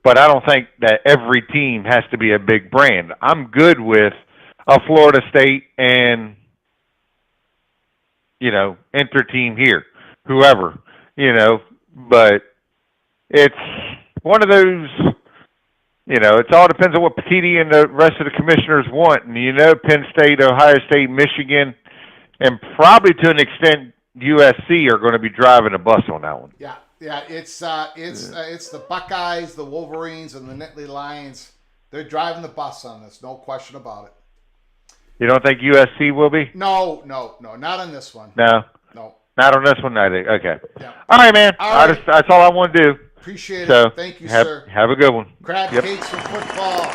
But I don't think that every team has to be a big brand. I'm good with a Florida State and, enter team here, whoever, but it's one of those, it all depends on what Petiti and the rest of the commissioners want. And, Penn State, Ohio State, Michigan, and probably to an extent USC are going to be driving a bus on that one. Yeah. Yeah, it's the Buckeyes, the Wolverines, and the Nittany Lions. They're driving the bus on this, no question about it. You don't think USC will be? No, not on this one. No, not on this one either. Okay. Yeah. All right, man. All right. That's all I want to do. Appreciate it. So, Thank you, sir. Have a good one. Crab cakes for football.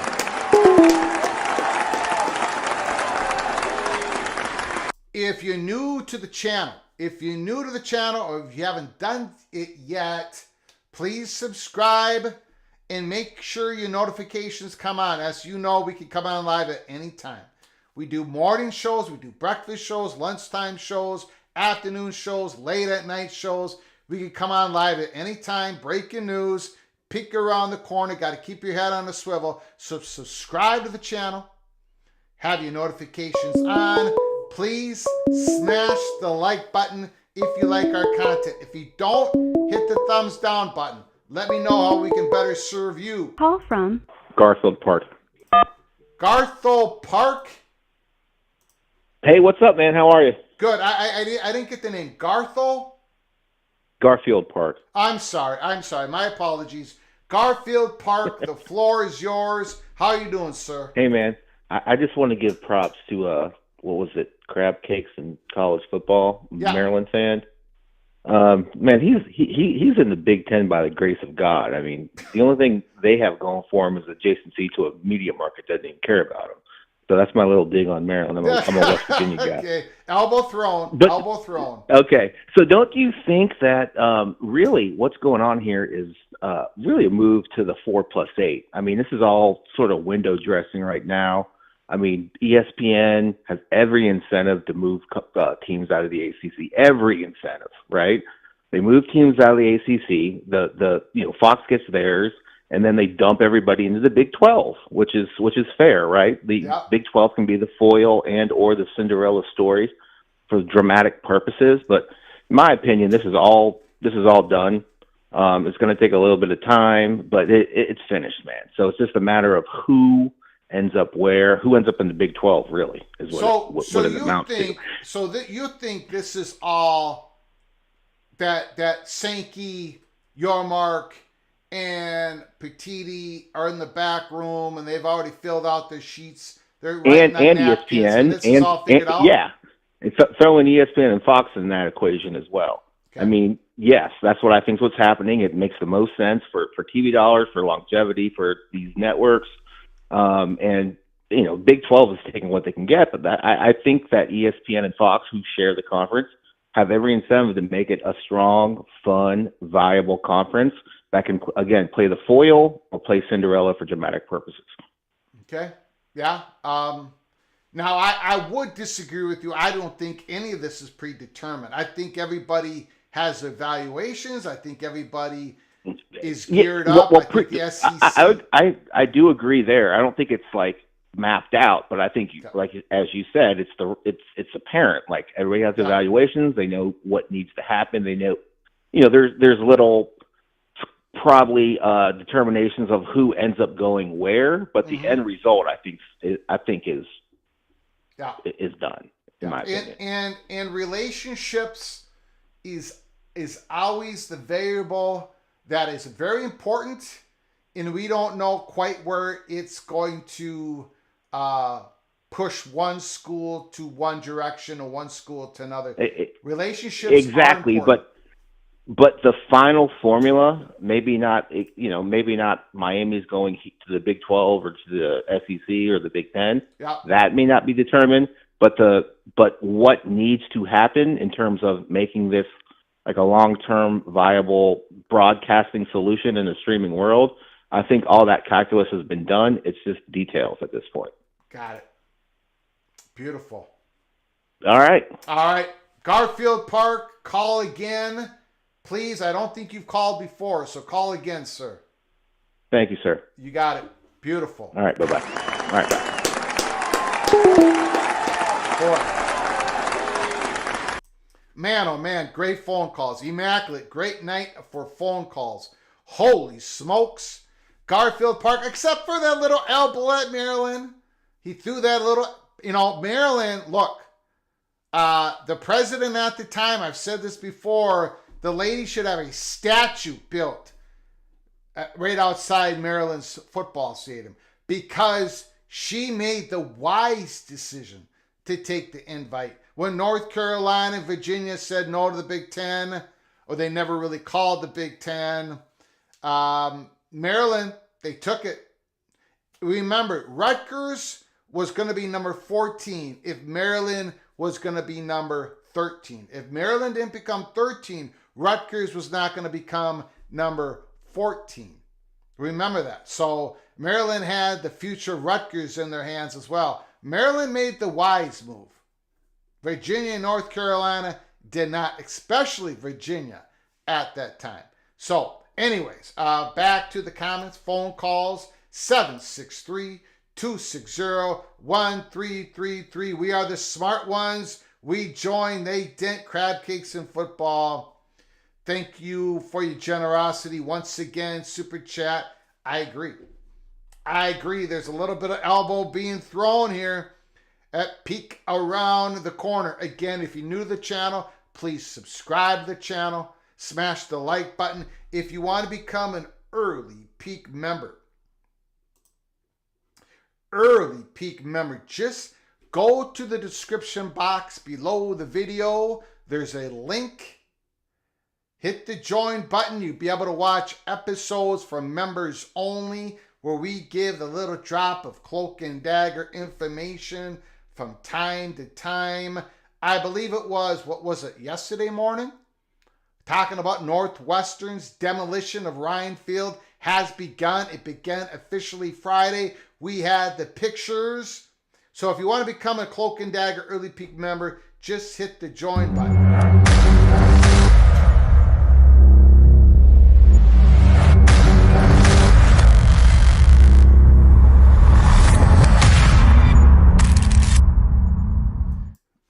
If you're new to the channel, or if you haven't done it yet, please subscribe and make sure your notifications come on. As you know, we can come on live at any time. We do morning shows, we do breakfast shows, lunchtime shows, afternoon shows, late at night shows. We can come on live at any time, breaking news, peek around the corner, got to keep your head on the swivel. So subscribe to the channel, have your notifications on. Please smash the like button if you like our content. If you don't, hit the thumbs down button. Let me know how we can better serve you. Call from Garfield Park. Garthol Park? Hey, what's up, man? How are you? Good. I didn't get the name. Garthol? Garfield Park. I'm sorry. My apologies. Garfield Park, the floor is yours. How are you doing, sir? Hey, man. I just want to give props to, what was it, Crab Cakes in college football, Yeah. Maryland fan. Man, he's in the Big Ten by the grace of God. I mean, the only thing they have going for him is adjacency to a media market that doesn't even care about him. So that's my little dig on Maryland. I'm a West Virginia guy. Okay, elbow thrown. Okay, so don't you think that really what's going on here is really a move to the 4+8? I mean, this is all sort of window dressing right now. I mean, ESPN has every incentive to move teams out of the ACC. Every incentive, right? They move teams out of the ACC. The Fox gets theirs, and then they dump everybody into the Big 12, which is fair, right? The Big 12 can be the foil and or the Cinderella story for dramatic purposes. But in my opinion, this is all done. It's going to take a little bit of time, but it's finished, man. So it's just a matter of who ends up where, who ends up in the Big 12, really, is what it amounts to. So that you think this is all that Sankey, Yormark, and Petiti are in the back room and they've already filled out their sheets. They're and napkins, ESPN this is all figured out? Yeah, and throw in ESPN and Fox in that equation as well. Okay. I mean, yes, that's what I think is what's happening. It makes the most sense for TV dollars, for longevity, for these networks. And Big 12 is taking what they can get, but I think that ESPN and Fox, who share the conference, have every incentive to make it a strong, fun, viable conference that can, again, play the foil or play Cinderella for dramatic purposes. Okay. Yeah. Now, I would disagree with you. I don't think any of this is predetermined. I think everybody has evaluations. I think everybody is geared up. I think the SEC. I do agree there. I don't think it's like mapped out, but I think, like as you said, it's apparent. Like everybody has evaluations. They know what needs to happen. They know, there's little probably determinations of who ends up going where, but the end result, I think is done. In my opinion. And relationships is always the variable that is very important, and we don't know quite where it's going to push one school to one direction or one school to another. Relationships exactly, are important. But the final formula, maybe not Miami's going to the Big 12 or to the SEC or the Big 10. Yeah. That may not be determined, but what needs to happen in terms of making this like a long-term viable broadcasting solution in the streaming world, I think all that calculus has been done. It's just details at this point. Got it. Beautiful. All right. All right. Garfield Park, call again. Please, I don't think you've called before, so call again, sir. Thank you, sir. You got it. Beautiful. All right, bye-bye. All right, bye. Boy. Man, oh man, great phone calls. Immaculate. Great night for phone calls. Holy smokes. Garfield Park, except for that little elbow at Maryland. He threw that little, Maryland, look, the president at the time, I've said this before, the lady should have a statue built right outside Maryland's football stadium because she made the wise decision to take the invite. When North Carolina and Virginia said no to the Big Ten, or they never really called the Big Ten, Maryland, they took it. Remember, Rutgers was going to be number 14 if Maryland was going to be number 13. If Maryland didn't become 13, Rutgers was not going to become number 14. Remember that. So Maryland had the future Rutgers in their hands as well. Maryland made the wise move. Virginia and North Carolina did not, especially Virginia at that time. So anyways, back to the comments, phone calls, 763-260-1333. We are the smart ones. We join, they dent crab cakes in football. Thank you for your generosity. Once again, super chat. I agree. There's a little bit of elbow being thrown here at Peek Around the Corner. Again, if you're new to the channel, please subscribe to the channel. Smash the like button. If you want to become an early Peek member, just go to the description box below the video. There's a link. Hit the join button. You'll be able to watch episodes for members only where we give a little drop of cloak and dagger information from time to time. I believe it was, yesterday morning? Talking about Northwestern's demolition of Ryan Field has begun. It began officially Friday. We had the pictures. So if you want to become a Cloak and Dagger Early Peek member, just hit the join button.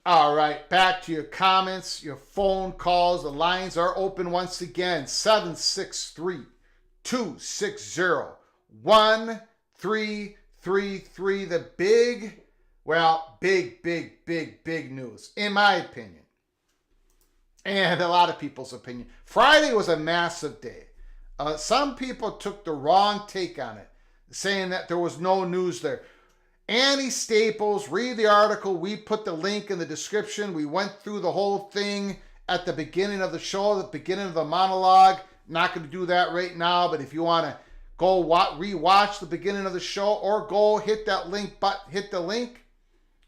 All right, back to your comments, your phone calls. The lines are open once again. 763-260-1333. The big news, in my opinion, and a lot of people's opinion. Friday was a massive day. Some people took the wrong take on it, saying that there was no news there. Annie Staples, read the article. We put the link in the description. We went through the whole thing at the beginning of the show, the beginning of the monologue. Not going to do that right now, but if you want to go rewatch the beginning of the show or go hit that link, hit the link,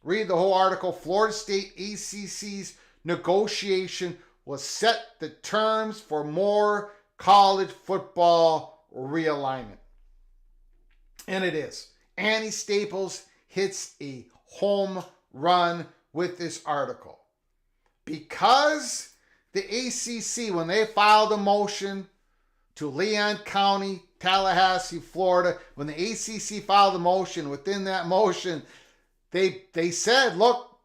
read the whole article. Florida State ACC's negotiation will set the terms for more college football realignment. And it is. Annie Staples hits a home run with this article. Because the ACC, when they filed a motion to Leon County, Tallahassee, Florida, when the ACC filed a motion, within that motion, they said, look,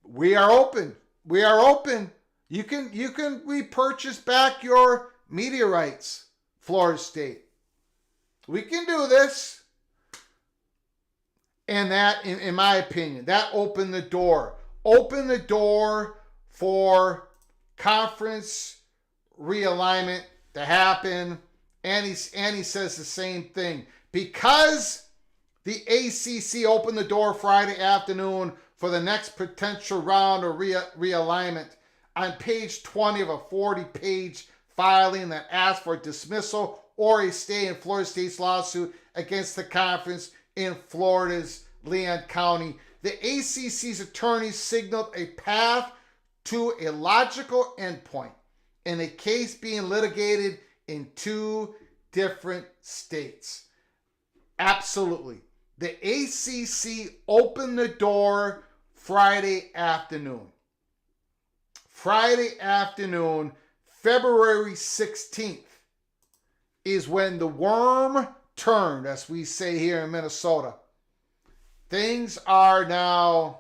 we are open. We are open. You can repurchase back your media rights, Florida State. We can do this. And that, in my opinion, that opened the door. Opened the door for conference realignment to happen. Annie says the same thing. Because the ACC opened the door Friday afternoon for the next potential round of realignment, on page 20 of a 40-page filing that asked for dismissal or a stay in Florida State's lawsuit against the conference in Florida's Leon County. The ACC's attorneys signaled a path to a logical endpoint in a case being litigated in 2 different states. Absolutely. The ACC opened the door Friday afternoon. Friday afternoon, February 16th, is when the worm turned, as we say here in Minnesota. Things are now...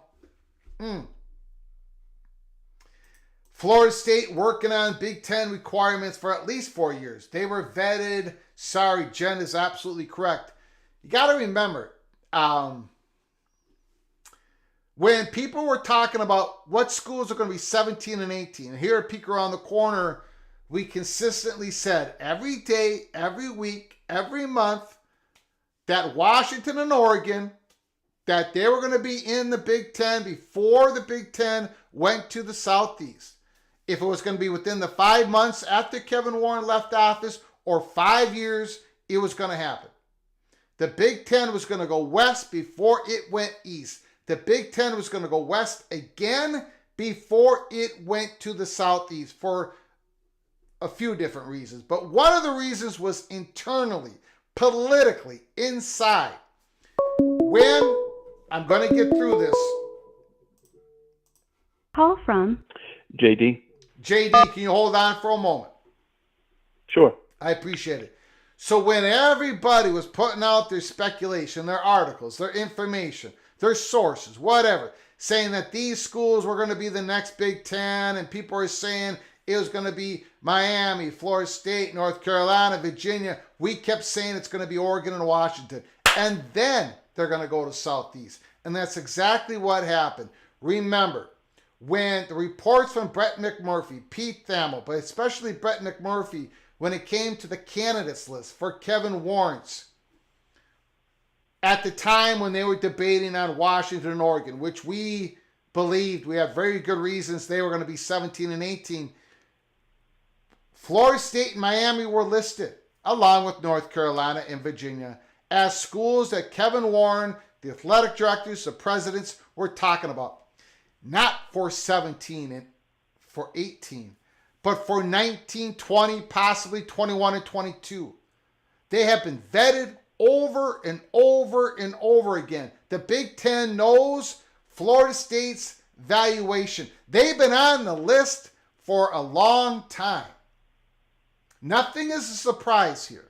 Florida State working on Big Ten requirements for at least 4 years. They were vetted. Sorry, Jen is absolutely correct. You got to remember, when people were talking about what schools are going to be 17 and 18, and here at Peek Around the Corner, we consistently said every day, every week, every month that Washington and Oregon, that they were going to be in the Big Ten before the Big Ten went to the Southeast. If it was going to be within the 5 months after Kevin Warren left office or 5 years, it was going to happen. The Big Ten was going to go west before it went east. The Big Ten was going to go west again before it went to the Southeast for a few different reasons. But one of the reasons was internally, politically, inside. When, I'm going to get through this. Call from JD. JD, can you hold on for a moment? Sure. I appreciate it. So when everybody was putting out their speculation, their articles, their information, their sources, whatever, saying that these schools were going to be the next Big Ten, and people were saying it was going to be Miami, Florida State, North Carolina, Virginia, we kept saying it's going to be Oregon and Washington. And then they're going to go to Southeast. And that's exactly what happened. Remember, when the reports from Brett McMurphy, Pete Thamel, but especially Brett McMurphy, when it came to the candidates list for Kevin Warren's, at the time when they were debating on Washington and Oregon, which we believed, we have very good reasons they were going to be 17 and 18, Florida State and Miami were listed, along with North Carolina and Virginia, as schools that Kevin Warren, the athletic directors, the presidents were talking about. Not for 17 and for 18, but for 19, 20, possibly 21 and 22. They have been vetted over and over and over again. The Big Ten knows Florida State's valuation. They've been on the list for a long time. Nothing is a surprise here.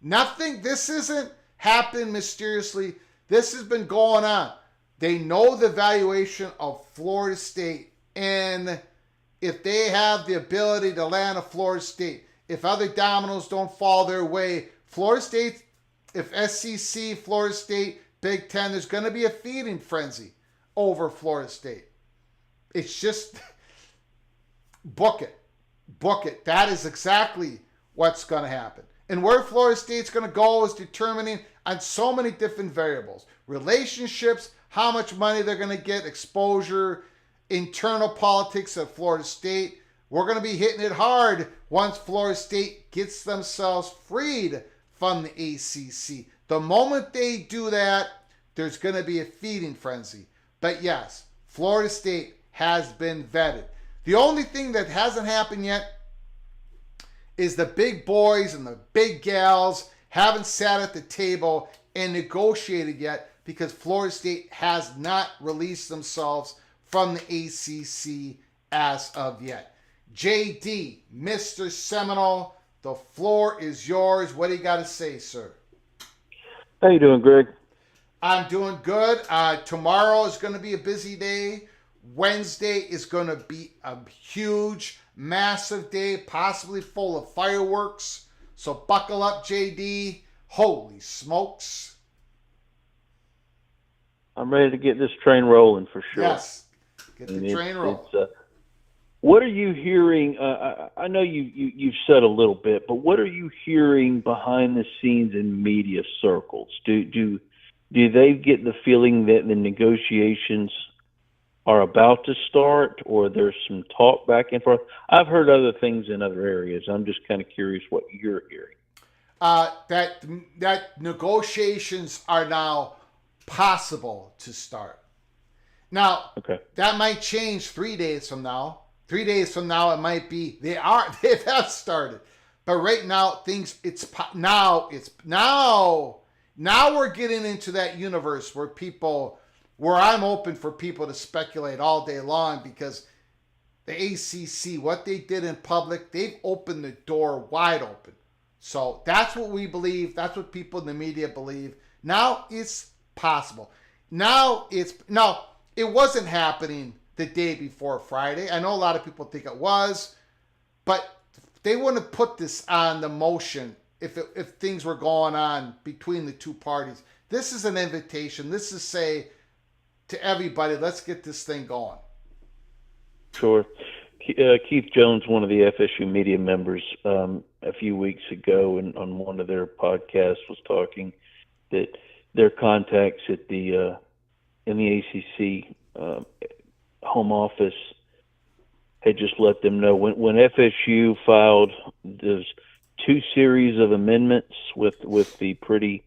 Nothing, this isn't happened mysteriously. This has been going on. They know the valuation of Florida State, and if they have the ability to land a Florida State, if other dominoes don't fall their way, Florida State, if SEC, Florida State, Big Ten, there's going to be a feeding frenzy over Florida State. It's just, book it. Book it. That is exactly what's going to happen. And where Florida State's going to go is determining on so many different variables. Relationships, how much money they're going to get, exposure, internal politics at Florida State. We're going to be hitting it hard once Florida State gets themselves freed from the ACC. The moment they do that, there's going to be a feeding frenzy. But yes, Florida State has been vetted. The only thing that hasn't happened yet is the big boys and the big gals haven't sat at the table and negotiated yet, because Florida State has not released themselves from the ACC as of yet. JD, Mr. Seminole, the floor is yours. What do you got to say, sir? How you doing, Greg? I'm doing good. Tomorrow is going to be a busy day. Wednesday is going to be a huge, massive day, possibly full of fireworks. So buckle up, JD. Holy smokes. I'm ready to get this train rolling for sure. Yes, get the train rolling. What are you hearing? I know you've said a little bit, but what are you hearing behind the scenes in media circles? Do they get the feeling that the negotiations are about to start, or there's some talk back and forth? I've heard other things in other areas. I'm just kind of curious what you're hearing. That negotiations are now possible to start. Now, Okay. that might change 3 days from now. 3 days from now, it might be they have started. But right now, now we're getting into that universe where I'm open for people to speculate all day long, because the ACC, what they did in public, they've opened the door wide open. So that's what we believe. That's what people in the media believe. Now it's possible. It wasn't happening the day before Friday. I know a lot of people think it was, but they wouldn't have put this on the motion if things were going on between the two parties. This is an invitation. This is say to everybody, let's get this thing going. Sure. Keith Jones, one of the FSU media members, a few weeks ago on one of their podcasts was talking that their contacts at in the ACC home office had just let them know when FSU filed those 2 series of amendments with the pretty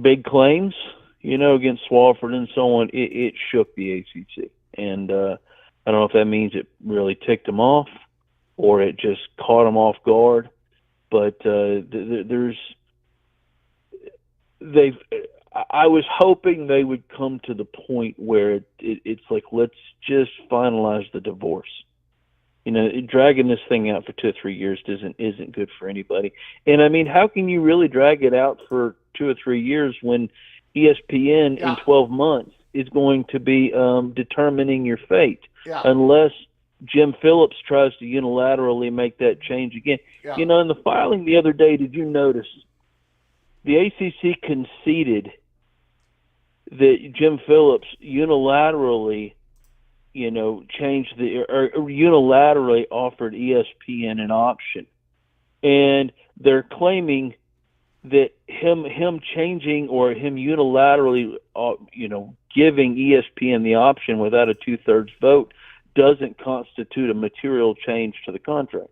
big claims, against Swofford and so on, it shook the ACC. And I don't know if that means it really ticked them off or it just caught them off guard. But I was hoping they would come to the point where it's like, let's just finalize the divorce. Dragging this thing out for 2 or 3 years isn't good for anybody. And I mean, how can you really drag it out for 2 or 3 years when ESPN in 12 months is going to be determining your fate, unless Jim Phillips tries to unilaterally make that change again? In the filing the other day, did you notice the ACC conceded that Jim Phillips unilaterally, changed or unilaterally offered ESPN an option, and they're claiming that him changing or him unilaterally, giving ESPN the option without a 2/3 vote doesn't constitute a material change to the contract.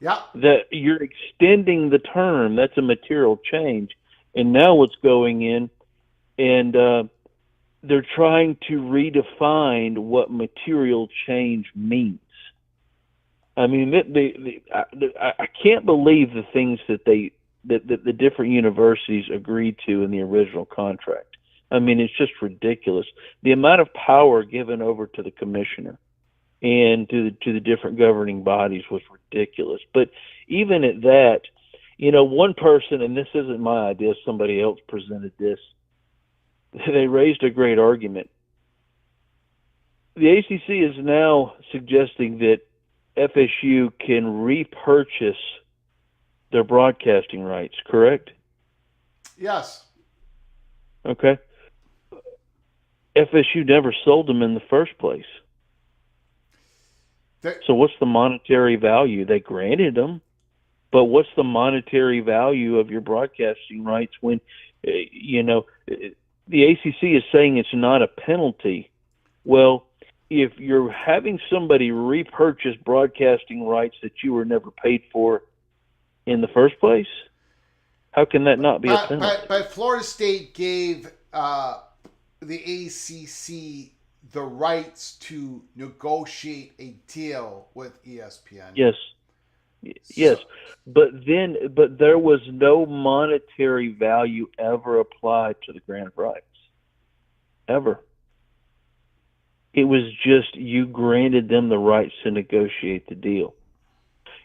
Yeah. That you're extending the term, that's a material change. And now what's going in, and they're trying to redefine what material change means. I mean, I can't believe the things that the different universities agreed to in the original contract. I mean, it's just ridiculous. The amount of power given over to the commissioner and to the different governing bodies was ridiculous. But even at that, one person, and this isn't my idea, somebody else presented this, they raised a great argument. The ACC is now suggesting that FSU can repurchase their broadcasting rights, correct? Yes. Okay. FSU never sold them in the first place. So what's the monetary value? They granted them, but what's the monetary value of your broadcasting rights when, the ACC is saying it's not a penalty? Well, if you're having somebody repurchase broadcasting rights that you were never paid for in the first place, how can that not be a penalty? But Florida State gave the ACC the rights to negotiate a deal with ESPN. Yes, but there was no monetary value ever applied to the grant of rights, ever. It was just you granted them the rights to negotiate the deal.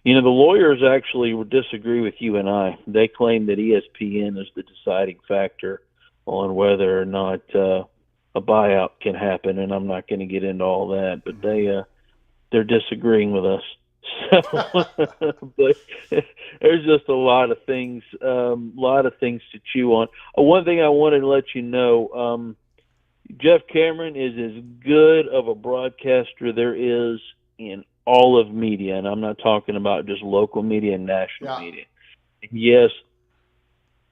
The lawyers actually would disagree with you and I. They claim that ESPN is the deciding factor on whether or not a buyout can happen, and I'm not going to get into all that, but they're disagreeing with us. So, but there's just a lot of things to chew on. One thing I wanted to let you know, Jeff Cameron is as good of a broadcaster there is in all of media, and I'm not talking about just local media and national media. Yes,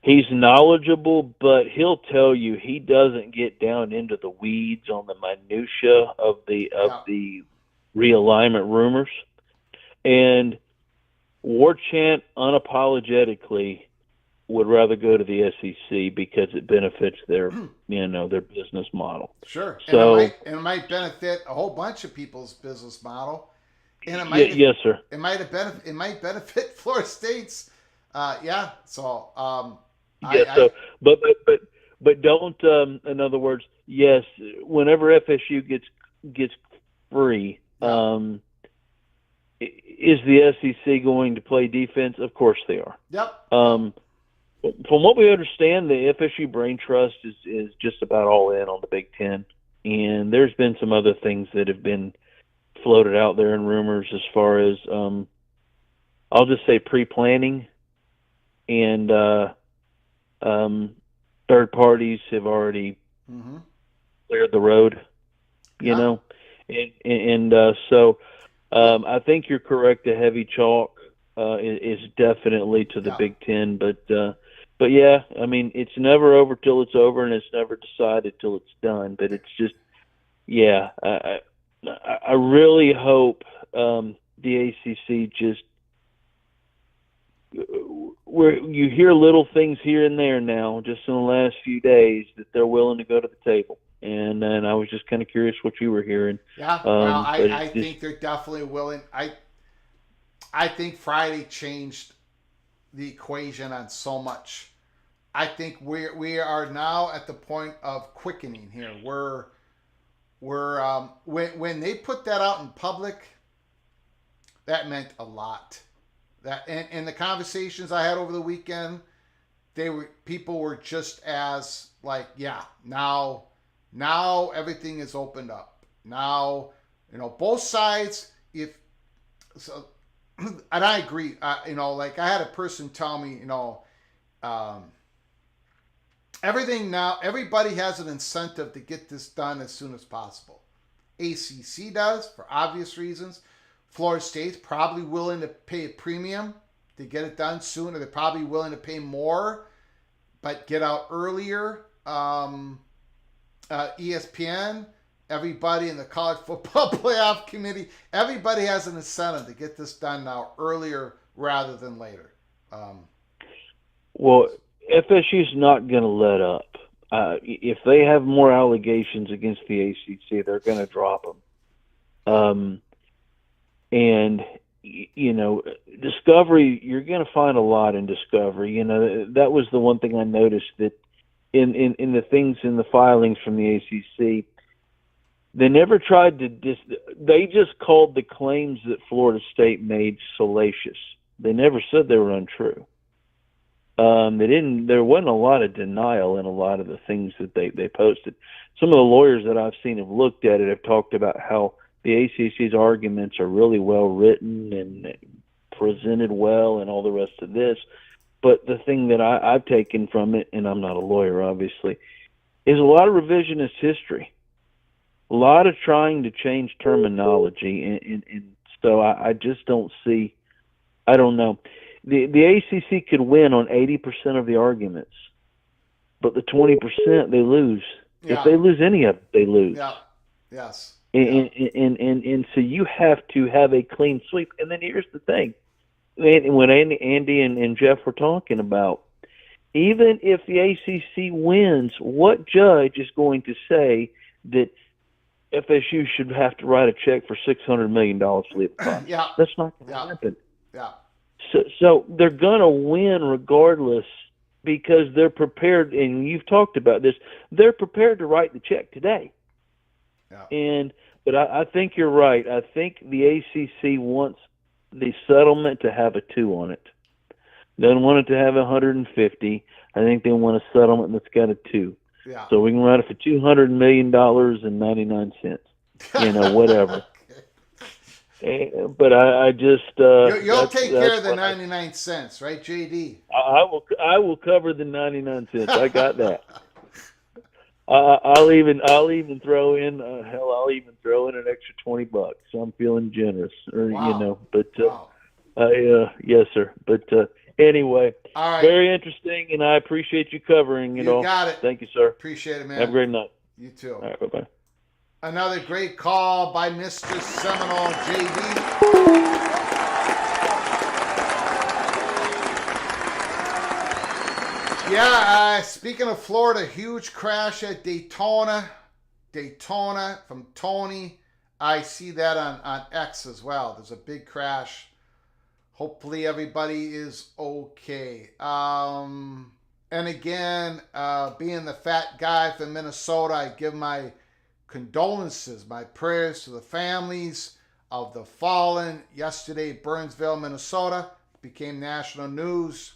he's knowledgeable, but he'll tell you he doesn't get down into the weeds on the minutia of the realignment rumors. And War Chant unapologetically would rather go to the SEC because it benefits their their business model. Sure. So and it might benefit a whole bunch of people's business model. And it might yes, sir. It might benefit Florida State's. So but don't. In other words, yes. Whenever FSU gets free, is the SEC going to play defense? Of course they are. Yep. From what we understand, the FSU Brain Trust is just about all in on the Big Ten, and there's been some other things that have been floated out there in rumors as far as I'll just say pre-planning, and third parties have already cleared the road, you know, and so I think you're correct. The heavy chalk is definitely to the Big Ten, but yeah, I mean, it's never over till it's over, and it's never decided till it's done. But it's just, yeah, I really hope the ACC just where you hear little things here and there now, just in the last few days, that they're willing to go to the table. And I was just kind of curious what you were hearing. Yeah, well, I think they're definitely willing. I think Friday changed the equation on so much. I think we are now at the point of quickening here. We're when they put that out in public, that meant a lot. That in the conversations I had over the weekend, people were just as like, yeah, now everything is opened up. Now, both sides, and I agree, like I had a person tell me, everybody has an incentive to get this done as soon as possible. ACC does, for obvious reasons. Florida State's probably willing to pay a premium to get it done sooner. They're probably willing to pay more, but get out earlier. ESPN, everybody in the college football playoff committee, everybody has an incentive to get this done now earlier rather than later. Well, FSU's not going to let up. If they have more allegations against the ACC, they're going to drop them. And, Discovery, you're going to find a lot in Discovery. That was the one thing I noticed, that in the things in the filings from the ACC, they never tried to they just called the claims that Florida State made salacious. They never said they were untrue. There wasn't a lot of denial in a lot of the things that they posted. Some of the lawyers that I've seen have looked at it, have talked about how the ACC's arguments are really well written and presented well and all the rest of this. But the thing that I've taken from it, and I'm not a lawyer, obviously, is a lot of revisionist history, a lot of trying to change terminology. And so I just don't see, I don't know. The ACC could win on 80% of the arguments, but the 20% they lose. Yeah. If they lose any of it, they lose. Yeah. Yes. And so you have to have a clean sweep. And then here's the thing. When Andy and Jeff were talking about, even if the ACC wins, what judge is going to say that FSU should have to write a check for $600 million to leave the class? Yeah. That's not going to happen. Yeah. So they're going to win regardless, because they're prepared, and you've talked about this, they're prepared to write the check today. Yeah. But I think you're right. I think the ACC wants the settlement to have a 2 on it. Doesn't want it to have 150. I think they want a settlement that's got a 2. Yeah. So we can write it for $200 million and 99 cents. Whatever. But I just you'll take care of the 99 cents, right, JD? I will cover the 99 cents. I got that. I'll even throw in I'll even throw in an extra $20. I'm feeling generous, wow. Yes, sir. But anyway, all right. Very interesting, and I appreciate you covering it all. You got it. Thank you, sir. Appreciate it, man. Have a great night. You too. All right, bye-bye. Another great call by Mr. Seminole, JD. Yeah, speaking of Florida, huge crash at Daytona from Tony. I see that on X as well. There's a big crash. Hopefully everybody is okay. And again, being the fat guy from Minnesota, I give my condolences, my prayers to the families of the fallen. Yesterday, Burnsville, Minnesota, became national news.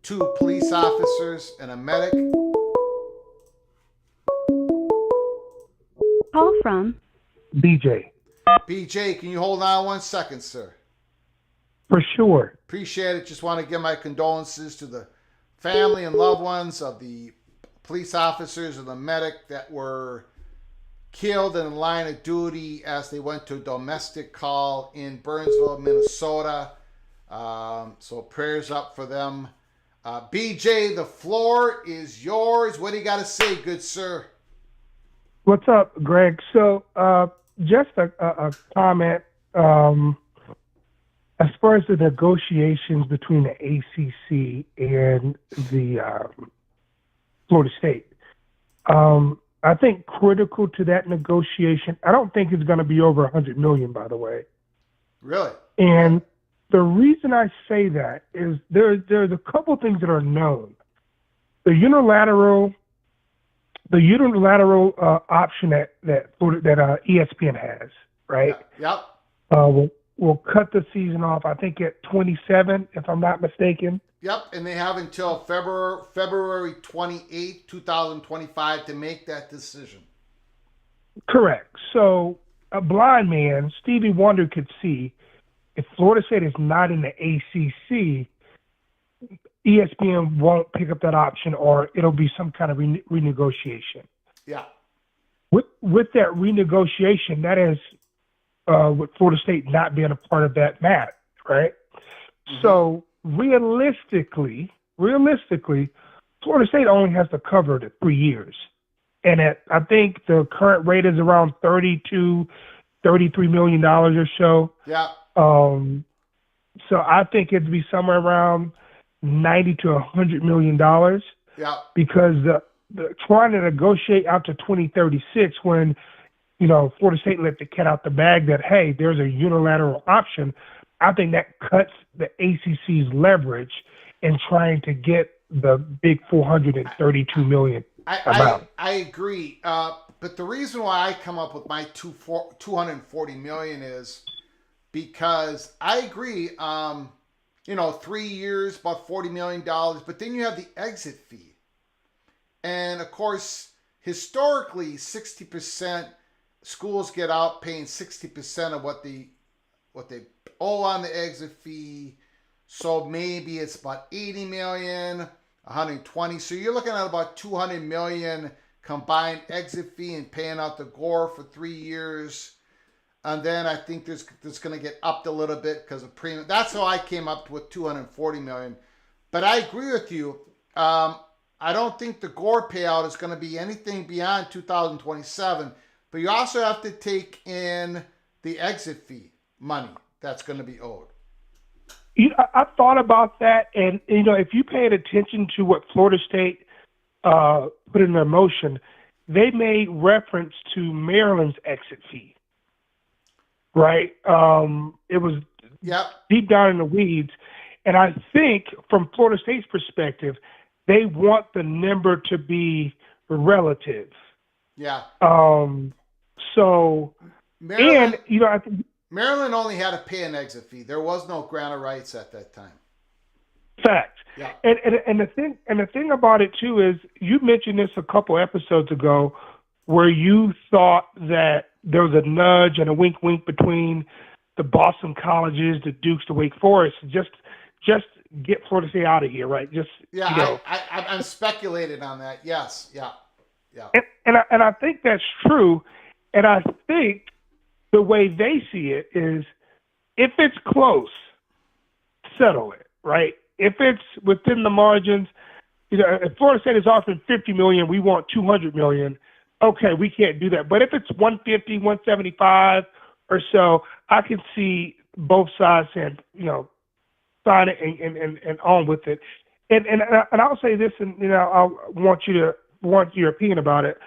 2 police officers and a medic. Call from BJ. BJ, can you hold on 1 second, sir? For sure. Appreciate it. Just want to give my condolences to the family and loved ones of the police officers and the medic that were killed in the line of duty as they went to a domestic call in Burnsville, Minnesota. So prayers up for them. BJ, the floor is yours. What do you got to say, good sir? What's up, Greg? So just a comment. As far as the negotiations between the ACC and the Florida State, I think critical to that negotiation, I don't think it's going to be over $100 million, by the way. Really? And the reason I say that is there's a couple things that are known. The unilateral option that ESPN has, right? Yep. Will cut the season off, I think, at 27, if I'm not mistaken. Yep, and they have until February 28th, 2025 to make that decision. Correct. So a blind man, Stevie Wonder, could see if Florida State is not in the ACC, ESPN won't pick up that option, or it'll be some kind of renegotiation. Yeah. With that renegotiation, that is with Florida State not being a part of that match, right? Mm-hmm. So realistically, Florida State only has to cover the 3 years. And I think the current rate is around $32, $33 million or so. Yeah. So I think it'd be somewhere around $90 to $100 million. Yeah. Because the trying to negotiate out to 2036 when, Florida State let the cat out the bag that, hey, there's a unilateral option, I think that cuts the ACC's leverage in trying to get the big $432 million amount. I agree. But the reason why I come up with my $240 million is because I agree, 3 years, about $40 million, but then you have the exit fee. And of course, historically, 60% schools get out paying 60% of what they owe on the exit fee. So maybe it's about 80 million, 120. So you're looking at about 200 million combined exit fee and paying out the Gore for 3 years. And then I think there's going to get upped a little bit because of premium. That's how I came up with 240 million. But I agree with you. I don't think the Gore payout is going to be anything beyond 2027. But you also have to take in the exit fee money that's going to be owed. I thought about that, and if you paid attention to what Florida State put in their motion, they made reference to Maryland's exit fee. Right? It was deep down in the weeds, and I think from Florida State's perspective, they want the number to be relative. Yeah. So, Maryland, and I think Maryland only had to pay an exit fee. There was no grant of rights at that time. Fact. Yeah. And the thing about it too is you mentioned this a couple episodes ago, where you thought that there was a nudge and a wink between the Boston colleges, the Dukes, the Wake Forest. Just get Florida State out of here, right? I'm speculating on that. Yes. Yeah. And I think that's true. And I think the way they see it is, if it's close, settle it, right? If it's within the margins, if Florida State is offering $50 million, we want $200 million. Okay, we can't do that. But if it's 150, 175 or so, I can see both sides saying, sign it and on with it. and I'll say this, and I want your opinion about it.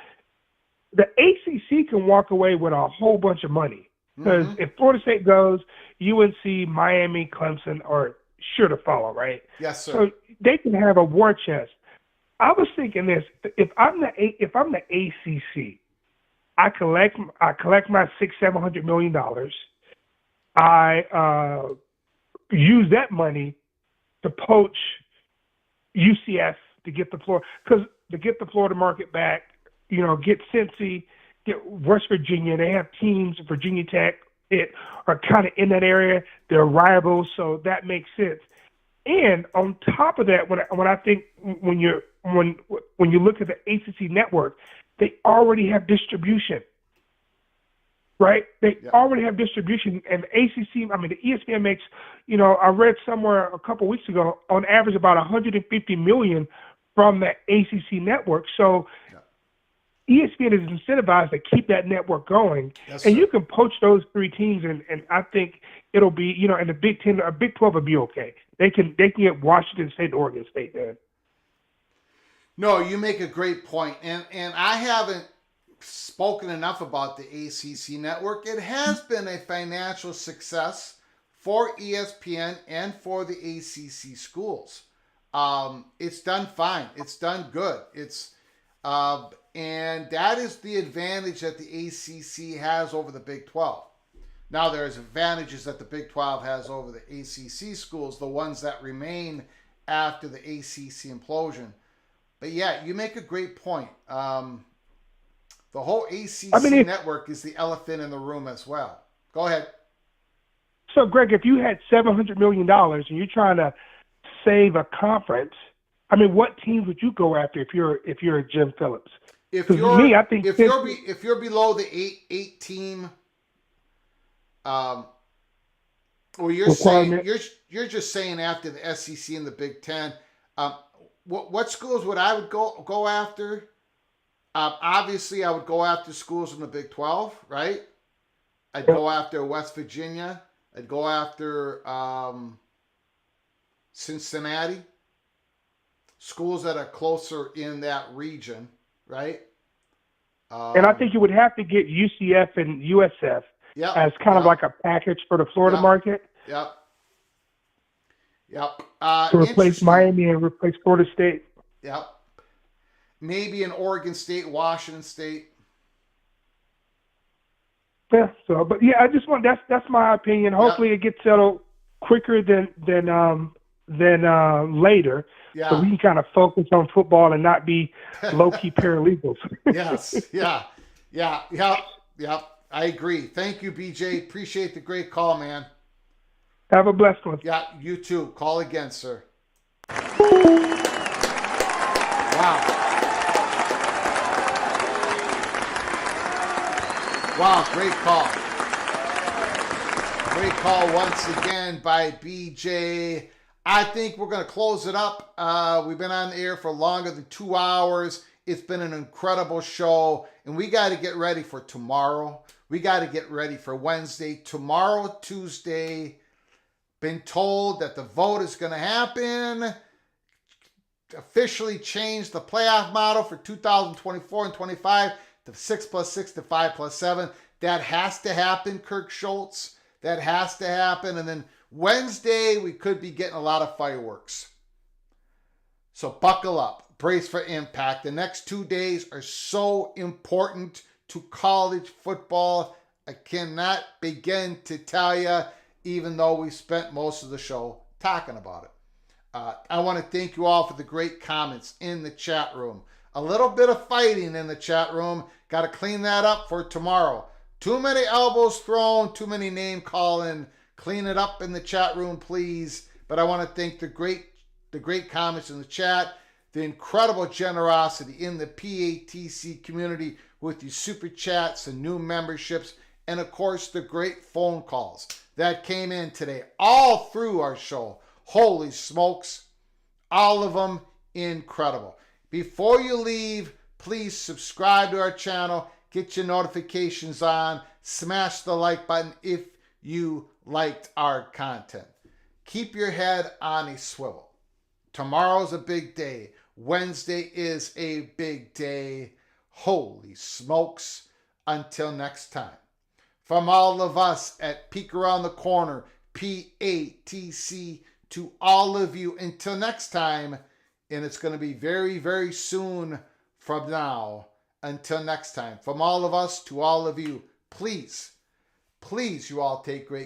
The ACC can walk away with a whole bunch of money because if Florida State goes, UNC, Miami, Clemson are sure to follow, right? Yes, sir. So they can have a war chest. I was thinking this: if I'm the ACC, I collect my $600-700 million. I use that money to poach UCF to get the Florida market back. Get Cincy, get West Virginia. They have teams, Virginia Tech, are kind of in that area. They're rivals, so that makes sense. And on top of that, when you look at the ACC network, they already have distribution, right? They already have distribution, and the ACC. I mean, the ESPN makes. I read somewhere a couple weeks ago, on average, about $150 million from the ACC network. So ESPN is incentivized to keep that network going, and you can poach those three teams, and I think it'll be, in the Big 10 or Big 12 will be okay. They can get Washington State and Oregon State there. No, you make a great point, and I haven't spoken enough about the ACC network. It has been a financial success for ESPN and for the ACC schools. It's done fine. It's done good. And that is the advantage that the ACC has over the Big 12. Now, there's advantages that the Big 12 has over the ACC schools, the ones that remain after the ACC implosion. But yeah, you make a great point. The whole ACC network is the elephant in the room as well. Go ahead. So, Greg, if you had $700 million and you're trying to save a conference, I mean, what teams would you go after if you're a Jim Phillips? If you're below the eight team, or you're saying you're just saying after the SEC and the Big Ten, what schools would I would go after? Obviously, I would go after schools in the Big 12, right? I'd go after West Virginia. I'd go after Cincinnati. Schools that are closer in that region, right? And I think you would have to get UCF and USF as kind of like a package for the Florida market. Yep. To replace Miami and replace Florida State. Yep. Maybe in Oregon State, Washington State. Yeah. So, but yeah, I just want that's my opinion. Hopefully, it gets settled quicker than later. Yeah. So we can kind of focus on football and not be low-key paralegals. Yes. Yeah. I agree. Thank you, BJ. Appreciate the great call, man. Have a blessed one. Yeah, you too. Call again, sir. Wow, great call. Great call once again by BJ. I think we're going to close it up. We've been on the air for longer than 2 hours. It's been an incredible show, and we got to get ready for tomorrow. We got to get ready for Wednesday. Tomorrow, Tuesday, been told that the vote is going to happen. Officially changed the playoff model for 2024 and 25 to 6+6 to 5+7. That has to happen, Kirk Schultz. That has to happen. And then Wednesday, we could be getting a lot of fireworks. So buckle up. Brace for impact. The next 2 days are so important to college football. I cannot begin to tell you, even though we spent most of the show talking about it. I want to thank you all for the great comments in the chat room. A little bit of fighting in the chat room. Got to clean that up for tomorrow. Too many elbows thrown, too many name calling. Clean it up in the chat room, please. But I want to thank the great comments in the chat, the incredible generosity in the PATC community with your super chats and new memberships, and of course the great phone calls that came in today all through our show. Holy smokes, all of them incredible. Before you leave, please subscribe to our channel, get your notifications on, smash the like button if you liked our content. Keep your head on a swivel. Tomorrow's a big day. Wednesday is a big day. Holy smokes. Until next time. From all of us at Peek Around the Corner, PATC, to all of you, until next time, and it's going to be very, very soon from now. Until next time, from all of us to all of you, please, you all take great